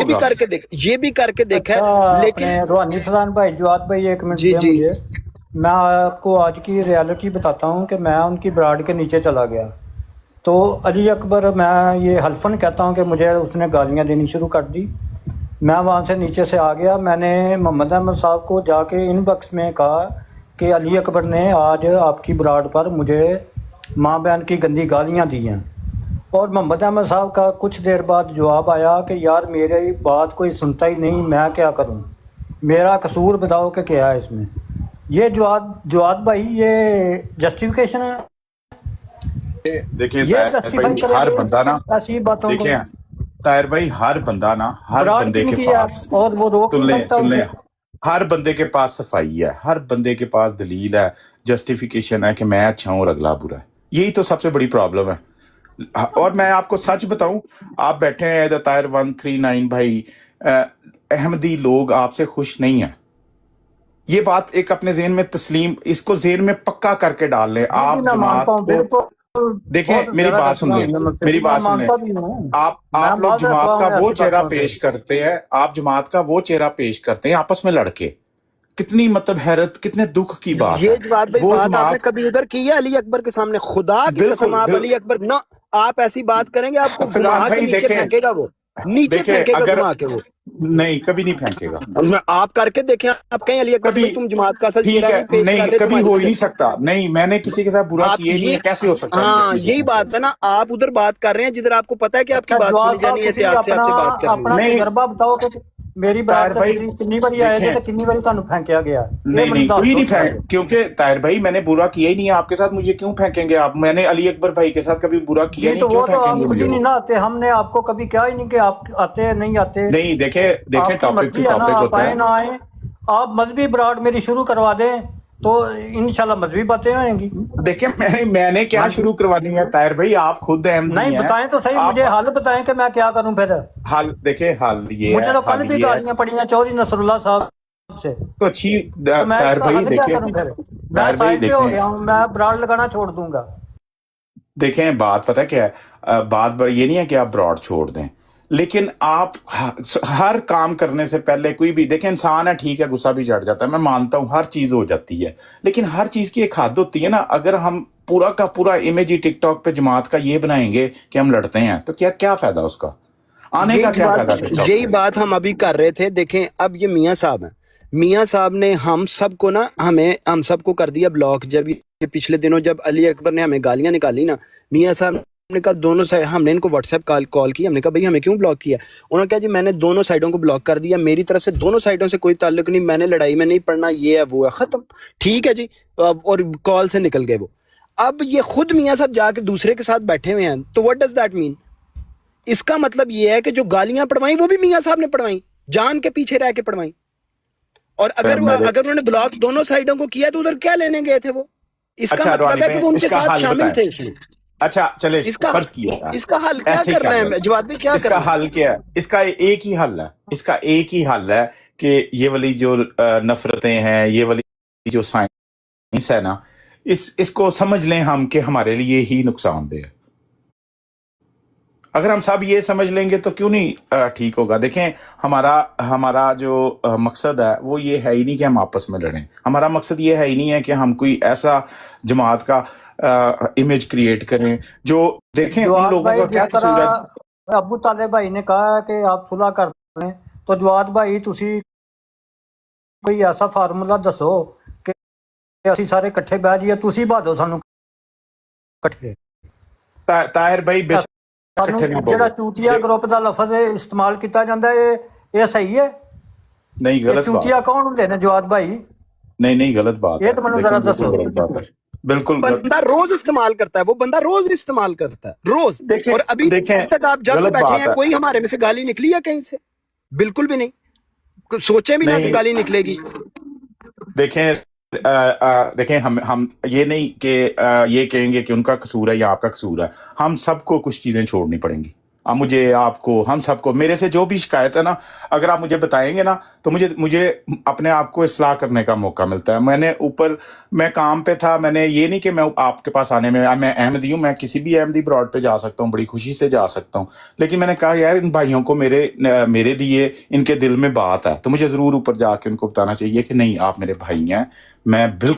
Speaker 5: ये भी करके देखा
Speaker 8: अच्छा,
Speaker 5: लेकिन
Speaker 8: रूहानी फैजान भाई, जवाद भाई एक मिनट
Speaker 5: जी जी
Speaker 8: मुझे, मैं आपको आज की रियलिटी बताता हूँ कि मैं उनकी ब्राड के नीचे चला गया, तो अली अकबर, मैं ये हल्फन कहता हूँ कि मुझे उसने गालियाँ देनी शुरू कर दी। मैं वहाँ से नीचे से आ गया, मैंने मोहम्मद अहमद साहब को जाके इनबॉक्स में कहा कि अली अकबर ने आज आपकी ब्राड पर मुझे माँ बहन की गंदी गालियाँ दी हैं, और मोहम्मद अहमद साहब का कुछ देर बाद जवाब आया कि यार मेरी बात कोई सुनता ही नहीं, मैं क्या करूं, मेरा कसूर बताओ कि क्या है इसमें। ये जवाब भाई ये जस्टिफिकेशन है?
Speaker 12: देखिए हर बंदा ना,
Speaker 8: ऐसी बातों को,
Speaker 12: ताहिर भाई हर बंदा ना, हर बंदे के पास,
Speaker 8: और वो रोक
Speaker 12: सुन ले हर बंदे के पास सफाई है, हर बंदे के पास दलील है, जस्टिफिकेशन है कि मैं अच्छा हूं और अगला बुरा है। यही तो सबसे बड़ी प्रॉब्लम है। और मैं आपको सच बताऊं, आप बैठे हैं द तायर 139 भाई, अहमदी लोग आपसे खुश नहीं है। ये बात एक अपने जेहन में तस्लीम, इसको जेहन में पक्का करके डाल लें।
Speaker 8: जी जी,
Speaker 12: आप
Speaker 8: मैं मानता
Speaker 12: जमात
Speaker 8: हूँ,
Speaker 12: को
Speaker 8: बिल्कुल
Speaker 12: देखें,
Speaker 8: बहुत
Speaker 12: मेरी
Speaker 8: ज्यादा
Speaker 12: बात
Speaker 8: गलतियां
Speaker 12: सुन
Speaker 8: हुई हैं
Speaker 12: लें,
Speaker 8: मुझसे
Speaker 12: मेरी
Speaker 8: भी, मैं
Speaker 12: बात सुन लें।
Speaker 8: मानता भी हूँ।
Speaker 12: आप
Speaker 8: मैं
Speaker 12: लोग
Speaker 8: बात
Speaker 12: जमात
Speaker 8: रखता
Speaker 12: का
Speaker 8: हूँ
Speaker 12: वो
Speaker 8: ऐसी
Speaker 12: चेहरा
Speaker 8: बातों से।
Speaker 12: पेश करते हैं, आप जमात का वो चेहरा पेश करते हैं आपस में लड़के। कितनी मतलब हैरत, कितने दुख की बात
Speaker 5: ये
Speaker 12: है।
Speaker 5: जवाब भाई
Speaker 12: वो
Speaker 5: बात आपने
Speaker 12: जमात
Speaker 5: कभी उधर की है अली अकबर के सामने? खुदा की कसम,
Speaker 12: बिल्कुल
Speaker 5: आप अली अकबर ना, आप ऐसी बात करेंगे आपको
Speaker 12: फैजान
Speaker 5: घुमा के
Speaker 12: भाई
Speaker 5: नीचे
Speaker 12: देखें,
Speaker 5: फेंकेगा, वो नीचे
Speaker 12: देखें
Speaker 5: फेंकेगा
Speaker 12: अगर
Speaker 5: घुमा के वो।
Speaker 12: नहीं, कभी नहीं फेंकेगा,
Speaker 5: आप करके देखें, आप कहें अली अकबर से
Speaker 12: कभी।
Speaker 5: भाई तुम जमात का असल
Speaker 12: ठीक
Speaker 5: चेहरा
Speaker 12: है,
Speaker 5: नहीं पेश कर
Speaker 12: नहीं
Speaker 5: रहे
Speaker 12: कभी
Speaker 5: तुम्हारी
Speaker 12: हो ही
Speaker 5: वजह
Speaker 12: नहीं
Speaker 5: से।
Speaker 12: सकता। नहीं, मैंने किसी के साथ बुरा
Speaker 5: आप
Speaker 12: किया ही नहीं
Speaker 5: ये,
Speaker 12: है, कैसे हो सकता है मुझे
Speaker 5: हाँ
Speaker 12: अपनी
Speaker 5: यही
Speaker 12: जेहन पे?
Speaker 5: बात है ना, आप उधर बात कर रहे हैं जिधर आपको पता है कि आपकी
Speaker 8: अच्छा
Speaker 5: बात
Speaker 8: जवाब
Speaker 5: सुनी
Speaker 8: साहब,
Speaker 5: जानी है,
Speaker 8: ਤੁਸੀਂ
Speaker 5: एहतियात से
Speaker 8: ਆਪਣਾ
Speaker 5: आपसे बात करनी
Speaker 8: ਆਪਣਾ
Speaker 5: है।
Speaker 12: नहीं
Speaker 8: ਤਜਰਬਾ बताओ कि ਮੇਰੀ
Speaker 12: ताहिर
Speaker 8: ਬਾਤ ਤੇ
Speaker 12: भाई
Speaker 8: ਤੁਸੀਂ ਕਿੰਨੀ ਵਾਰੀ ਆਏ ਜੇ
Speaker 12: देखें,
Speaker 8: ਤੇ ਕਿੰਨੀ ਵਾਰੀ ਤੁਹਾਨੂੰ ਫੈਂਕਿਆ ਗਿਆ, ਇਹ
Speaker 12: नहीं
Speaker 8: ਮੈਨੂੰ
Speaker 12: नहीं
Speaker 8: ਦੱਸ
Speaker 12: कोई
Speaker 8: ਦਿਓ
Speaker 12: नहीं
Speaker 8: ਸਾਰਾ
Speaker 12: फेंक,
Speaker 8: कुछ।
Speaker 12: क्योंकि ताहिर भाई मैंने बुरा किया ही नहीं है आपके साथ, मुझे क्यों फेंकेंगे आप? मैंने अली अकबर भाई के साथ कभी बुरा किया
Speaker 8: जी
Speaker 12: नहीं,
Speaker 8: तो
Speaker 12: क्यों
Speaker 8: वो तो आप
Speaker 12: फेंकेंगे
Speaker 8: खुद
Speaker 12: मुझे
Speaker 8: ही
Speaker 12: वो?
Speaker 8: नहीं ना आते, हमने आपको कभी कहा ही नहीं कि आप आते हैं नहीं आते।
Speaker 12: नहीं, देखे देखे
Speaker 8: आपकी
Speaker 12: टॉपिक
Speaker 8: मर्जी
Speaker 12: टू
Speaker 8: है ना,
Speaker 12: टॉपिक
Speaker 8: आप
Speaker 12: होता
Speaker 8: आए
Speaker 12: है।
Speaker 8: ना आए। आप मजहबी ब्राड मेरी शुरू करवा दें तो इंशाल्लाह मजहबी बातें होंगी।
Speaker 12: देखिए मैंने क्या शुरू करवानी है ताहिर भाई, आप खुद अहमदी
Speaker 8: नहीं
Speaker 12: हैं।
Speaker 8: बताएं तो सही, मुझे
Speaker 12: आप
Speaker 8: हाल बताएं कि मैं क्या करूं फिर।
Speaker 12: हाल देखे, हाल ये
Speaker 8: मुझे
Speaker 12: है,
Speaker 8: तो कल
Speaker 12: हाल
Speaker 8: भी
Speaker 12: ये है
Speaker 8: गालियां पड़ी हैं चौधरी नसरुल्लाह साहब से,
Speaker 12: तो अच्छी।
Speaker 8: तो मैं
Speaker 12: ताहिर
Speaker 8: इसका
Speaker 12: भाई
Speaker 8: हल क्या
Speaker 12: देखें,
Speaker 8: करूं फिर? मैं
Speaker 12: ताहिर भाई
Speaker 8: साइड पे हो
Speaker 12: देखें,
Speaker 8: गया हूं, मैं ब्राड लगाना छोड़ दूंगा।
Speaker 12: देखें बात पता है क्या है, बात ये नहीं है कि आप ब्रॉड छोड़ दें, लेकिन आप हर काम करने से पहले कोई भी देखें, इंसान है ठीक है, गुस्सा भी चढ़ जाता है, मैं मानता हूं हर चीज हो जाती है, लेकिन हर चीज की एक हद होती है ना। अगर हम पूरा का पूरा इमेज ही टिकटॉक पे जमात का ये बनाएंगे कि हम लड़ते हैं, तो क्या क्या फायदा उसका आने
Speaker 5: यही
Speaker 12: का, क्या फायदा
Speaker 5: बात
Speaker 12: टिकटॉक
Speaker 5: यही
Speaker 12: पे?
Speaker 5: बात हम अभी कर रहे थे। देखें अब ये मियाँ साहब हैं, मियाँ साहब ने हम सबको ना, हम सबको कर दिया ब्लॉक। जब ये पिछले दिनों जब अली अकबर ने हमें गालियां निकाली ना, मियाँ साहब ने कहा दोनों साइड, हमने इनको व्हाट्सएप कॉल की, हमने कहा भाई हमें क्यों ब्लॉक किया? उन्होंने कहा जी मैंने दोनों साइडों को ब्लॉक कर दिया, मेरी तरफ से दोनों साइडों से कोई ताल्लुक नहीं, मैंने लड़ाई में नहीं पड़ना, ये है वो है, खत्म, ठीक है जी। और कॉल से निकल गए वो। अब ये खुद मियाँ साहब जाके दूसरे के साथ बैठे हुए हैं, तो व्हाट डज दैट मीन? इसका मतलब ये है कि जो गालियां पढ़वाई वो भी मियाँ साहब ने पढ़वाई, जान के पीछे रह के पढ़वाई। और अगर उन्होंने ब्लॉक दोनों साइडों को किया तो उधर क्या लेने गए थे वो? इसका
Speaker 12: अच्छा
Speaker 5: मतलब
Speaker 12: रवानी
Speaker 5: है कि
Speaker 12: भाई,
Speaker 5: वो उनके
Speaker 12: इसका
Speaker 5: साथ
Speaker 12: हल
Speaker 5: शामिल
Speaker 12: बताएं।
Speaker 5: थे इसमें।
Speaker 12: अच्छा चले,
Speaker 5: इसका
Speaker 12: फर्ज किया
Speaker 5: इसका हल क्या
Speaker 12: ऐसे ही
Speaker 5: करना
Speaker 12: कर
Speaker 5: है
Speaker 12: लें।
Speaker 5: जवाब में, क्या
Speaker 12: इसका
Speaker 5: करना है?
Speaker 12: हल क्या है? इसका एक ही हल है, इसका एक ही हल है कि ये वाली जो नफरतें हैं, ये वाली जो साइंस है ना, इसको समझ लें हम कि हमारे लिए ही नुकसानदेह है। अगर हम सब ये समझ लेंगे तो क्यों नहीं ठीक होगा। देखें हमारा जो मकसद है वो ये है ही नहीं कि हम आपस में लड़ें, हमारा मकसद ये है ही नहीं है कि हम कोई ऐसा जमात का इमेज क्रिएट करें जो देखें उन
Speaker 8: जवाद
Speaker 12: लोगों
Speaker 8: भाई
Speaker 12: का क्या
Speaker 8: जिस
Speaker 12: कसूर है।
Speaker 8: तरह अबू ताले भाई ने कहा है कि आप सुलह कर लें, तो जवाद भाई तुसी कोई ऐसा फार्मूला दसो कि ਅਸੀਂ ਸਾਰੇ ਇਕੱਠੇ ਬਹਿ ਜਾਈਏ, ਤੁਸੀਂ ਬਾਦੋ ਸਾਨੂੰ ਇਕੱਠੇ।
Speaker 12: ताहिर भाई बेशक
Speaker 8: ਸਾਨੂੰ
Speaker 12: इकट्ठे ना
Speaker 8: ਜਿਹੜਾ
Speaker 12: बोलो।
Speaker 8: ਚੂਤੀਆ ਗਰੁੱਪ ਦਾ ਲਫ਼ਜ਼ ਇਸਤੇਮਾਲ ਕੀਤਾ ਜਾਂਦਾ ਹੈ, ਇਹ ਸਹੀ है?
Speaker 12: नहीं
Speaker 8: ये
Speaker 12: गलत बात
Speaker 8: चूतिया
Speaker 12: है।
Speaker 8: कौन होंगे ने जवाद भाई?
Speaker 12: नहीं गलत बात
Speaker 8: ये
Speaker 12: है,
Speaker 8: तो मैंने
Speaker 12: देखें
Speaker 8: जरा
Speaker 12: बिल्कुल
Speaker 8: दसो।
Speaker 12: गलत बात है, बिल्कुल
Speaker 5: बंदा रोज इस्तेमाल करता है, वो बंदा रोज इस्तेमाल करता है, रोज।
Speaker 12: देखें
Speaker 5: और अभी
Speaker 12: देखें
Speaker 5: तक आप जब से
Speaker 12: गलत
Speaker 5: बैठे
Speaker 12: बात
Speaker 5: हैं
Speaker 12: है।
Speaker 5: कोई हमारे में से गाली निकली है कहीं से? बिल्कुल भी नहीं, सोचे भी ना कि
Speaker 12: नहीं
Speaker 5: गाली निकलेगी।
Speaker 12: देखें देखें हम ये नहीं कि ये कहेंगे कि उनका कसूर है या आपका कसूर है, हम सबको कुछ चीजें छोड़नी पड़ेंगी। मुझे, आपको, हम सबको, मेरे से जो भी शिकायत है ना, अगर आप मुझे बताएंगे ना तो मुझे अपने आप को इस्लाह करने का मौका मिलता है। मैं काम पे था, मैंने ये नहीं कि मैं आपके पास आने में, मैं अहमदी हूँ, मैं किसी भी अहमदी ब्रॉड पे जा सकता हूँ, बड़ी खुशी से जा सकता हूँ, लेकिन मैंने कहा यार इन भाइयों को मेरे लिए इनके दिल में बात है, तो मुझे जरूर ऊपर जाके उनको बताना चाहिए कि नहीं आप मेरे भाई हैं, मैं बिल्कुल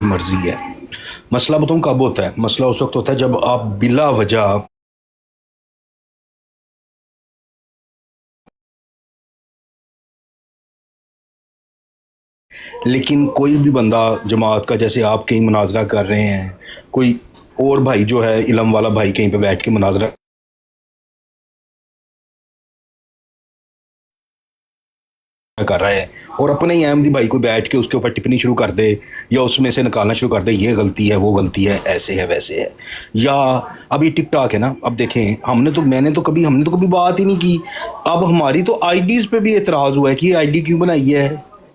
Speaker 13: मर्जी है। मसला बताऊं कब होता है? मसला उस वक्त होता है जब आप बिला वजह लेकिन कोई भी बंदा जमात का, जैसे आप कहीं मुनाजरा कर रहे हैं, कोई और भाई जो है इलम वाला भाई कहीं पे बैठ के मुनाजरा कर रहा है और अपने ही अहमदी भाई को बैठ के उसके ऊपर टिप्पणी शुरू कर दे या उसमें से निकालना शुरू कर दे, ये गलती है, वो गलती है, ऐसे है, वैसे है। या अब ये टिकटॉक है ना, अब देखें हमने तो कभी बात ही नहीं की। अब हमारी तो आईडीज़ पे भी एतराज़ हुआ है कि ये आईडी क्यों बनाई है,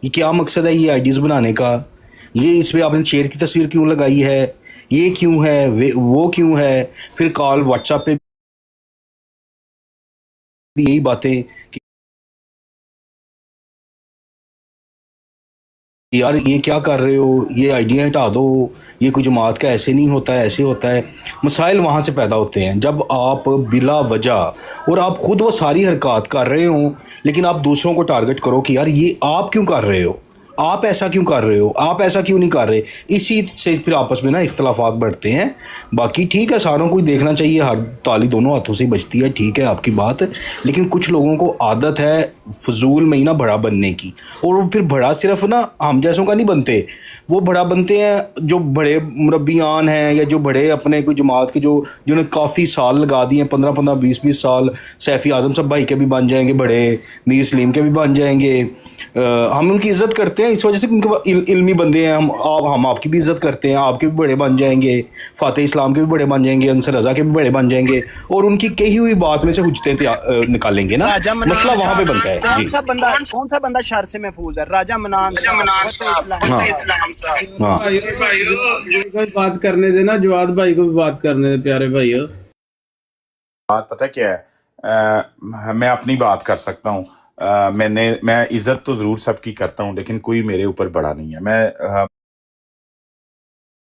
Speaker 13: ये क्या मकसद है ये आईडीज़ बनाने का, ये इस पर आपने शेर की तस्वीर क्यों लगाई है, ये क्यों है, वो क्यों है। फिर कॉल व्हाट्सएप पे भी यही बातें कि यार ये क्या कर रहे हो, ये आइडिया हटा दो, ये कोई जमात का ऐसे नहीं होता है, ऐसे होता है। मसाइल वहाँ से पैदा होते हैं जब आप बिला वजह और आप खुद वो सारी हरकत कर रहे हो, लेकिन आप दूसरों को टारगेट करो कि यार ये आप क्यों कर रहे हो, आप ऐसा क्यों कर रहे हो, आप ऐसा क्यों नहीं कर रहे। इसी से फिर आपस में ना इख्तलाफात बढ़ते हैं। बाकी ठीक है, सारों को ही देखना चाहिए, हर ताली दोनों हाथों से बजती है, ठीक है आपकी बात, लेकिन कुछ लोगों को आदत है फजूल में ही ना बड़ा बनने की। और वो फिर बड़ा सिर्फ ना हम जैसों का नहीं बनते, वो बड़ा बनते हैं जो बड़े मुरब्बियान हैं या जो बड़े अपने कोई जमात के जो जिन्होंने काफ़ी साल लगा दिए हैं, 15-15 20-20 साल। सैफ़ी आज़म साहब भाई के भी बन जाएंगे बड़े, मीर सलीम के भी बन जाएंगे। हम उनकी इज़्ज़त करते हैं इस वजह से कि उनके इल्मी बंदे हैं। हम आपकी भी इज़्ज़त करते हैं, आपके भी बड़े बन जाएंगे, फ़ातेह इस्लाम के भी बड़े बन जाएंगे, अंसर रज़ा के भी बड़े बन जाएंगे, और उनकी कही हुई बात में से हुज्जतें निकालेंगे ना,
Speaker 5: राजा
Speaker 13: मसला
Speaker 5: मनान
Speaker 13: वहाँ पे बनता है। जी
Speaker 5: कौन सा बंदा शर से महफूज है? राजा मनान साहब।
Speaker 13: हाँ हाँ
Speaker 2: भाइयों को भी बात करने देना, जवाद भाई को भी बात करने दे प्यारे भाइयों।
Speaker 12: बात पता क्या है, मैं अपनी बात कर सकता हूँ। मैं इज्जत तो जरूर सबकी करता हूँ, लेकिन कोई मेरे ऊपर बड़ा नहीं है।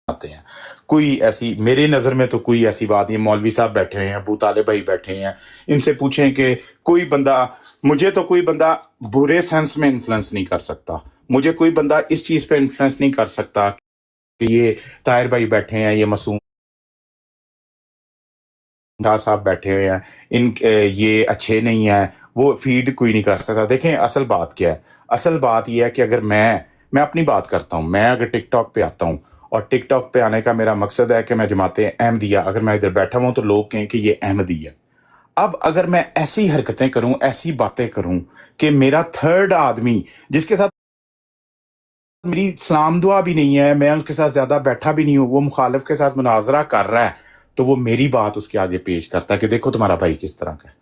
Speaker 12: आते हैं कोई ऐसी, मेरे नज़र में तो कोई ऐसी बात नहीं। मौलवी साहब बैठे हैं, अबू ताले भाई बैठे हैं, इनसे पूछें कि कोई बंदा, मुझे तो कोई बंदा बुरे सेंस में इन्फ्लुएंस नहीं कर सकता। मुझे कोई बंदा इस चीज़ पे इन्फ्लुएंस नहीं कर सकता कि ये ताहिर भाई बैठे हैं, ये मासूम शाह साहब बैठे हुए हैं, ये अच्छे नहीं हैं, वो फीड कोई नहीं कर सकता। देखें असल बात क्या है, असल बात ये है कि अगर मैं अपनी बात करता हूँ, मैं अगर टिकटॉक पे आता हूँ और टिकटॉक पे आने का मेरा मकसद है कि मैं जमाते अहमदिया, अगर मैं इधर बैठा हूँ तो लोग कहें कि ये अहमदी है। अब अगर मैं ऐसी हरकतें करूं, ऐसी बातें करूं कि मेरा थर्ड आदमी जिसके साथ मेरी सलाम दुआ भी नहीं है, मैं उसके साथ ज्यादा बैठा भी नहीं हूं, वो मुखालिफ के साथ मुनाजरा कर रहा है, तो वो मेरी बात उसके आगे पेश करता है कि देखो तुम्हारा भाई किस तरह का है।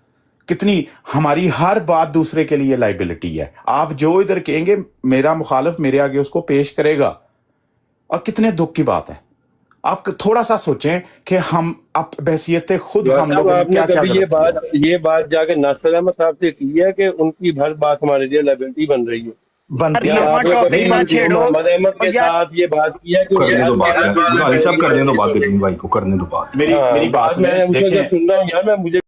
Speaker 12: कितनी हमारी हर बात दूसरे के लिए लाइबिलिटी है। आप जो इधर कहेंगे मेरा मुखालिफ मेरे आगे उसको पेश करेगा, और कितने दुख की बात है। आप थोड़ा सा सोचें कि हम अब बहसियत खुद
Speaker 1: जवाहर
Speaker 12: हम
Speaker 1: साहब,
Speaker 12: लोगों ने
Speaker 1: आपने
Speaker 12: क्या क्या
Speaker 1: कभी
Speaker 12: गलत किया।
Speaker 1: ये बात जाके नासिर अहमद साहब से की है कि उनकी हर बात हमारे लिए लाइबिलिटी बन रही है?
Speaker 12: बनती
Speaker 1: या
Speaker 12: है
Speaker 1: आपने
Speaker 5: टॉपिक
Speaker 12: नहीं
Speaker 1: कभी
Speaker 5: मत
Speaker 12: बनती है।
Speaker 5: छेड़ो
Speaker 1: मोहम्मद अहमद के
Speaker 5: यार।
Speaker 1: साथ ये बात की है कि उनकी
Speaker 13: करने
Speaker 1: हर
Speaker 13: दो बात
Speaker 1: बात
Speaker 13: यार,
Speaker 1: लाइबिलिटी
Speaker 13: गाली
Speaker 1: बन
Speaker 13: साहब
Speaker 1: रही
Speaker 13: करने दो
Speaker 1: है?
Speaker 13: बात गजनी भाई को, करने दो बात।
Speaker 12: मेरी बात
Speaker 1: बात मैं
Speaker 12: सुने,
Speaker 1: उसको जब
Speaker 12: देखें
Speaker 1: सुन रहा हूँ यार, मैं मुझे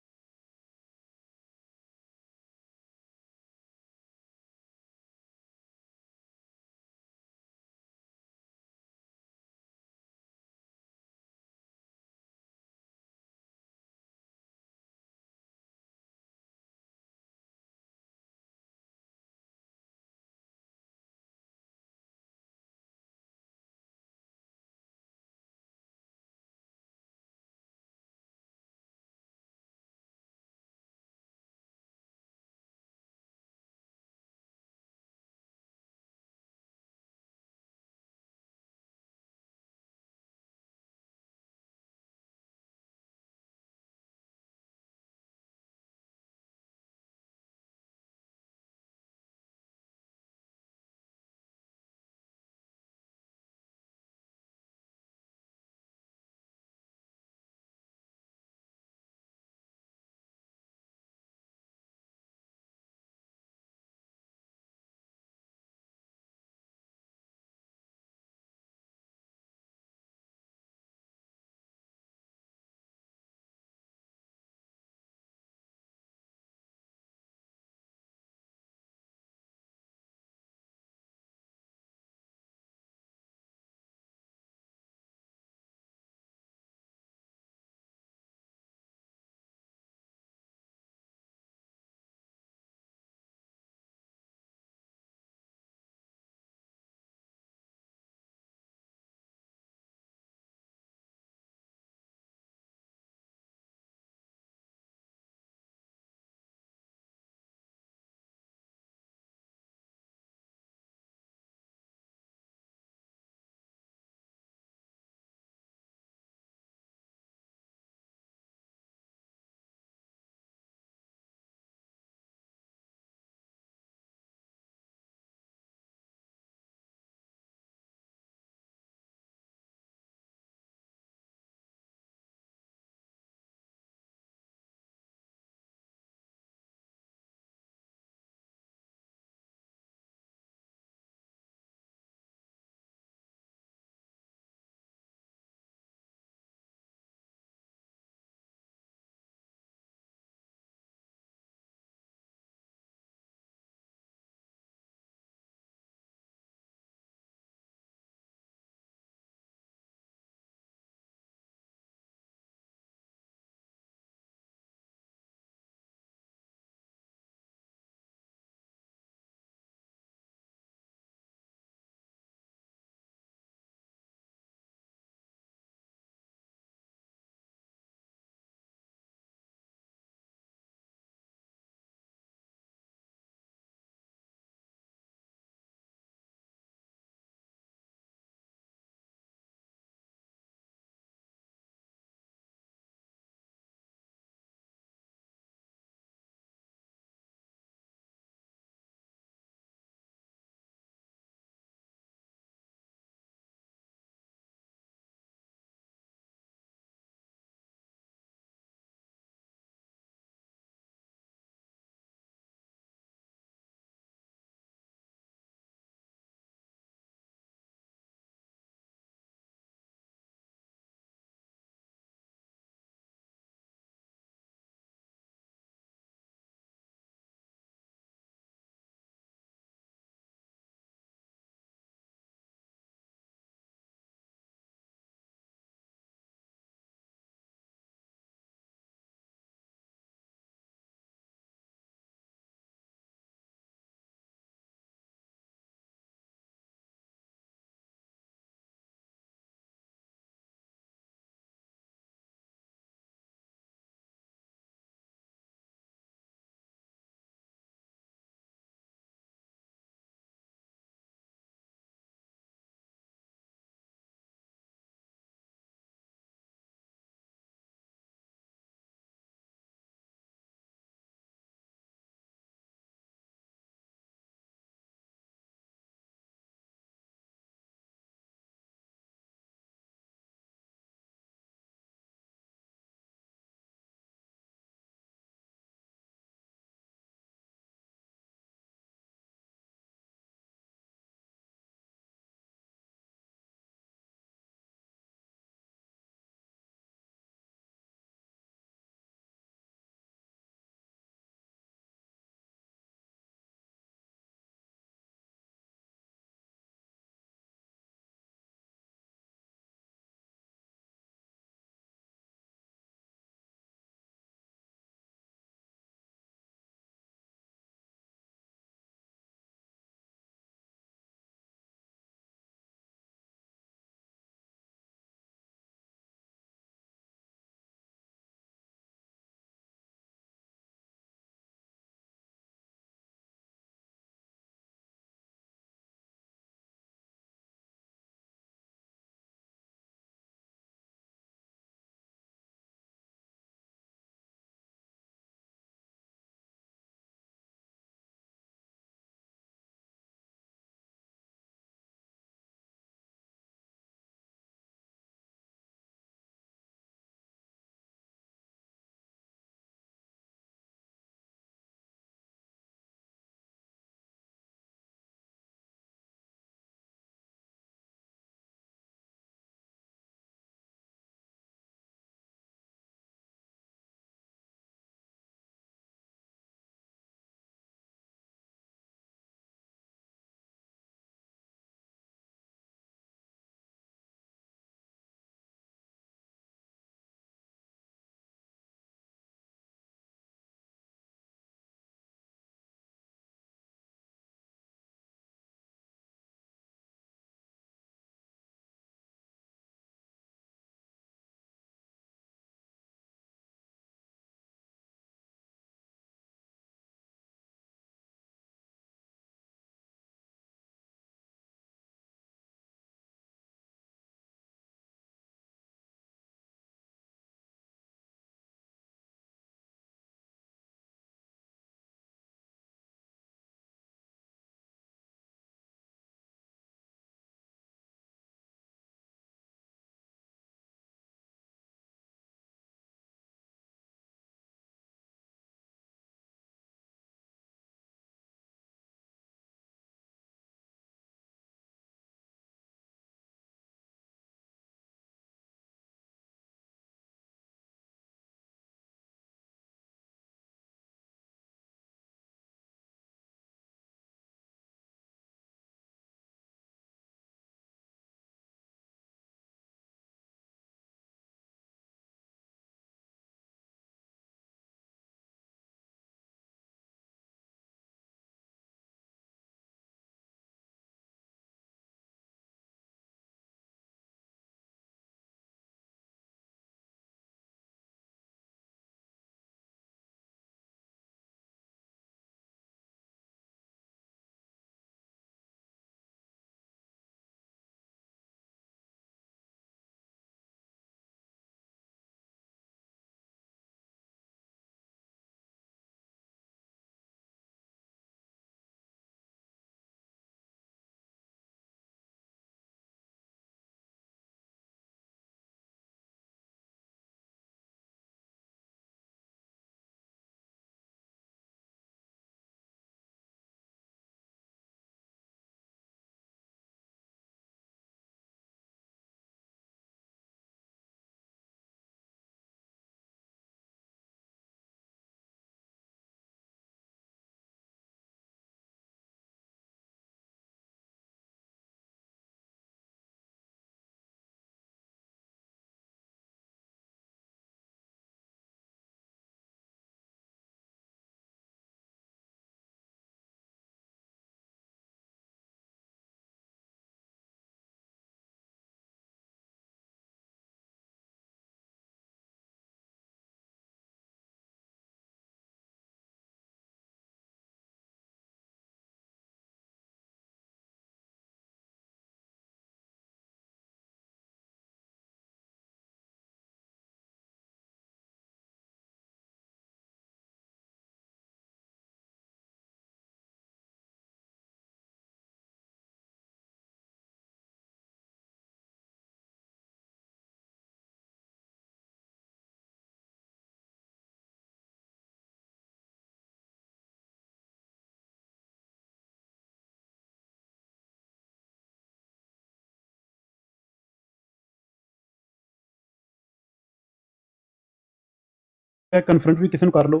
Speaker 10: ਕਨਫਰੰਟ ਵੀ ਕਿਸੇ ਨੂੰ ਕਰ ਲਓ,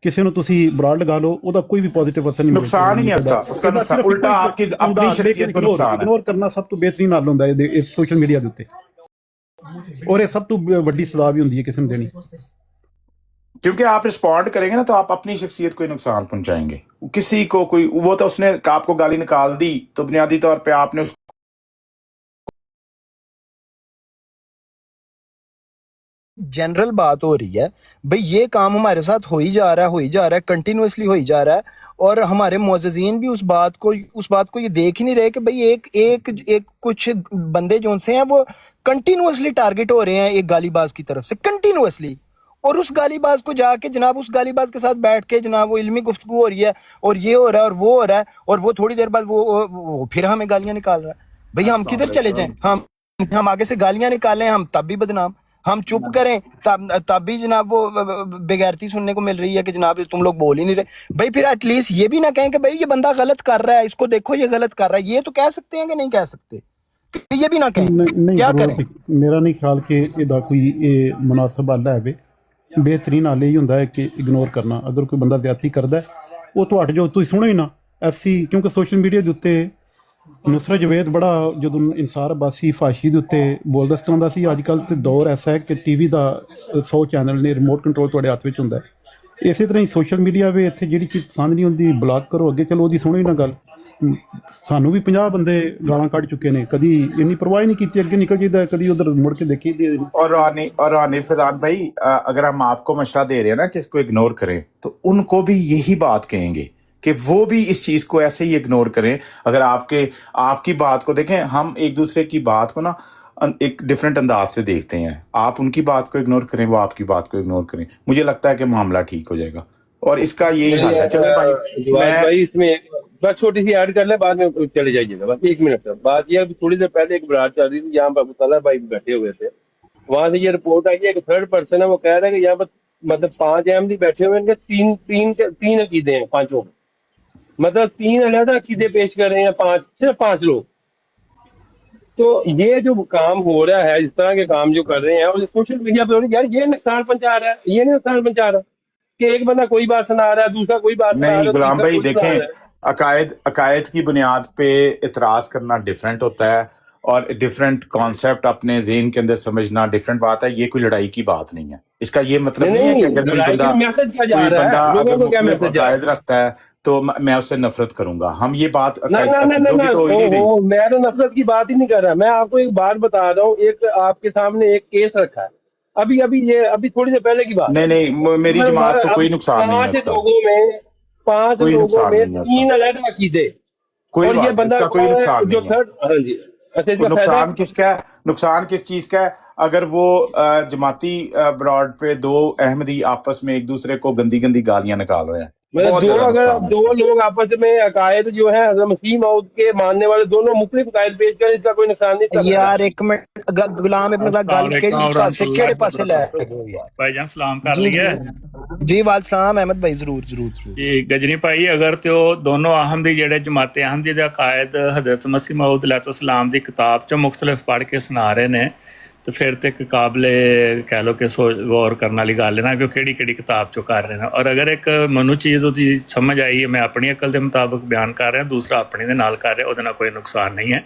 Speaker 10: ਕਿਸੇ ਨੂੰ ਤੁਸੀਂ ਬਰਾਡ ਲਗਾ ਲਓ, ਉਹਦਾ ਕੋਈ ਵੀ ਪੋਜ਼ਿਟਿਵ ਅਸਰ ਨਹੀਂ
Speaker 12: नुकसान ही है उसका नुकसान उल्टा आपकी अपनी शख्सियत को नुकसान है।
Speaker 10: ਇਗਨੋਰ ਕਰਨਾ ਸਭ ਤੋਂ ਬਿਹਤਰੀਨ ਹੱਲ ਹੁੰਦਾ ਹੈ ਇਸ ਸੋਸ਼ਲ ਮੀਡੀਆ ਦੇ ਉੱਤੇ, ਔਰ ਇਹ ਸਭ ਤੋਂ ਵੱਡੀ ਸਜ਼ਾ ਵੀ ਹੁੰਦੀ ਹੈ ਕਿਸੇ ਨੂੰ ਦੇਣੀ।
Speaker 12: क्योंकि आप रिस्पॉन्ड करेंगे ना तो आप अपनी शख्सियत को ही नुकसान पहुंचाएंगे। किसी को कोई वो तो उसने आपको गाली निकाल दी तो बुनियादी तौर पे आपने उस
Speaker 5: जनरल बात हो रही है भाई, ये काम हमारे साथ हो ही जा रहा है कंटिन्यूअसली हो ही जा रहा है, और हमारे मुअज़्ज़िज़ीन भी उस बात को ये देख ही नहीं रहे कि भाई एक कुछ बंदे जो से हैं वो कंटिन्यूअसली टारगेट हो रहे हैं एक गालीबाज की तरफ से कंटिन्यूअसली, और उस गालीबाज को जाके जनाब उस गालीबाज के साथ बैठ के जनाब वो इल्मी गुफ्तगू हो रही है और ये हो रहा है और वो हो रहा है, और वो थोड़ी देर बाद वो फिर हमें गालियां निकाल रहा है। भाई हम किधर चले जाएं? हम आगे से गालियां निकालें हम तब भी बदनाम, हम चुप करें तब भी जनाब वो बेगैरती सुनने को मिल रही है कि जनाब तुम लोग बोल ही नहीं रहे। भाई फिर एटलीस्ट ये भी ना कहें कि भाई ये बंदा गलत कर रहा है, इसको देखो ये गलत कर रहा है, ये तो कह सकते हैं कि नहीं कह सकते? ये भी ना कहें, क्या करें?
Speaker 10: ਮੇਰਾ ਨਹੀਂ ਖਿਆਲ ਕਿ ਇਹਦਾ ਕੋਈ ਇਹ ਮੁਨਾਸਬ ਹੱਲ ਹੈ ਵੇ। ਬਿਹਤਰੀਨ ਹੱਲ ਇਹ ਹੁੰਦਾ ਹੈ ਕਿ ਇਗਨੋਰ ਕਰਨਾ। ਅਗਰ ਕੋਈ ਬੰਦਾ ਜ਼ਿਆਦਤੀ ਕਰਦਾ ਉਹ ਤੋਂ ਹਟ ਜਾਓ, ਤੁਸੀਂ ਸੁਣੋ ਹੀ ਨਾ ਐਸੀ, ਕਿਉਂਕਿ ਸੋਸ਼ਲ ਮੀਡੀਆ ਦੇ ਉੱਤੇ ਨੁਸਰਤ ਜਵੇਦ ਬੜਾ ਜਦੋਂ ਇਨਸਾਰ ਅਬਾਸੀ ਫਾਸ਼ੀ ਦੇ ਉੱਤੇ ਬੋਲਦਾ ਇਸ ਤਰ੍ਹਾਂ ਦਾ ਸੀ। ਅੱਜ ਕੱਲ੍ਹ ਤੇ ਦੌਰ ਐਸਾ ਹੈ ਕਿ ਟੀਵੀ ਦਾ 100 ਚੈਨਲ ਨੇ, ਰਿਮੋਟ ਕੰਟਰੋਲ ਤੁਹਾਡੇ ਹੱਥ ਵਿੱਚ ਹੁੰਦਾ ਹੈ। ਇਸੇ ਤਰ੍ਹਾਂ ਹੀ ਸੋਸ਼ਲ ਮੀਡੀਆ ਵੇ, ਇੱਥੇ ਜਿਹੜੀ ਚੀਜ਼ ਪਸੰਦ ਨਹੀਂ ਹੁੰਦੀ ਬਲਾਕ ਕਰੋ, ਅੱਗੇ ਚਲੋ, ਉਹਦੀ ਸੁਣੋ ਹੀ ਨਾ ਗੱਲ। ਸਾਨੂੰ ਵੀ 50 ਬੰਦੇ ਗਾਲਾਂ ਕੱਢ ਚੁੱਕੇ ਨੇ, ਕਦੀ ਇੰਨੀ ਪਰਵਾਹ ਹੀ नहीं की, ਅੱਗੇ निकल जाइए, कभी उधर मुड़ के देखी।
Speaker 12: और रानी फैजान भाई, अगर हम आपको मशवरा दे रहे हैं ना कि इसको इग्नोर करें, तो उनको भी यही बात कहेंगे कि वो भी इस चीज को ऐसे ही इग्नोर करें। अगर आपकी बात को देखें, हम एक दूसरे की बात को ना एक डिफरेंट अंदाज से देखते हैं। आप उनकी बात को इग्नोर करें, वो आपकी बात को इग्नोर करें, मुझे लगता है कि मामला ठीक हो जाएगा। और इसका यही हाल है। चलो भाई
Speaker 1: इसमें बस छोटी सी ऐड कर ले, बाद में चले जाइएगा। बस 1 मिनट सर। बात यह थोड़ी देर पहले एक बरात चल रही थी, यहाँ पर मुतल्ला भाई बैठे हुए थे, वहां से ये रिपोर्ट आई है, एक थर्ड पर्सन है, वो कह रहा है कि यहाँ पर मतलब 5 अहमदी बैठे हुए हैं, तीन अकीदे हैं पांचों, मतलब 3 अलग अकीदे पेश कर रहे हैं, सिर्फ 5 लोग। तो ये जो काम हो रहा है, इस तरह के काम जो कर रहे हैं, और सोशल मीडिया पर यार ये नुकसान पहुंचा रहा है, ये नहीं नुकसान पहुंचा रहा कि एक बंदा कोई बात सुना रहा है, दूसरा कोई बात सुना रहा है।
Speaker 12: नहीं गुलाम भाई देखें, अकायद की बुनियाद पे इतराज करना डिफरेंट होता है, और डिफरेंट कॉन्सेप्ट अपने ज़हन के अंदर समझना डिफरेंट बात है। ये कोई लड़ाई की बात नहीं है। इसका ये मतलब नहीं है कि अगर कोई बंदा अगर मुख्तलिफ अकायद रखता है तो मैं उससे नफरत करूंगा। हम ये बात
Speaker 1: मैं तो नफरत की बात ही नहीं कर रहा। मैं आपको एक बात बता रहा हूँ, एक आपके सामने एक केस रखा है अभी थोड़ी देर पहले की बात।
Speaker 12: नहीं मेरी जमात को कोई नुकसान नहीं है।
Speaker 1: 5 लोगों में 3 अलग अकीदे,
Speaker 12: कोई
Speaker 1: ये बंदा
Speaker 12: कोई नुकसान
Speaker 1: जो
Speaker 12: नहीं है।
Speaker 1: थर्ड, हाँ जी,
Speaker 12: नुकसान किसका है? नुकसान किस चीज का है? अगर वो जमाती ब्रॉड पे 2 अहमदी आपस में एक दूसरे को गंदी गंदी गालियां निकाल रहे हैं,
Speaker 1: मतलब 2 लोग आपस में अकायद जो है हज़रत मसीह मौद के मानने वाले दोनों मुख्तलिफ अकायद पेश करें, इसका कोई नुकसान नहीं।
Speaker 5: यार एक मिनट, गुलाम इब्न गल केड़े पासे ले यार।
Speaker 14: भाईजान सलाम कर लिया
Speaker 5: जी, वाल सलाम अहमद भाई, जरूर
Speaker 14: जी। गजनी भाई, अगर तो दोनों अहमदी जेड़े जमाते अहमदी दे अकायद हज़रत मसीह मौद अलैहिस्सलाम दी किताब चो मुख्तलिफ पढ़ के सुना रहे ने, तो फिर तो एक काबले कह लो कि गौर करने वाली गल है ना कि केड़ी केड़ी किताब चो कर रहे हैं। और अगर एक मनु चीज़ उसकी समझ आई है, मैं अपनी अकल के मुताबिक बयान कर रहा, दूसरा अपने दे नाल कर रहा, ਉਹਦੇ ਨਾਲ कोई नुकसान नहीं है।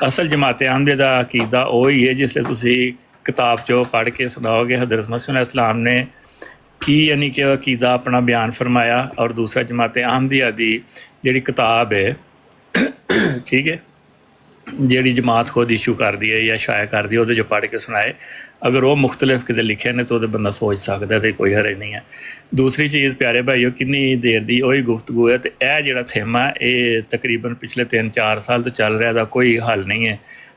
Speaker 14: असल जमाते अहमदी दा अकीदा वही है जिसले तुसी किताब चो पढ़ के सुनाओगे हज़रत मसीह अलैहिस्सलाम ने की यानी कि अकीदा अपना बयान फरमाया, और दूसरा जमाते अहमदिया दी जिहड़ी किताब है, ठीक है, ਜਿਹੜੀ जमात खुद इशू कर दी है या शाया कर दी, वो जो पढ़ के सुनाए, अगर वो मुख्तलिफ किते लिखे ने तो बंदा सोच सकता है, तो कोई हर्ज नहीं है। दूसरी चीज़ प्यारे भाईओ, किन्नी देर दी वही गुफ्तगू है, तो यह जो थेमा ये तकरीबन पिछले 3-4 साल तो चल रहा है, कोई हल नहीं है।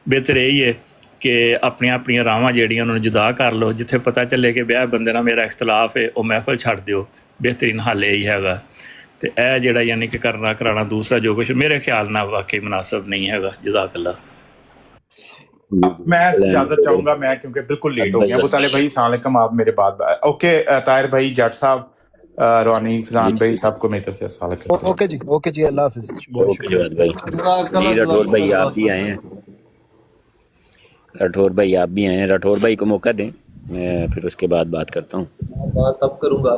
Speaker 14: बेहतर यही है कि अपनी रावां ਜਿਹੜੀਆਂ उन्होंने जुदा कर लो, जिथे पता चले कि ब्याह बंदे नाल मेरा इख्तलाफ है, वो महफल छड्ड दिओ, बेहतरीन हल यही हैगा। तो यह जोड़ा यानी कि करना कराना दूसरा जो कुछ मेरे ख्याल ना वाकई मुनासिब नहीं है। जज़ाकल्लाह।
Speaker 12: मैं इजाजत चाहूंगा, मैं क्योंकि बिल्कुल लेट हो गया। अबू तालिब भाई अस्सलाम वालेकुम, आप मेरे बाद ओके। ताहिर भाई, जट साहब, रोनी फैजान भाई, सबको मेरी तरफ से अस्सलाम वालेकुम।
Speaker 5: ओके जी, अल्लाह हाफिज़।
Speaker 11: राठौर भाई आप भी आए हैं, राठौर भाई आप भी आए हैं, राठौर भाई को मौका दें। मैं फिर उसके बाद बात करता हूँ.
Speaker 6: मैं बात तब करूँगा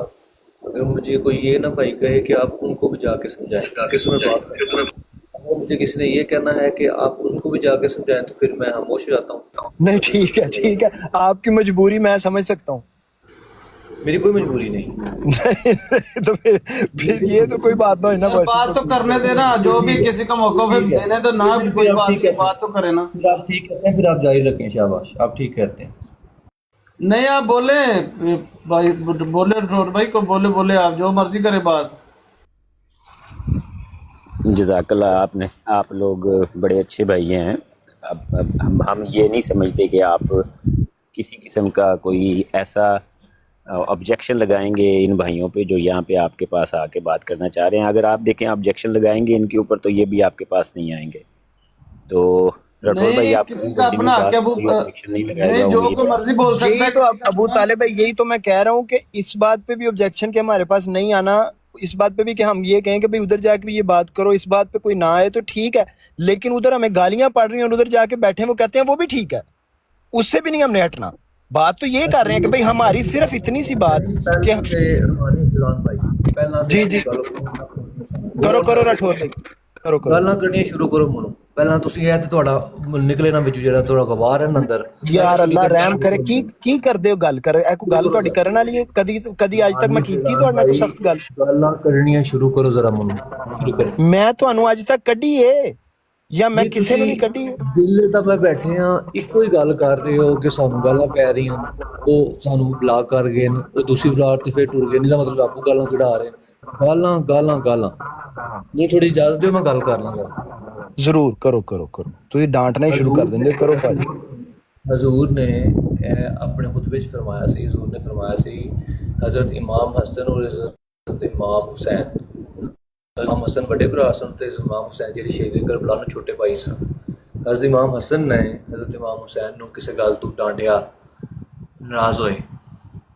Speaker 6: अगर मुझे कोई ये ना भाई कहे कि आप उनको भी जाके समझाएं, फिर मैं बात करूँगा। अगर मुझे किसी ने ये कहना है कि आप उनको भी जाके समझाएं तो फिर मैं खामोश हो जाता हूँ।
Speaker 5: नहीं ठीक है, आपकी मजबूरी मैं समझ सकता हूँ।
Speaker 6: मेरी कोई मजबूरी नहीं।
Speaker 5: नहीं, तो फिर ये तो कोई बात ना हो ना।
Speaker 2: यार बात तो करने देना, जो भी किसी को मौका पे देने तो ना, कोई बात तो करे ना।
Speaker 6: फिर आप ठीक कहते हैं, फिर आप जारी रखें, शाबाश, आप ठीक कहते हैं।
Speaker 2: नहीं आप बोले भाई, बोले ठोर भाई को, बोले आप जो मर्जी करे बात।
Speaker 11: जज़ाकल्लाह, आप लोग बड़े अच्छे भाई हैं. अब हम ये नहीं समझते कि आप किसी किस्म का कोई ऐसा ऑब्जेक्शन लगाएंगे इन भाइयों पे जो यहाँ पे आपके पास आके बात करना चाह रहे हैं. अगर आप देखें ऑब्जेक्शन लगाएंगे इनके ऊपर तो ये भी आपके पास नहीं आएंगे. तो राठौर भाई, आप
Speaker 2: किसी का अपना हक है, नहीं जो को मर्जी बोल सकता
Speaker 5: यही
Speaker 2: है।
Speaker 5: तो अबू तालिब भाई, यही तो मैं कह रहा हूँ कि इस बात पे भी ऑब्जेक्शन के हमारे पास नहीं आना, इस बात पे भी कि हम ये कहें कि भाई उधर जाके भी ये बात करो, इस बात पे कोई ना आए तो ठीक है, लेकिन उधर हमें गालियां पड़ रही हैं और उधर जाके बैठे वो कहते हैं वो भी ठीक है, उससे भी नहीं हमने हटना. बात तो ये कर रहे हैं कि भाई हमारी सिर्फ इतनी सी बात कि जी करो राठौर भाई, करो
Speaker 6: ਗੱਲਾਂ ਕਰਨੀਆਂ ਸ਼ੁਰੂ ਕਰੋ ਮਨੋਂ। ਪਹਿਲਾਂ ਤੁਸੀਂ ਇਹ ਤੇ ਤੁਹਾਡਾ ਨਿਕਲੇ ਨਾ ਵਿੱਚੋਂ ਜਿਹੜਾ ਤੁਹਾਡਾ ਗਵਾਰ ਹੈ ਨਾ ਅੰਦਰ।
Speaker 5: ਯਾਰ ਅੱਲਾ ਰਹਿਮ ਕਰੇ, ਕੀ ਕਰਦੇ ਹੋ ਗੱਲ ਕਰ, ਇਹ ਕੋਈ ਗੱਲ ਤੁਹਾਡੀ ਕਰਨ ਵਾਲੀ ਹੈ? ਕਦੀ ਅੱਜ ਤੱਕ ਮੈਂ ਕੀਤੀ ਤੁਹਾਡੇ ਨਾਲ ਕੋਈ ਸਖਤ ਗੱਲ?
Speaker 6: ਗੱਲਾਂ ਕਰਨੀਆਂ ਸ਼ੁਰੂ ਕਰੋ ਜ਼ਰਾ ਮਨੋਂ, ਸ਼ੁਰੂ ਕਰੋ।
Speaker 5: ਮੈਂ ਤੁਹਾਨੂੰ ਅੱਜ ਤੱਕ ਕੱਢੀ ਏ ਜਾਂ ਮੈਂ ਕਿਸੇ ਨੂੰ ਨਹੀਂ ਕੱਢੀ?
Speaker 6: ਦਿੱਲੇ ਤਾਂ ਮੈਂ ਬੈਠੇ ਆ, ਇੱਕੋ ਹੀ ਗੱਲ ਕਰ ਰਹੇ ਹੋ ਕਿ ਸਾਨੂੰ ਗੱਲਾਂ ਪੈ ਰਹੀਆਂ, ਉਹ ਸਾਨੂੰ ਬਲਾਕ ਕਰ ਗਏ ਨੇ, ਉਹ ਦੂਸਰੀ ਬਲਾਕ ਤੇ ਫੇਰ ਟੁਰ ਗਏ, ਨਹੀਂ ਤਾਂ ਮਤਲਬ ਆਪੂ ਗੱਲਾਂ ਕਢਾ ਰਹੇ। ਗਾਲਾਂ ਨਹੀਂ, ਥੋੜੀ ਇਜਾਜ਼ਤ ਦਿਓ, ਮੈਂ ਗੱਲ ਕਰ ਲਾਂਗਾ।
Speaker 5: ਜ਼ਰੂਰ ਕਰੋ, ਤੁਸੀਂ ਡਾਂਟਣਾ ਹੀ ਸ਼ੁਰੂ ਕਰ ਦਿੰਦੇ, ਕਰੋ ਭਾਜੀ।
Speaker 6: ਹਜ਼ੂਰ ਨੇ ਆਪਣੇ ਖੁਤਬੇ 'ਚ ਫਰਮਾਇਆ ਸੀ, ਹਜ਼ੂਰ ਨੇ ਫਰਮਾਇਆ ਸੀ ਹਜ਼ਰਤ ਇਮਾਮ ਹਸਨ ਔਰ ਹਜ਼ਰਤ ਇਮਾਮ ਹੁਸੈਨ, ਇਮਾਮ ਹਸਨ ਵੱਡੇ ਭਰਾ ਸਨ ਤੇ ਇਮਾਮ ਹੁਸੈਨ ਜਿਹੜੀ ਸ਼ਹੀਦ ਕਰਬਲਾ ਨੂੰ ਛੋਟੇ ਭਾਈ ਸਨ। ਹਜ਼ਰਤ ਇਮਾਮ ਹਸਨ ਨੇ ਹਜ਼ਰਤ ਇਮਾਮ ਹੁਸੈਨ ਨੂੰ ਕਿਸੇ ਗੱਲ ਤੋਂ ਡਾਂਟਿਆ, ਨਾਰਾਜ਼ ਹੋਏ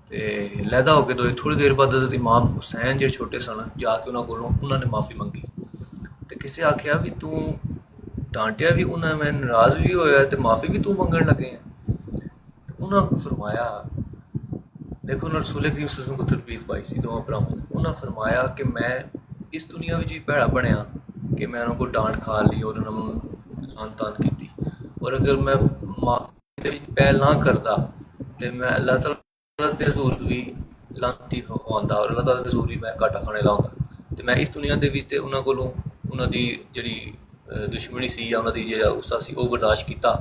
Speaker 6: ਤੇ ਲਹਿਦਾ ਹੋ ਕੇ ਦੋਏ। ਥੋੜ੍ਹੀ ਦੇਰ ਬਾਅਦ ਹਜ਼ਰਤ ਇਮਾਮ ਹੁਸੈਨ ਜਿਹੜੇ ਛੋਟੇ ਸਨ ਜਾ ਕੇ ਉਹਨਾਂ ਕੋਲੋਂ ਉਹਨਾਂ ਨੇ ਮਾਫੀ ਮੰਗੀ ਤੇ ਕਿਸੇ ਆਖਿਆ ਵੀ ਤੂੰ ਡਾਂਟਿਆ ਵੀ ਉਹਨਾਂ, ਮੈਂ ਨਾਰਾਜ਼ ਵੀ ਹੋਇਆ ਤੇ ਮਾਫੀ ਵੀ ਤੂੰ ਮੰਗਣ ਲੱਗੇ ਹੈ। ਉਹਨਾਂ ਕੋ ਫਰਮਾਇਆ, ਦੇਖੋ ਨਾ ਰਸੂਲ ਕਰੀਮ ਸੱਲੱਲਾਹੁ ਅਲੈहि ਵਸੱਲਮ ਕੋ ਤਰਬੀਤ ਪਾਈ ਸੀ ਦੋਵਾਂ ਭਰਾਵਾਂ ਨੇ। ਉਹਨਾਂ ਫਰਮਾਇਆ ਕਿ ਮੈਂ ਇਸ ਦੁਨੀਆ ਵਿੱਚ ਵੀ ਭੈੜਾ ਬਣਿਆ ਕਿ ਮੈਂ ਉਹਨਾਂ ਕੋਲ ਡਾਂਟ ਖਾ ਲਈ ਔਰ ਉਹਨਾਂ ਨੂੰ ਲਾਨ ਤਾਨ ਕੀਤੀ, ਔਰ ਅਗਰ ਮੈਂ ਮਾਫੀ ਦੇ ਵਿੱਚ ਪਹਿਲ ਨਾ ਕਰਦਾ ਤੇ ਮੈਂ ਅੱਲਾਹ ਤਾਲਾ ਦੇ ਹਜ਼ੂਰ ਵੀ ਲਾਂਤੀ ਆਉਂਦਾ ਔਰ ਅੱਲਾਹ ਤਾਲਾ ਦੇ ਹਜ਼ੂਰ ਵੀ ਮੈਂ ਘਾਟਾ ਖਾਣੇ ਲਾਉਂਦਾ ਤੇ ਮੈਂ ਇਸ ਦੁਨੀਆ ਦੇ ਵਿੱਚ ਤੇ ਉਹਨਾਂ ਕੋਲੋਂ ਉਹਨਾਂ ਦੀ ਜਿਹੜੀ ਦੁਸ਼ਮਣੀ ਸੀ ਜਾਂ ਉਹਨਾਂ ਦੀ ਜਿਹੜਾ ਗੁੱਸਾ ਸੀ ਉਹ ਬਰਦਾਸ਼ਤ ਕੀਤਾ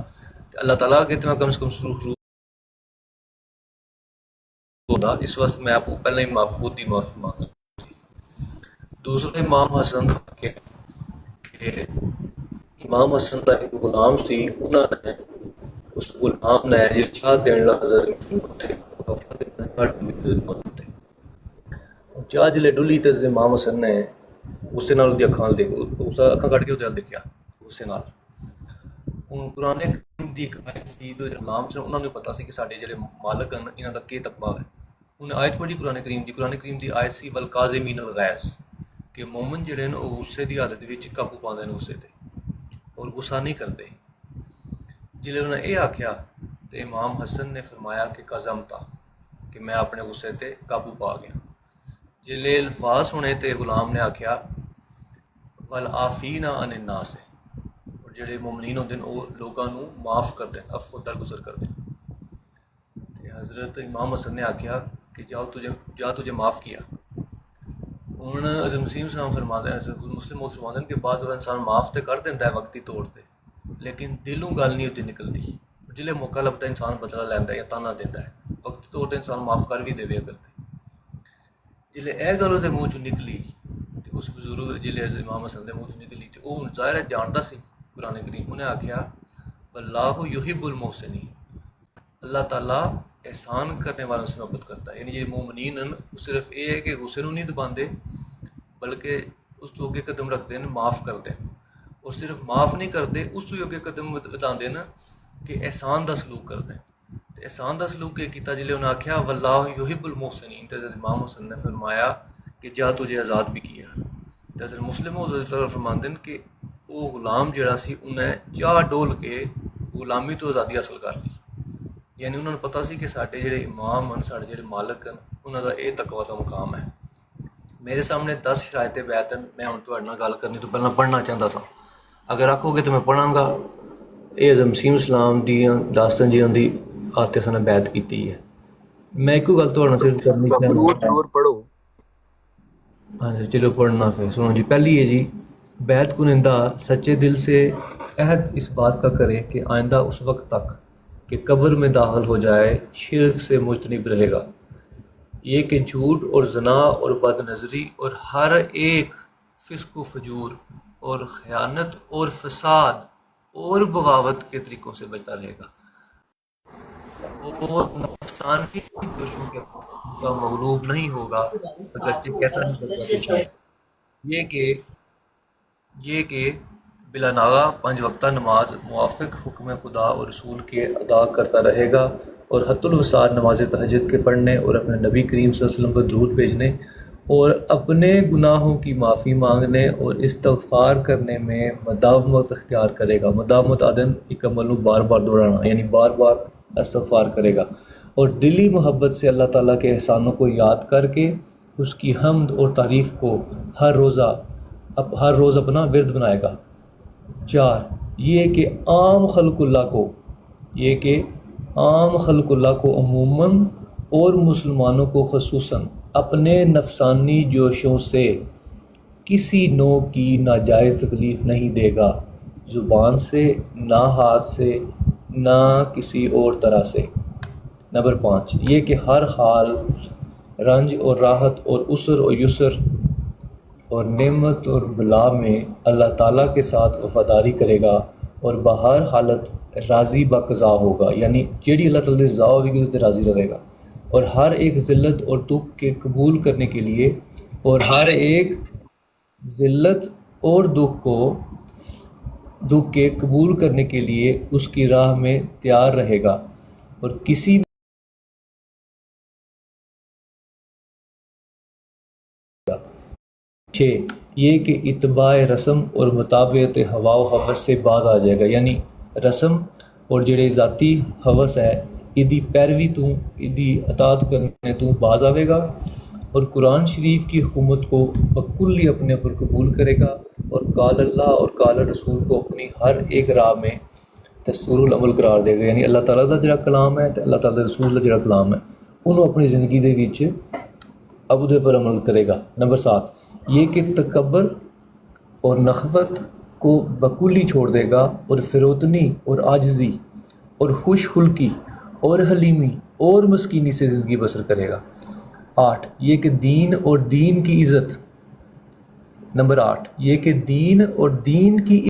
Speaker 6: ਤੇ ਅੱਲਾਹ ਤਾਲਾ ਅੱਗੇ ਤੇ ਮੈਂ ਕਮ ਸੇ ਕਮ ਸਰੂਖ ہوتا. اس وقت میں آپ کو پہلے ہی خود ہی معافی مانگا. دوسرا امام حسن کہ امام حسن کا ایک غلام سی، انہوں نے اس غلام نے ارشاد دینے لگا جا جلے ڈلی تے امام حسن نے غصے نال دی اکھاں دیکھ اس اکھاں کٹ کے اودے دیکھیا غصے نال. ਹੁਣ قرآن ਦੀ ਇੱਕ ਆਇਤ ਸੀ ਜੋ ਗੁਲਾਮ ਸੀ ਉਹਨਾਂ ਨੂੰ ਪਤਾ ਸੀ ਕਿ ਸਾਡੇ ਜਿਹੜੇ ਮਾਲਕ ਹਨ ਇਹਨਾਂ ਦਾ ਕੀ ਤਕਵਾ ਹੈ. ਉਹਨੇ ਆਇਤ ਪੜ੍ਹੀ ਕੁਰਾਨ ਕਰੀਮ ਦੀ ਆਇਤ ਸੀ ਵਲ ਕਾਜ਼ਿਮੀਨ ਅਲ ਗੈਜ਼ ਕਿ ਮੂਮਨ ਜਿਹੜੇ ਨੇ ਉਹ ਗੁੱਸੇ ਦੀ ਹਾਲਤ ਵਿੱਚ ਕਾਬੂ ਪਾਉਂਦੇ ਨੇ ਗੁੱਸੇ 'ਤੇ ਔਰ ਗੁੱਸਾ ਨਹੀਂ ਕਰਦੇ. ਜਿਲੇ ਉਹਨਾਂ ਇਹ ਆਖਿਆ ਤੇ ਇਮਾਮ ਹਸਨ ਨੇ ਫਰਮਾਇਆ ਕਿ ਕਜ਼ਮਤਾ ਕਿ ਮੈਂ ਆਪਣੇ ਗੁੱਸੇ 'ਤੇ ਕਾਬੂ ਪਾ ਗਿਆ. ਜਿਲੇ ਅਲਫਾਜ਼ ਹੋਣੇ ਤੇ ਗੁਲਾਮ ਨੇ ਆਖਿਆ ਵਲ ਆਫੀਨਾ ਅਨ الناس ਜਿਹੜੇ ਮੁਮਨੀਨ ਹੁੰਦੇ ਨੇ ਉਹ ਲੋਕਾਂ ਨੂੰ ਮਾਫ ਕਰਦੇ ਨੇ, ਅਫੂ ਦਰਗੁਜ਼ਰ ਕਰਦੇ ਨੇ. ਤੇ ਹਜ਼ਰਤ ਇਮਾਮ ਹਸਨ ਨੇ ਆਖਿਆ ਕਿ ਜਾ ਤੁਝੇ ਮਾਫ ਕੀਆ. ਹੁਣ ਹਜ਼ਰਤ ਮੁਸਲਿਮ ਸਾਹਿਬ ਫਰਮਾਉਂਦੇ ਨੇ ਕਿ ਬਾਜ਼ ਵਾਰ ਇਨਸਾਨ ਮਾਫ ਤੇ ਕਰ ਦਿੰਦਾ ਹੈ ਵਕਤੀ ਤੌਰ ਤੇ, ਲੇਕਿਨ ਦਿਲੋਂ ਗੱਲ ਨਹੀਂ ਉਹਦੀ ਨਿਕਲਦੀ. ਜਿਲੇ ਮੌਕਾ ਲੱਭਦਾ ਇਨਸਾਨ ਬਦਲਾ ਲੈਂਦਾ ਜਾਂ ਤਾਨਾ ਦਿੰਦਾ ਹੈ, ਵਕਤੀ ਤੌਰ ਤੇ ਇਨਸਾਨ ਮਾਫ ਕਰ ਵੀ ਦੇਵੇ ਅਗਰ ਤੇ. ਜਿਲੇ ਇਹ ਗੱਲ ਉਹਦੇ ਮੂੰਹ 'ਚੋਂ ਨਿਕਲੀ ਤੇ ਉਸ ਬਜ਼ੁਰਗ ਜਿਲੇ ਇਮਾਮ ਹਸਨ ਦੇ ਮੂੰਹ 'ਚੋਂ ਨਿਕਲੀ ਤੇ ਉਹ ਜ਼ਾਹਿਰ ਹੈ ਜਾਣਦਾ ਸੀ قرآن کریم. انہیں آکھیا واللہ یحب المحسنین، اللہ تعالیٰ احسان کرنے والوں سے محبت کرتا ہے. یعنی جو مومنین ہیں وہ صرف یہ ہے کہ غصے نہیں دباندے بلکہ اس تو اگے قدم رکھتے ہیں، معاف کرتے ہیں. اور صرف معاف نہیں کرتے، اس تو اگے قدم بتاندے نا کہ احسان دا سلوک کرتے ہیں. احسان دا سلوک یہ کیتا جلے انہیں آکھیا واللہ یحب المحسنین. تو حضرت امام حسن نے فرمایا کہ جا تجھے آزاد بھی کیا. تو حضرت مسلم فرماندے ہیں کہ وہ غلام جڑا سی انہیں چاہ ڈول کے غلامی تو آزادی حاصل کر لی. یعنی ਉਹਨਾਂ ਨੂੰ ਪਤਾ ਸੀ ਕਿ ਸਾਡੇ ਜਿਹੜੇ ਇਮਾਮ ਹਨ, ਸਾਡੇ ਜਿਹੜੇ ਮਾਲਕ ਹਨ, ਉਹਨਾਂ ਦਾ ਇਹ ਤਕਵਾ ਦਾ ਮੁਕਾਮ ਹੈ। ਮੇਰੇ ਸਾਹਮਣੇ 10 ਸ਼ਰਾਇਤੇ ਬੈਤ ਹਨ। ਮੈਂ ਹੁਣ ਤੁਹਾਡੇ ਨਾਲ ਗੱਲ ਕਰਨੀ ਤੋਂ ਪਹਿਲਾਂ ਪੜ੍ਹਨਾ ਚਾਹੁੰਦਾ ਸਾਂ। ਅਗਰ ਆਖੋਗੇ ਤਾਂ ਮੈਂ ਪੜ੍ਹਾਂਗਾ। ਇਹ ਅਜ਼ਮ ਮਸੀਹ ਇਸਲਾਮ ਦੀਆਂ ਦਾਸਤਾਨ ਜੀਆਂ ਦੀ ਆਤੇ ਸਨ ਬੈਤ ਕੀਤੀ ਹੈ। ਮੈਂ ਇੱਕੋ ਗੱਲ ਤੁਹਾਡੇ ਨਾਲ ਸਿਰਫ ਕਰਨੀ ਚਾਹੁੰਦਾ।
Speaker 5: ਜ਼ਰੂਰ ਪੜੋ।
Speaker 6: ਹਾਂਜੀ ਚلو پڑھنا پھر سنو جی۔ پہلی ہے جی، بیعت کنندہ سچے دل سے عہد اس بات کا کرے کہ آئندہ اس وقت تک کہ قبر میں داخل ہو جائے شرک سے مجتنب رہے گا۔ یہ کہ جھوٹ اور زنا اور بد نظری اور ہر ایک فسق و فجور اور خیانت اور فساد اور بغاوت کے طریقوں سے بچتا رہے گا اور نفسانی جوشوں کے کا مغلوب نہیں ہوگا، اگرچہ کیسا نہیں کرتا پیش آئے۔ یہ کہ بلا ناغہ 5 وقتہ نماز موافق حکم خدا اور رسول کے ادا کرتا رہے گا اور حت الوسار نماز تہجد کے پڑھنے اور اپنے نبی کریم صلی اللہ علیہ وسلم پر درود بھیجنے اور اپنے گناہوں کی معافی مانگنے اور استغفار کرنے میں مداومت اختیار کرے گا۔ مداومت عدن ایک عمل کو بار بار دہرانا، یعنی بار بار استغفار کرے گا اور دلی محبت سے اللہ تعالیٰ کے احسانوں کو یاد کر کے اس کی حمد اور تعریف کو ہر روز اپنا ورد بنائے گا۔ 4 یہ کہ عام خلق اللہ کو عموماً اور مسلمانوں کو خصوصاً اپنے نفسانی جوشوں سے کسی نوع کی ناجائز تکلیف نہیں دے گا، زبان سے، نہ ہاتھ سے، نہ کسی اور طرح سے۔ نمبر 5 یہ کہ ہر حال، رنج اور راحت اور عسر اور یسر اور نعمت اور بلا میں اللہ تعالیٰ کے ساتھ وفاداری کرے گا اور بہر حالت راضی با قضا ہوگا، یعنی جیڑی اللہ تعالیٰ کی رضا ہوگی اس سے راضی رہے گا، اور ہر ایک ذلت اور دکھ کے قبول کرنے کے لیے اس کی راہ میں تیار رہے گا اور کسی 6 یہ کہ اتباع رسم اور مطابعت ہوا و حوث سے باز آ جائے گا، یعنی رسم اور جڑے ذاتی حوث ہے ادی پیروی تو ادی اطاعت کرنے تو باز آئے گا اور قرآن شریف کی حکومت کو بکلی اپنے اوپر قبول کرے گا اور قال اللہ اور قال رسول کو اپنی ہر ایک راہ میں دستور العمل قرار دے گا، یعنی اللہ تعالیٰ کا جڑا کلام ہے تو اللہ تعالیٰ رسول کا جڑا کلام ہے انہوں اپنی زندگی دے وچ اب دے پر عمل کرے گا۔ نمبر 7 یہ کہ تکبر اور نخوت کو بکلی چھوڑ دے گا اور فروتنی اور عاجزی اور خوش خلقی اور حلیمی اور مسکینی سے زندگی بسر کرے گا۔ 8 یہ کہ دین اور دین کی عزت، نمبر 8 یہ کہ دین اور دین کی